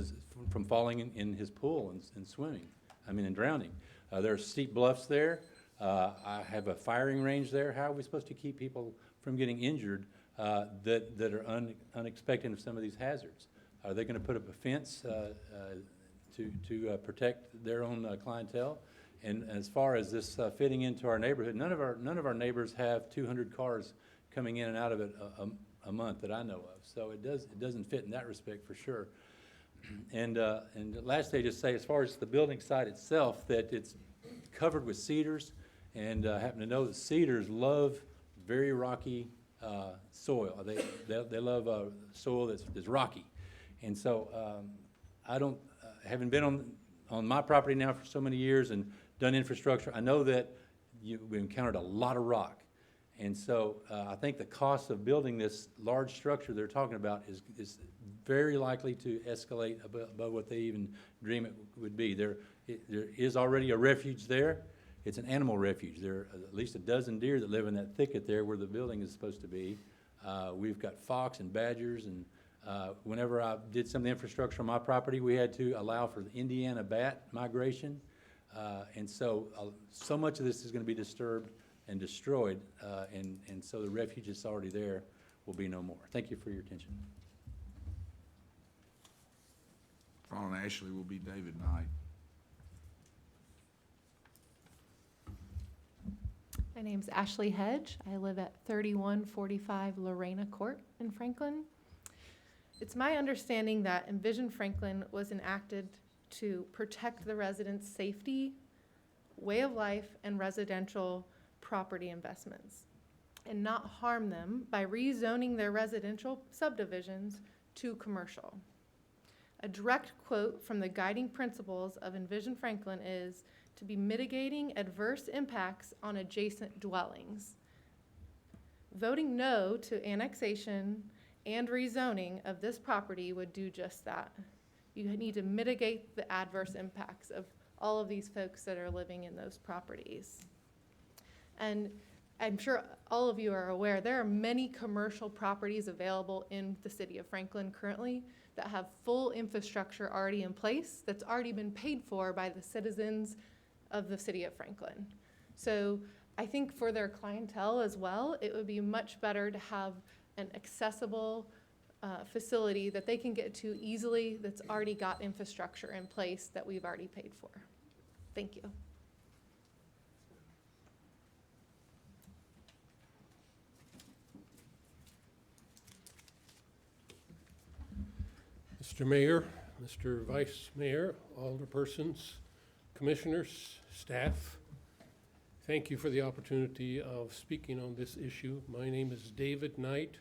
from falling in his pool and swimming? I mean, and drowning. There are steep bluffs there. I have a firing range there. How are we supposed to keep people from getting injured that are unexpected of some of these hazards? Are they going to put up a fence to protect their own clientele? And as far as this fitting into our neighborhood, none of our neighbors have 200 cars coming in and out of it a month that I know of. So it doesn't fit in that respect for sure. And lastly, I just say, as far as the building site itself, that it's covered with cedars, and I happen to know that cedars love very rocky soil. They love soil that's rocky, and so I don't having been on my property now for so many years and done infrastructure, I know that we encountered a lot of rock. And so I think the cost of building this large structure they're talking about is very likely to escalate above what they even dream it would be. There is already a refuge there. It's an animal refuge. There are at least a dozen deer that live in that thicket there where the building is supposed to be. We've got fox and badgers, and whenever I did some of the infrastructure on my property, we had to allow for the Indiana bat migration. And so much of this is going to be disturbed and destroyed, and so the refuge that's already there will be no more. Thank you for your attention. Following Ashley will be David Knight. My name's Ashley Hedge. I live at 3145 Lorena Court in Franklin. It's my understanding that Envision Franklin was enacted to protect the residents' safety, way of life, and residential property investments, and not harm them by rezoning their residential subdivisions to commercial. A direct quote from the guiding principles of Envision Franklin is to be mitigating adverse impacts on adjacent dwellings. Voting no to annexation and rezoning of this property would do just that. You need to mitigate the adverse impacts of all of these folks that are living in those properties. And I'm sure all of you are aware, there are many commercial properties available in the city of Franklin currently that have full infrastructure already in place that's already been paid for by the citizens of the city of Franklin. So I think for their clientele as well, it would be much better to have an accessible facility that they can get to easily that's already got infrastructure in place that we've already paid for. Thank you. Mr. Mayor, Mr. Vice Mayor, alderpersons, commissioners, staff, thank you for the opportunity of speaking on this issue. My name is David Knight.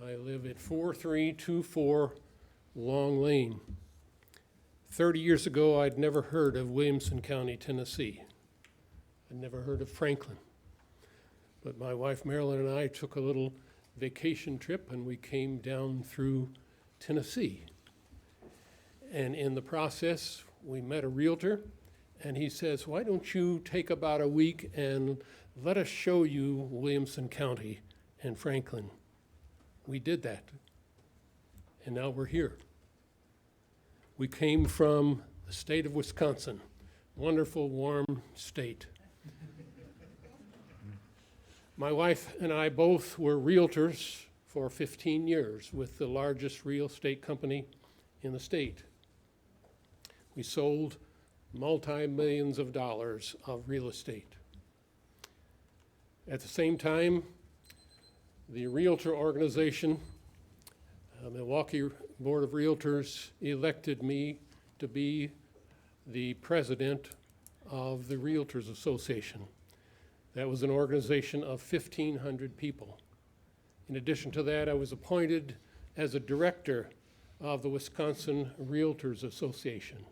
I live at 4324 Long Lane. 30 years ago, I'd never heard of Williamson County, Tennessee. I'd never heard of Franklin. But my wife Marilyn and I took a little vacation trip and we came down through Tennessee. And in the process, we met a realtor and he says, why don't you take about a week and let us show you Williamson County and Franklin. We did that. And now we're here. We came from the state of Wisconsin, wonderful, warm state. My wife and I both were realtors for 15 years with the largest real estate company in the state. We sold multi-millions of dollars of real estate. At the same time, the realtor organization, Milwaukee Board of Realtors, elected me to be the president of the Realtors Association. That was an organization of 1,500 people. In addition to that, I was appointed as a director of the Wisconsin Realtors Association.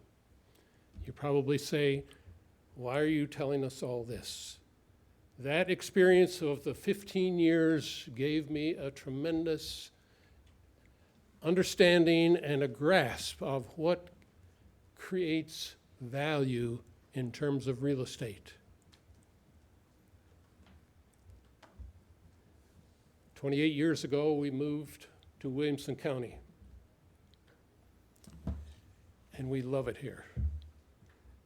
You probably say, why are you telling us all this? That experience of the 15 years gave me a tremendous understanding and a grasp of what creates value in terms of real estate. 28 years ago, we moved to Williamson County, and we love it here.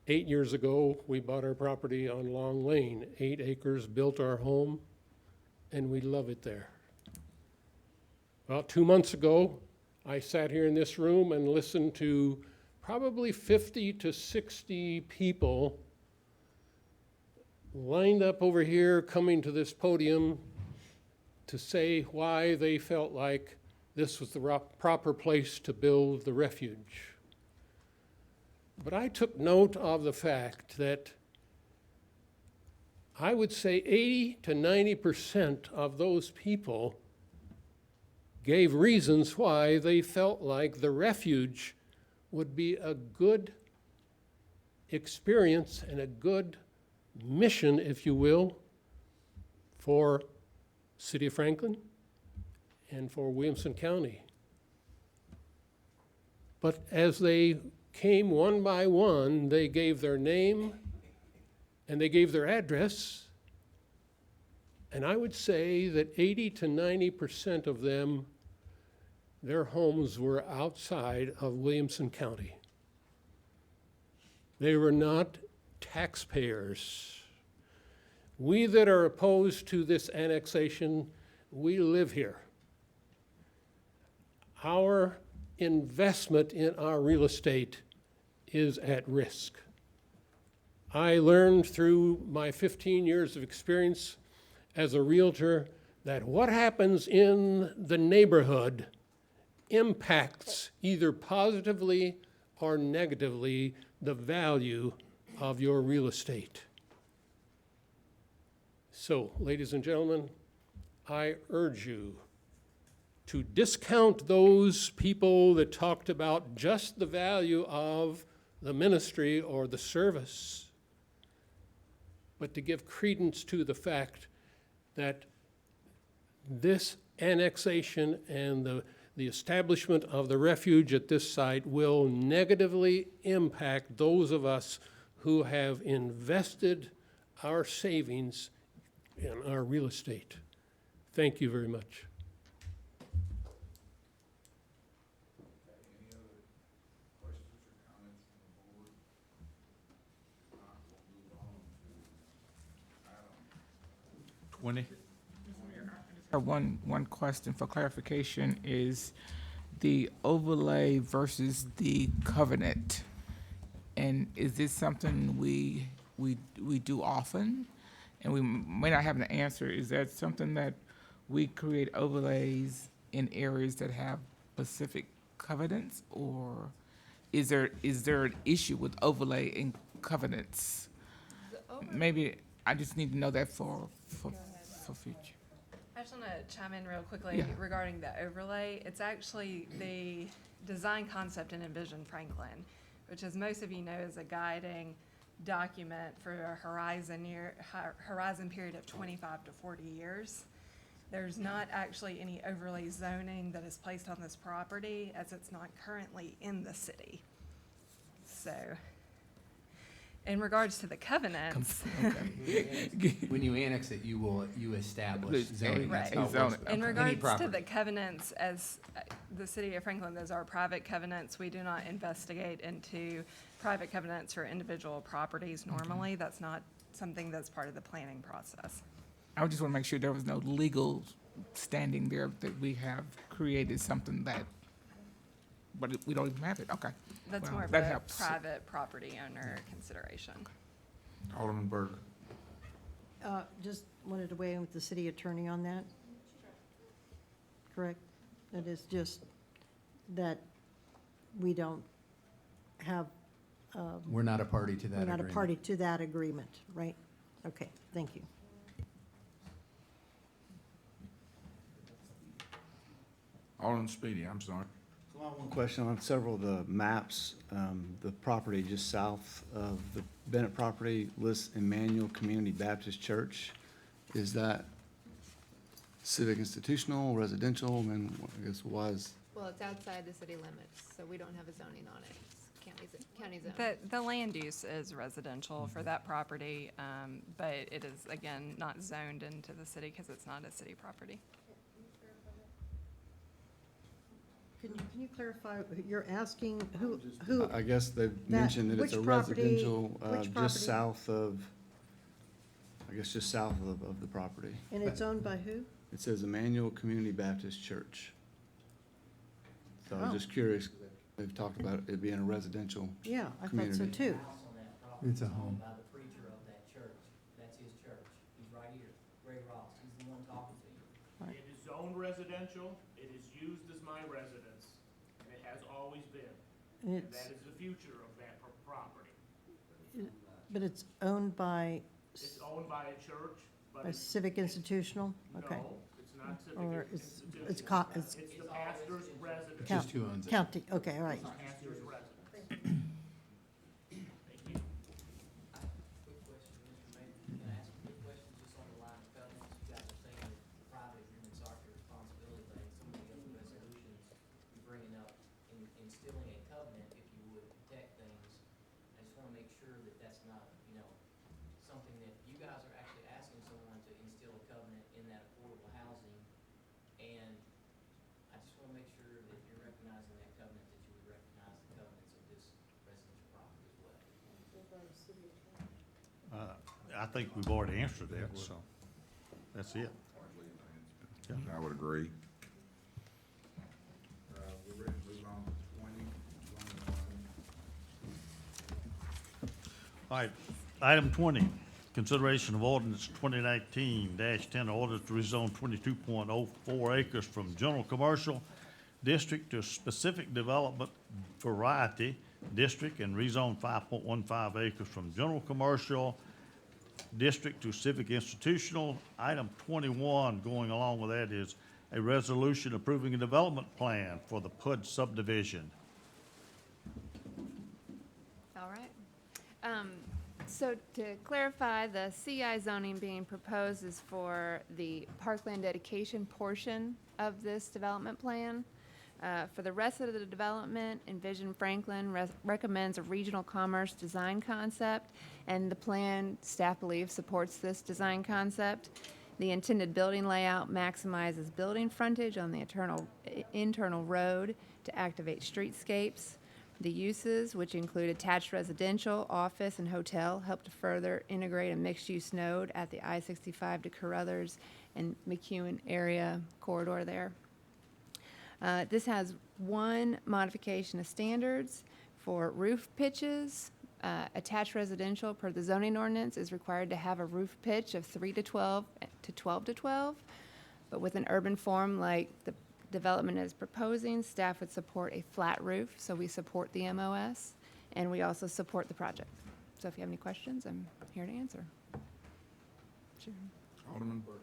8 years ago, we bought our property on Long Lane, 8 acres, built our home, and we love it there. About 2 months ago, I sat here in this room and listened to probably 50 to 60 people lined up over here coming to this podium to say why they felt like this was the proper place to build the refuge. But I took note of the fact that I would say 80 to 90% of those people gave reasons why they felt like the refuge would be a good experience and a good mission, if you will, for City of Franklin and for Williamson County. But as they came one by one, they gave their name and they gave their address, and I would say that 80 to 90% of them, their homes were outside of Williamson County. They were not taxpayers. We that are opposed to this annexation, we live here. Our investment in our real estate is at risk. I learned through my 15 years of experience as a realtor that what happens in the neighborhood impacts either positively or negatively the value of your real estate. So, ladies and gentlemen, I urge you to discount those people that talked about just the value of the ministry or the service, but to give credence to the fact that this annexation and the establishment of the refuge at this site will negatively impact those of us who have invested our savings in our real estate. Thank you very much. Any other questions or comments from the board? We'll move on to item 20. One question for clarification is the overlay versus the covenant. And is this something we do often? And we may not have an answer. Is that something that we create overlays in areas that have specific covenants? Or is there an issue with overlay and covenants? Maybe I just need to know that for future. I just want to chime in real quickly Yeah. regarding the overlay. It's actually the design concept in Envision Franklin, which, as most of you know, is a guiding document for a horizon period of 25 to 40 years. There's not actually any overlay zoning that is placed on this property, as it's not currently in the city. So, in regards to the covenants, When you annex it, you establish zoning. That's how it right. works. In Any regards to property. the covenants, as the city of Franklin, those are private covenants. We do not investigate into private covenants for individual properties normally. That's not something that's part of the planning process. I just want to make sure there was no legal standing there that we have created something that, but we don't even have it. Okay. That's Well, more of that a helps. private property owner consideration. Alderman Berger. Just wanted to weigh in with the city attorney on that. Correct? That is just that we don't have. We're not a party to that We're not a agreement. party to that agreement, right? Okay, thank you. Alderman Speedy, I'm sorry. So I have one question on several of the maps. The property just south of the Bennett property lists Emmanuel Community Baptist Church. Is that civic institutional, residential, and I guess was? Well, it's outside the city limits, so we don't have a zoning on it. It's county zone. The land use is residential for that property, but it is, again, not zoned into the city because it's not a city property. Can you clarify, you're asking who, I guess they mentioned that it's a which property- residential, which property? just south of, I guess just south of the property. and it's owned by who? It says Emmanuel Community Baptist Church. So I was Oh. just curious, they've talked about it being a residential Yeah, I thought so community. too. It's a home. By the preacher of that church. That's his church. He's right here. Ray Ross. He's the one talking to you. It is zoned residential, it is used as my residence, and it has always been. And And it's, that is the future of that property. but it's owned by It's owned by a church, but a it's, civic institutional? Okay. no, it's not civic Or it's institutional. it's It's the pastor's residence. Just who owns it. County, okay, all right. Pastor's residence. Thank you. Quick question, Mr. Mayor. Can I ask a quick question just on the line of covenants? You guys are saying that private agreements aren't your responsibility, but in some of the other resolutions, you're bringing up instilling a covenant, if you would, protect things. I just want to make sure that that's not, something that you guys are actually asking someone to instill a covenant in that affordable housing. And I just want to make sure that you're recognizing that covenant, that you would recognize the covenants of this residential property as well. I think we've already answered that, so that's it. I would agree. We're ready to move on to 20, 21. All right, item 20, consideration of ordinance 2019-10, order to rezone 22.04 acres from general commercial district to specific development variety district and rezone 5.15 acres from general commercial district to civic institutional. Item 21, going along with that, is a resolution approving a development plan for the PUD subdivision. All right. So to clarify, the CI zoning being proposed is for the parkland dedication portion of this development plan. For the rest of the development, Envision Franklin recommends a regional commerce design concept, and the plan, staff believes, supports this design concept. The intended building layout maximizes building frontage on the internal road to activate streetscapes. The uses, which include attached residential, office, and hotel, help to further integrate a mixed-use node at the I-65 to Carruthers and McEwen area corridor there. This has one modification of standards for roof pitches. Attached residential per the zoning ordinance is required to have a roof pitch of 3 to 12 to 12 to 12. But with an urban form like the development is proposing, staff would support a flat roof, so we support the MOS, and we also support the project. So if you have any questions, I'm here to answer. Sure. Alderman Burke.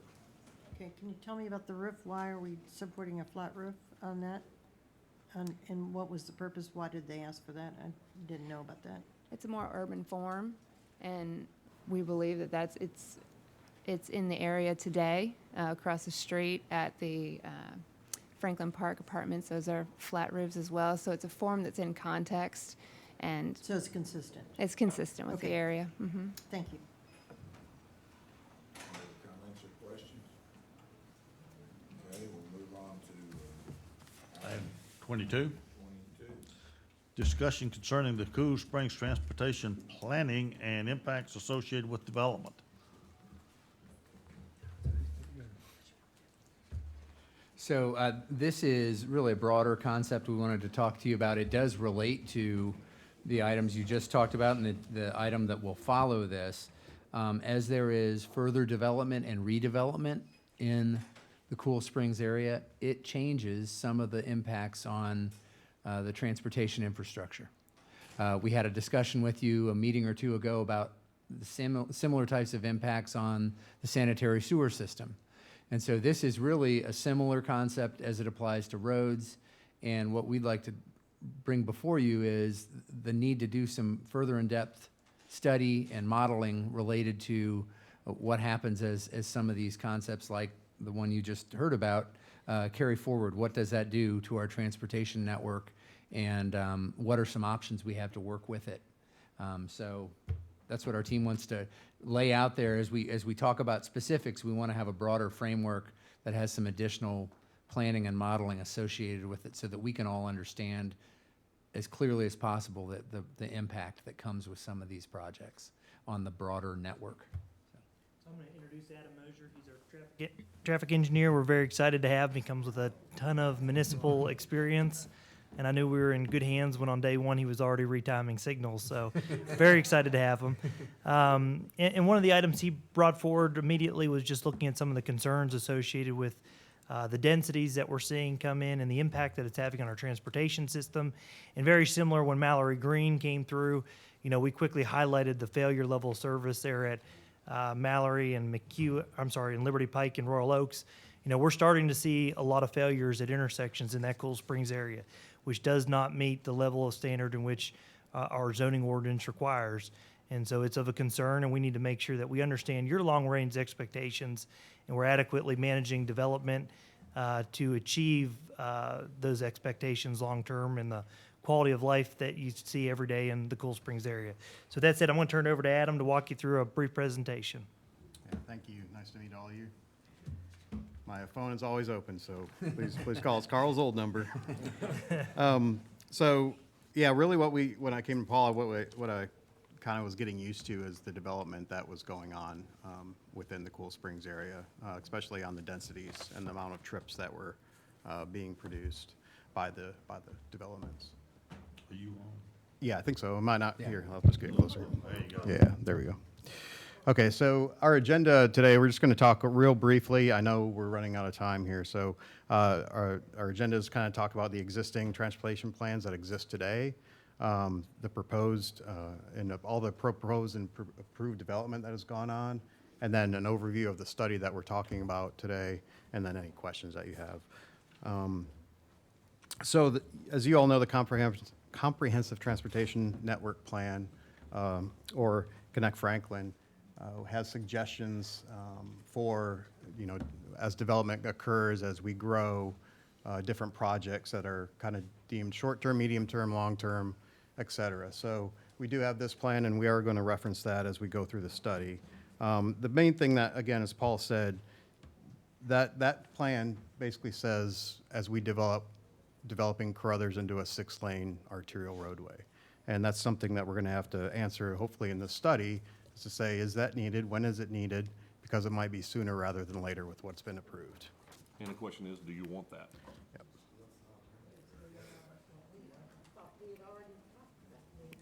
Okay, can you tell me about the roof? Why are we supporting a flat roof on that? And what was the purpose? Why did they ask for that? I didn't know about that. It's a more urban form, and we believe that it's in the area today, across the street at the Franklin Park Apartments. Those are flat roofs as well, so it's a form that's in context, and So it's consistent. it's consistent with the Okay. area. Mhm. Thank you. Any other comments or questions? Okay, we'll move on to Item 22, 22. discussion concerning the Cool Springs transportation planning and impacts associated with development. So this is really a broader concept we wanted to talk to you about. It does relate to the items you just talked about and the item that will follow this. As there is further development and redevelopment in the Cool Springs area, it changes some of the impacts on the transportation infrastructure. We had a discussion with you a meeting or two ago about the similar types of impacts on the sanitary sewer system. And so this is really a similar concept as it applies to roads. And what we'd like to bring before you is the need to do some further in-depth study and modeling related to what happens as some of these concepts, like the one you just heard about, carry forward. What does that do to our transportation network? And what are some options we have to work with it? So that's what our team wants to lay out there. As we talk about specifics, we want to have a broader framework that has some additional planning and modeling associated with it so that we can all understand as clearly as possible that the impact that comes with some of these projects on the broader network. So I'm going to introduce Adam Mosier. He's our traffic engineer. We're very excited to have him. He comes with a ton of municipal experience. And I knew we were in good hands when on day one he was already retiming signals. So very excited to have him. And one of the items he brought forward immediately was just looking at some of the concerns associated with the densities that we're seeing come in and the impact that it's having on our transportation system. And very similar when Mallory Green came through, we quickly highlighted the failure level of service there at Mallory and and Liberty Pike and Royal Oaks. We're starting to see a lot of failures at intersections in that Cool Springs area, which does not meet the level of standard in which our zoning ordinance requires. And so it's of a concern, and we need to make sure that we understand your long-range expectations and we're adequately managing development to achieve those expectations long-term and the quality of life that you see every day in the Cool Springs area. So that said, I'm going to turn it over to Adam to walk you through a brief presentation. Yeah, thank you. Nice to meet all of you. My phone is always open, so please call. It's Carl's old number. So, yeah, really when I came to Paula, what I kind of was getting used to is the development that was going on within the Cool Springs area, especially on the densities and the amount of trips that were being produced by the developments. Are you on? Yeah, I think so. Am I not here? I'll just get closer. There you go. Yeah, there we go. Okay, so our agenda today, we're just going to talk real briefly. I know we're running out of time here, so our agenda is kind of talk about the existing transportation plans that exist today, the proposed and all the proposed and approved development that has gone on, and then an overview of the study that we're talking about today, and then any questions that you have. So as you all know, the Comprehensive Transportation Network Plan, or Connect Franklin, has suggestions for, as development occurs, as we grow, different projects that are kind of deemed short-term, medium-term, long-term, et cetera. So we do have this plan, and we are going to reference that as we go through the study. The main thing that, again, as Paul said, that plan basically says, as we developing Carruthers into a 6-lane arterial roadway. And that's something that we're going to have to answer, hopefully, in this study, is to say, is that needed? When is it needed? Because it might be sooner rather than later with what's been approved. And the question is, do you want that? Yep.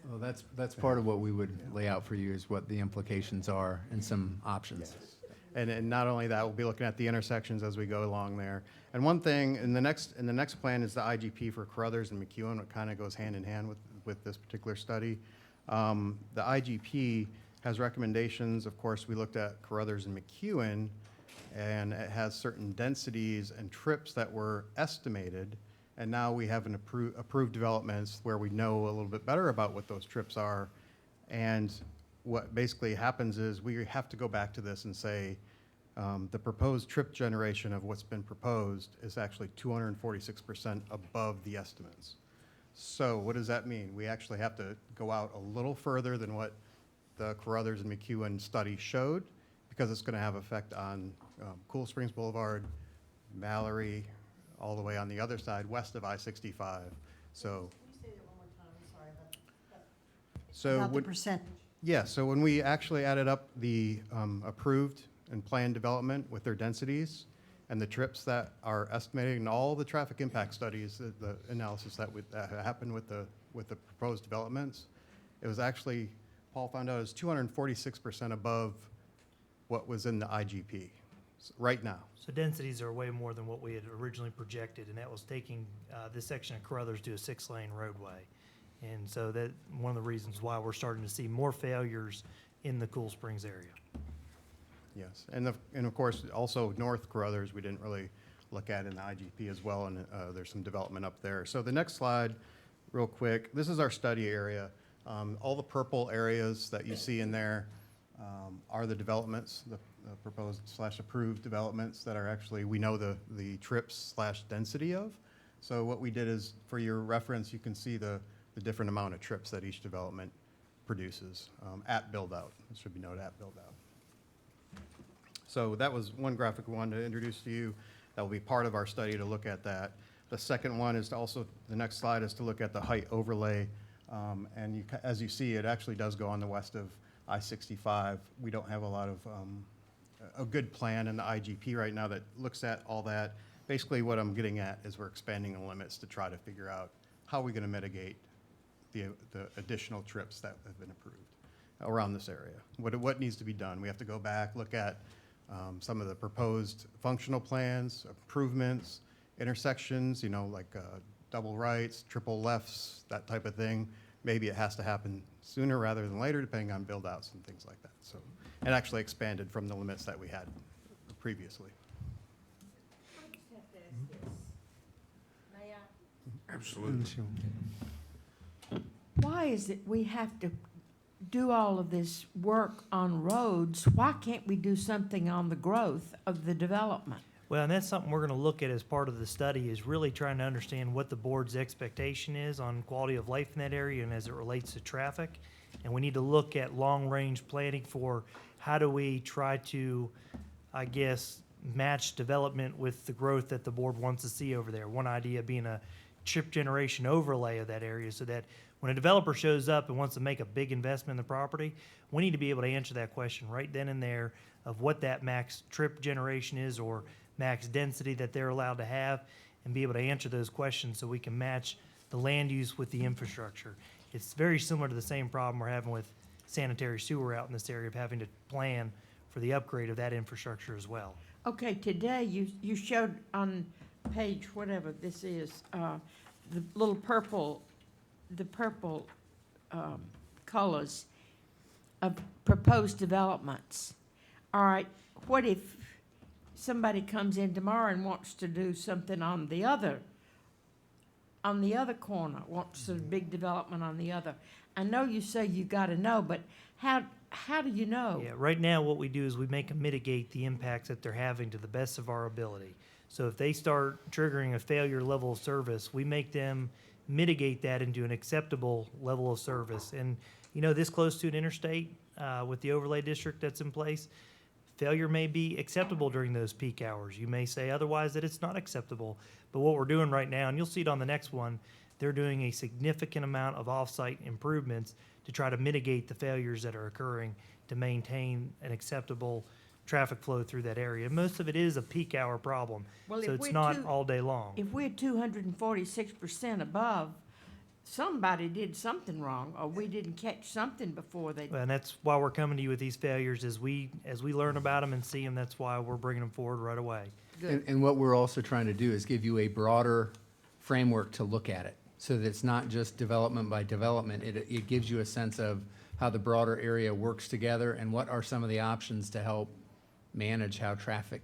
Well, that's part of what we would lay out for you is what the implications are and some options. Yes. And not only that, we'll be looking at the intersections as we go along there. And one thing in the next plan is the IGP for Carruthers and McEwen. It kind of goes hand in hand with this particular study. The IGP has recommendations. Of course, we looked at Carruthers and McEwen, and it has certain densities and trips that were estimated. And now we have an approved developments where we know a little bit better about what those trips are. And what basically happens is we have to go back to this and say the proposed trip generation of what's been proposed is actually 246% above the estimates. So what does that mean? We actually have to go out a little further than what the Carruthers and McEwen study showed, because it's going to have effect on Cool Springs Boulevard, Mallory, all the way on the other side, west of I-65. So. Can you say that one more time? I'm sorry about that. So About the percentage. Yeah, so when we actually added up the approved and planned development with their densities and the trips that are estimated and all the traffic impact studies, the analysis that happened with the proposed developments, it was actually, Paul found out, it was 246% above what was in the IGP right now. So densities are way more than what we had originally projected, and that was taking this section of Carruthers to a 6-lane roadway. And so that one of the reasons why we're starting to see more failures in the Cool Springs area. Yes, and of course, also North Carruthers, we didn't really look at in the IGP as well, and there's some development up there. So the next slide, real quick, this is our study area. All the purple areas that you see in there are the developments, the proposed / approved developments that are actually, we know the trips / density of. So what we did is, for your reference, you can see the different amount of trips that each development produces at build-out. It should be noted at build-out. So that was one graphic we wanted to introduce to you. That will be part of our study to look at that. The second one is to also, the next slide is to look at the height overlay. And as you see, it actually does go on the west of I-65. We don't have a lot of, a good plan in the IGP right now that looks at all that. Basically, what I'm getting at is we're expanding the limits to try to figure out how we're going to mitigate the additional trips that have been approved around this area. What needs to be done? We have to go back, look at some of the proposed functional plans, improvements, intersections, like double rights, triple lefts, that type of thing. Maybe it has to happen sooner rather than later, depending on build-outs and things like that. So, it actually expanded from the limits that we had previously. Absolutely. Why is it we have to do all of this work on roads? Why can't we do something on the growth of the development? Well, and that's something we're going to look at as part of the study, is really trying to understand what the board's expectation is on quality of life in that area and as it relates to traffic. And we need to look at long-range planning for how do we try to, I guess, match development with the growth that the board wants to see over there. One idea being a chip generation overlay of that area, so that when a developer shows up and wants to make a big investment in the property, we need to be able to answer that question right then and there of what that max trip generation is or max density that they're allowed to have, and be able to answer those questions so we can match the land use with the infrastructure. It's very similar to the same problem we're having with sanitary sewer out in this area, of having to plan for the upgrade of that infrastructure as well. Okay, today you showed on page, whatever this is, the little purple, colors of proposed developments. All right, what if somebody comes in tomorrow and wants to do something on the other corner, wants a big development on the other? I know you say you gotta know, but how do you know? Yeah, right now what we do is we make them mitigate the impacts that they're having to the best of our ability. So if they start triggering a failure level of service, we make them mitigate that into an acceptable level of service. And, this close to an interstate, with the overlay district that's in place, failure may be acceptable during those peak hours. You may say otherwise that it's not acceptable. But what we're doing right now, and you'll see it on the next one, they're doing a significant amount of off-site improvements to try to mitigate the failures that are occurring to maintain an acceptable traffic flow through that area. Most of it is a peak hour problem, Well, so if it's we're not all day long. If we're 246% above, somebody did something wrong, or we didn't catch something before they. And that's why we're coming to you with these failures, as we learn about them and see them, that's why we're bringing them forward right away. And what we're also trying to do is give you a broader framework to look at it, so that it's not just development by development. It gives you a sense of how the broader area works together and what are some of the options to help manage how traffic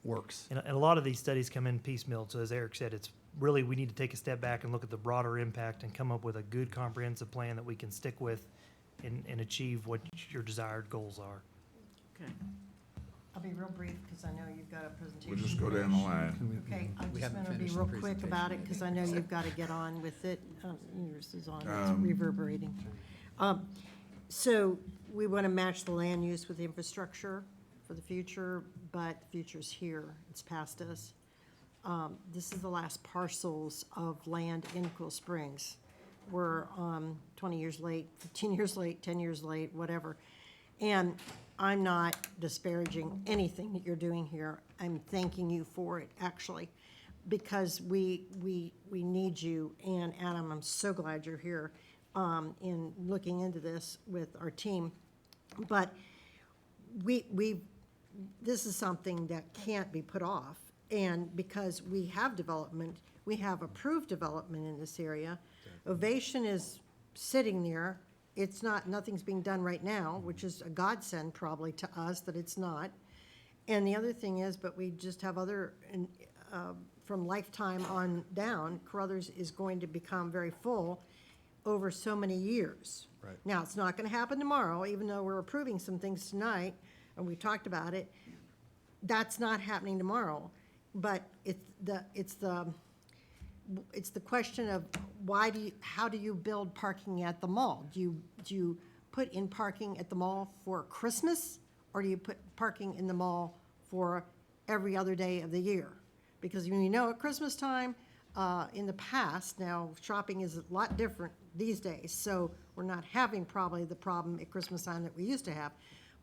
works. And a lot of these studies come in piecemeal, so as Eric said, it's really, we need to take a step back and look at the broader impact and come up with a good comprehensive plan that we can stick with and achieve what your desired goals are. Okay. I'll be real brief because I know you've got a presentation. We'll just go down the line. Okay, I We just haven't want to be finished real the quick about it because I know you've got to get on with it. Yours is on, it's reverberating. So we want to match the land use with the infrastructure for the future, but the future's here. It's past us. This is the last parcels of land in Cool Springs. We're 20 years late, 15 years late, 10 years late, whatever. And I'm not disparaging anything that you're doing here. I'm thanking you for it, actually, because we need you. And Adam, I'm so glad you're here in looking into this with our team. But this is something that can't be put off. And because we have development, we have approved development in this area. Ovation is sitting there. It's not, nothing's being done right now, which is a godsend probably to us that it's not. And the other thing is, but we just have other, from Lifetime on down, Carruthers is going to become very full over so many years. Right. Now, it's not gonna happen tomorrow, even though we're approving some things tonight, and we talked about it. That's not happening tomorrow, but it's the question of how do you build parking at the mall? Do you put in parking at the mall for Christmas, or do you put parking in the mall for every other day of the year? Because when you know at Christmas time, in the past, now shopping is a lot different these days, so we're not having probably the problem at Christmas time that we used to have,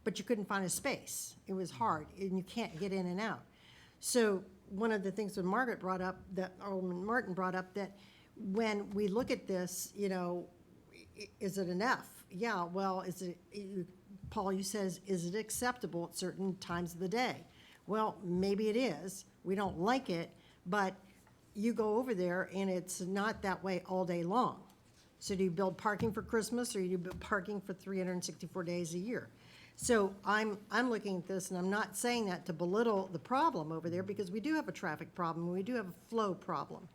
but you couldn't find a space. It was hard, and you can't get in and out. So one of the things that Margaret brought up, that Alderman Martin brought up, that when we look at this, you know, is it an F? Yeah, well, is it, Paul, you says, is it acceptable at certain times of the day? Well, maybe it is. We don't like it, but you go over there and it's not that way all day long. So do you build parking for Christmas, or do you build parking for 364 days a year? So I'm looking at this, and I'm not saying that to belittle the problem over there, because we do have a traffic problem, we do have a flow problem.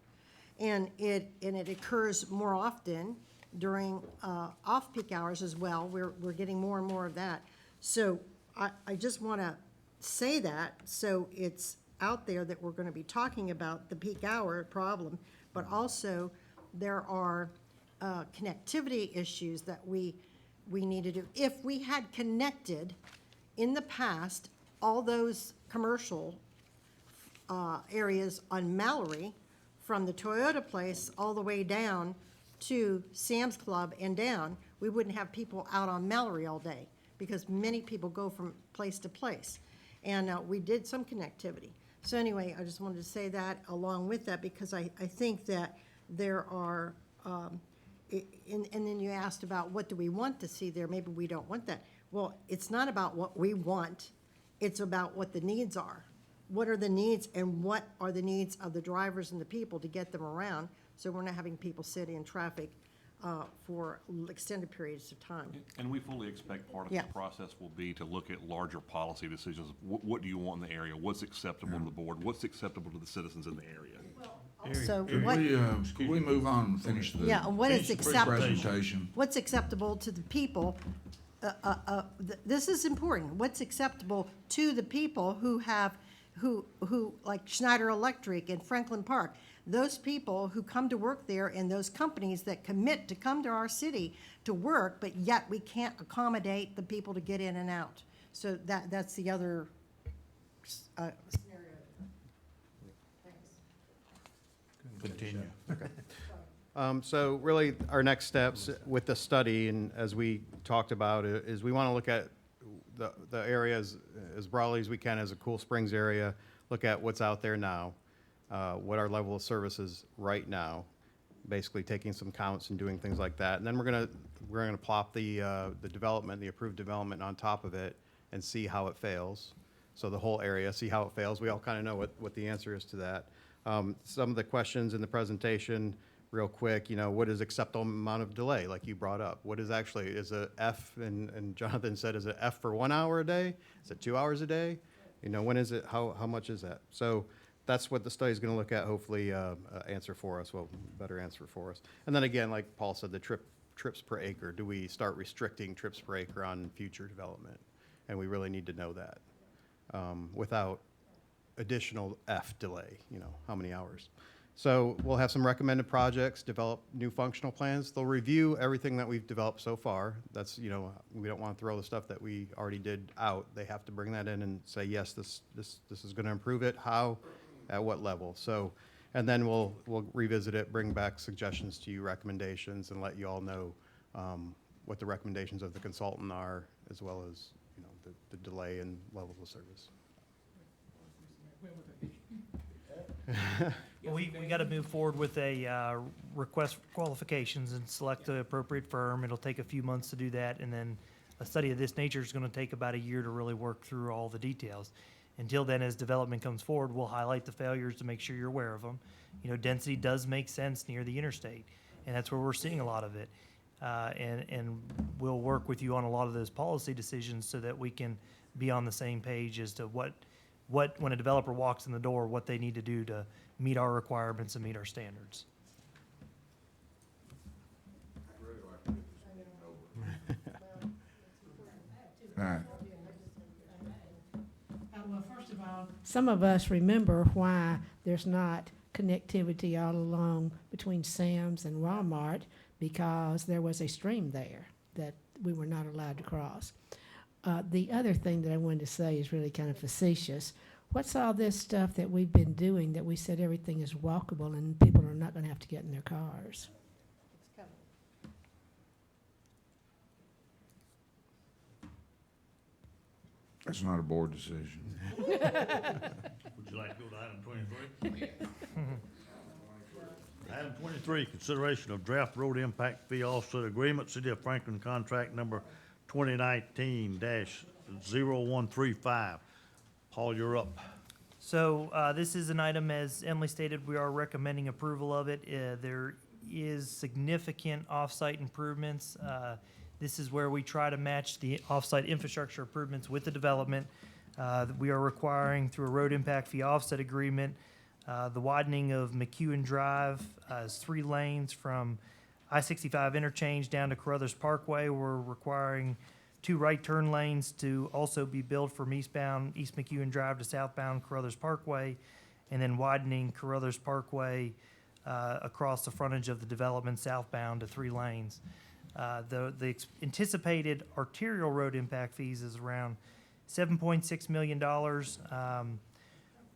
And it occurs more often during off-peak hours as well. We're getting more and more of that. So I just want to say that, so it's out there that we're going to be talking about the peak hour problem, but also there are connectivity issues that we need to do. If we had connected in the past all those commercial areas on Mallory, from the Toyota place all the way down to Sam's Club and down, we wouldn't have people out on Mallory all day, because many people go from place to place. And we did some connectivity. So anyway, I just wanted to say that along with that, because I think that there are, and then you asked about what do we want to see there. Maybe we don't want that. Well, it's not about what we want. It's about what the needs are. What are the needs, and what are the needs of the drivers and the people to get them around, so we're not having people sit in traffic for extended periods of time. And we fully expect part of Yeah. the process will be to look at larger policy decisions. What do you want in the area? What's acceptable to the board? What's acceptable to the citizens in the area? So Could what, we move on and finish the yeah, what is acceptable? presentation? What's acceptable to the people? This is important. What's acceptable to the people who have, who like Schneider Electric and Franklin Park? Those people who come to work there, and those companies that commit to come to our city to work, but yet we can't accommodate the people to get in and out. So that's the other scenario. Continue. So really, our next steps with the study, and as we talked about, is we want to look at the areas as broadly as we can as a Cool Springs area, look at what's out there now, what our level of service is right now, basically taking some counts and doing things like that. And then we're gonna plop the development, the approved development on top of it, and see how it fails. So the whole area, see how it fails. We all kind of know what the answer is to that. Some of the questions in the presentation, real quick, you know, what is acceptable amount of delay, like you brought up? What is actually, is a F, and Jonathan said, is it F for 1 hour a day? Is it 2 hours a day? You know, when is it, how much is that? So that's what the study's gonna look at, hopefully, answer for us, well, better answer for us. And then again, like Paul said, the trips per acre. Do we start restricting trips per acre on future development? And we really need to know that, without additional F delay, you know, how many hours. So we'll have some recommended projects, develop new functional plans. They'll review everything that we've developed so far. That's, you know, we don't want to throw the stuff that we already did out. They have to bring that in and say, yes, this is going to improve it. How, at what level? So, and then we'll revisit it, bring back suggestions to you, recommendations, and let you all know what the recommendations of the consultant are, as well as, you know, the delay and levels of service. Well, we got to move forward with a request for qualifications and select the appropriate firm. It'll take a few months to do that, and then a study of this nature is going to take about a year to really work through all the details. Until then, as development comes forward, we'll highlight the failures to make sure you're aware of them. You know, density does make sense near the interstate, and that's where we're seeing a lot of it. And we'll work with you on a lot of those policy decisions so that we can be on the same page as to what when a developer walks in the door, what they need to do to meet our requirements and meet our standards. All right. Well, first of all, some of us remember why there's not connectivity all along between Sam's and Walmart, because there was a stream there that we were not allowed to cross. The other thing that I wanted to say is really kind of facetious. What's all this stuff that we've been doing that we said everything is walkable and people are not going to have to get in their cars? That's not a board decision. Would you like to go to item 23? Item 23, consideration of draft road impact fee offset agreement, City of Franklin contract number 2019-0135. Paul, you're up. So this is an item, as Emily stated, we are recommending approval of it. There is significant off-site improvements. This is where we try to match the off-site infrastructure improvements with the development. We are requiring through a road impact fee offset agreement, the widening of McEwen Drive is 3 lanes from I-65 interchange down to Carruthers Parkway. We're requiring 2 right turn lanes to also be built from eastbound East McEwen Drive to southbound Carruthers Parkway, and then widening Carruthers Parkway across the frontage of the development southbound to 3 lanes. The anticipated arterial road impact fees is around $7.6 million.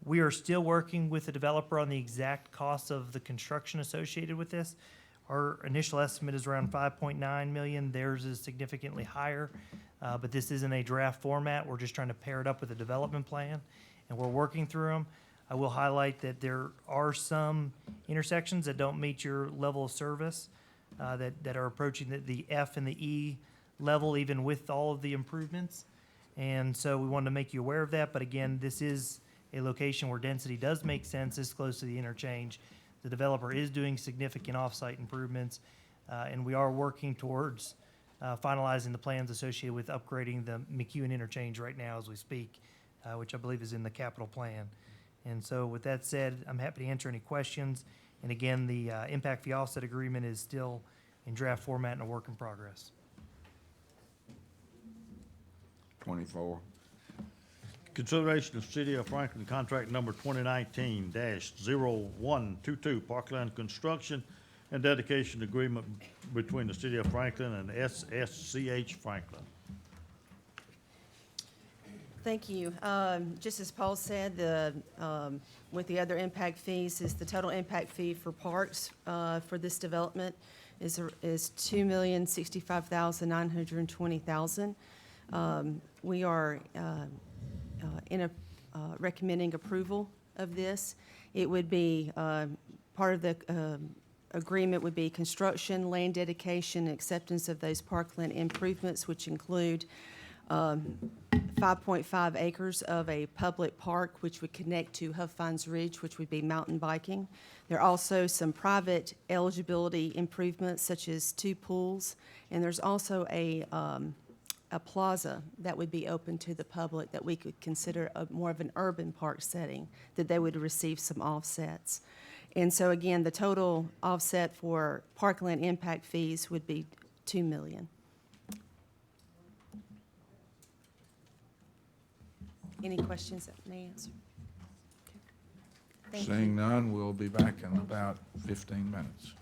We are still working with the developer on the exact cost of the construction associated with this. Our initial estimate is around $5.9 million. Theirs is significantly higher, but this isn't a draft format. We're just trying to pair it up with a development plan, and we're working through them. I will highlight that there are some intersections that don't meet your level of service, that are approaching the F and the E level, even with all of the improvements. And so we wanted to make you aware of that. But again, this is a location where density does make sense, this close to the interchange. The developer is doing significant off-site improvements, and we are working towards finalizing the plans associated with upgrading the McEwen interchange right now as we speak, which I believe is in the capital plan. And so with that said, I'm happy to answer any questions. And again, the impact fee offset agreement is still in draft format and a work in progress. 24. Consideration of City of Franklin contract number 2019-0122, Parkland Construction and Dedication Agreement between the City of Franklin and SSCH Franklin. Thank you. Just as Paul said, with the other impact fees, is the total impact fee for parks for this development is $2,065,920,000. We are recommending approval of this. It would be part of the agreement would be construction, land dedication, acceptance of those parkland improvements, which include 5.5 acres of a public park, which would connect to Huffines Ridge, which would be mountain biking. There are also some private eligibility improvements, such as 2 pools, and there's also a plaza that would be open to the public that we could consider more of an urban park setting, that they would receive some offsets. And so again, the total offset for parkland impact fees would be $2 million. Any questions that may answer? Okay. Thank you. Seeing none, we'll be back in about 15 minutes.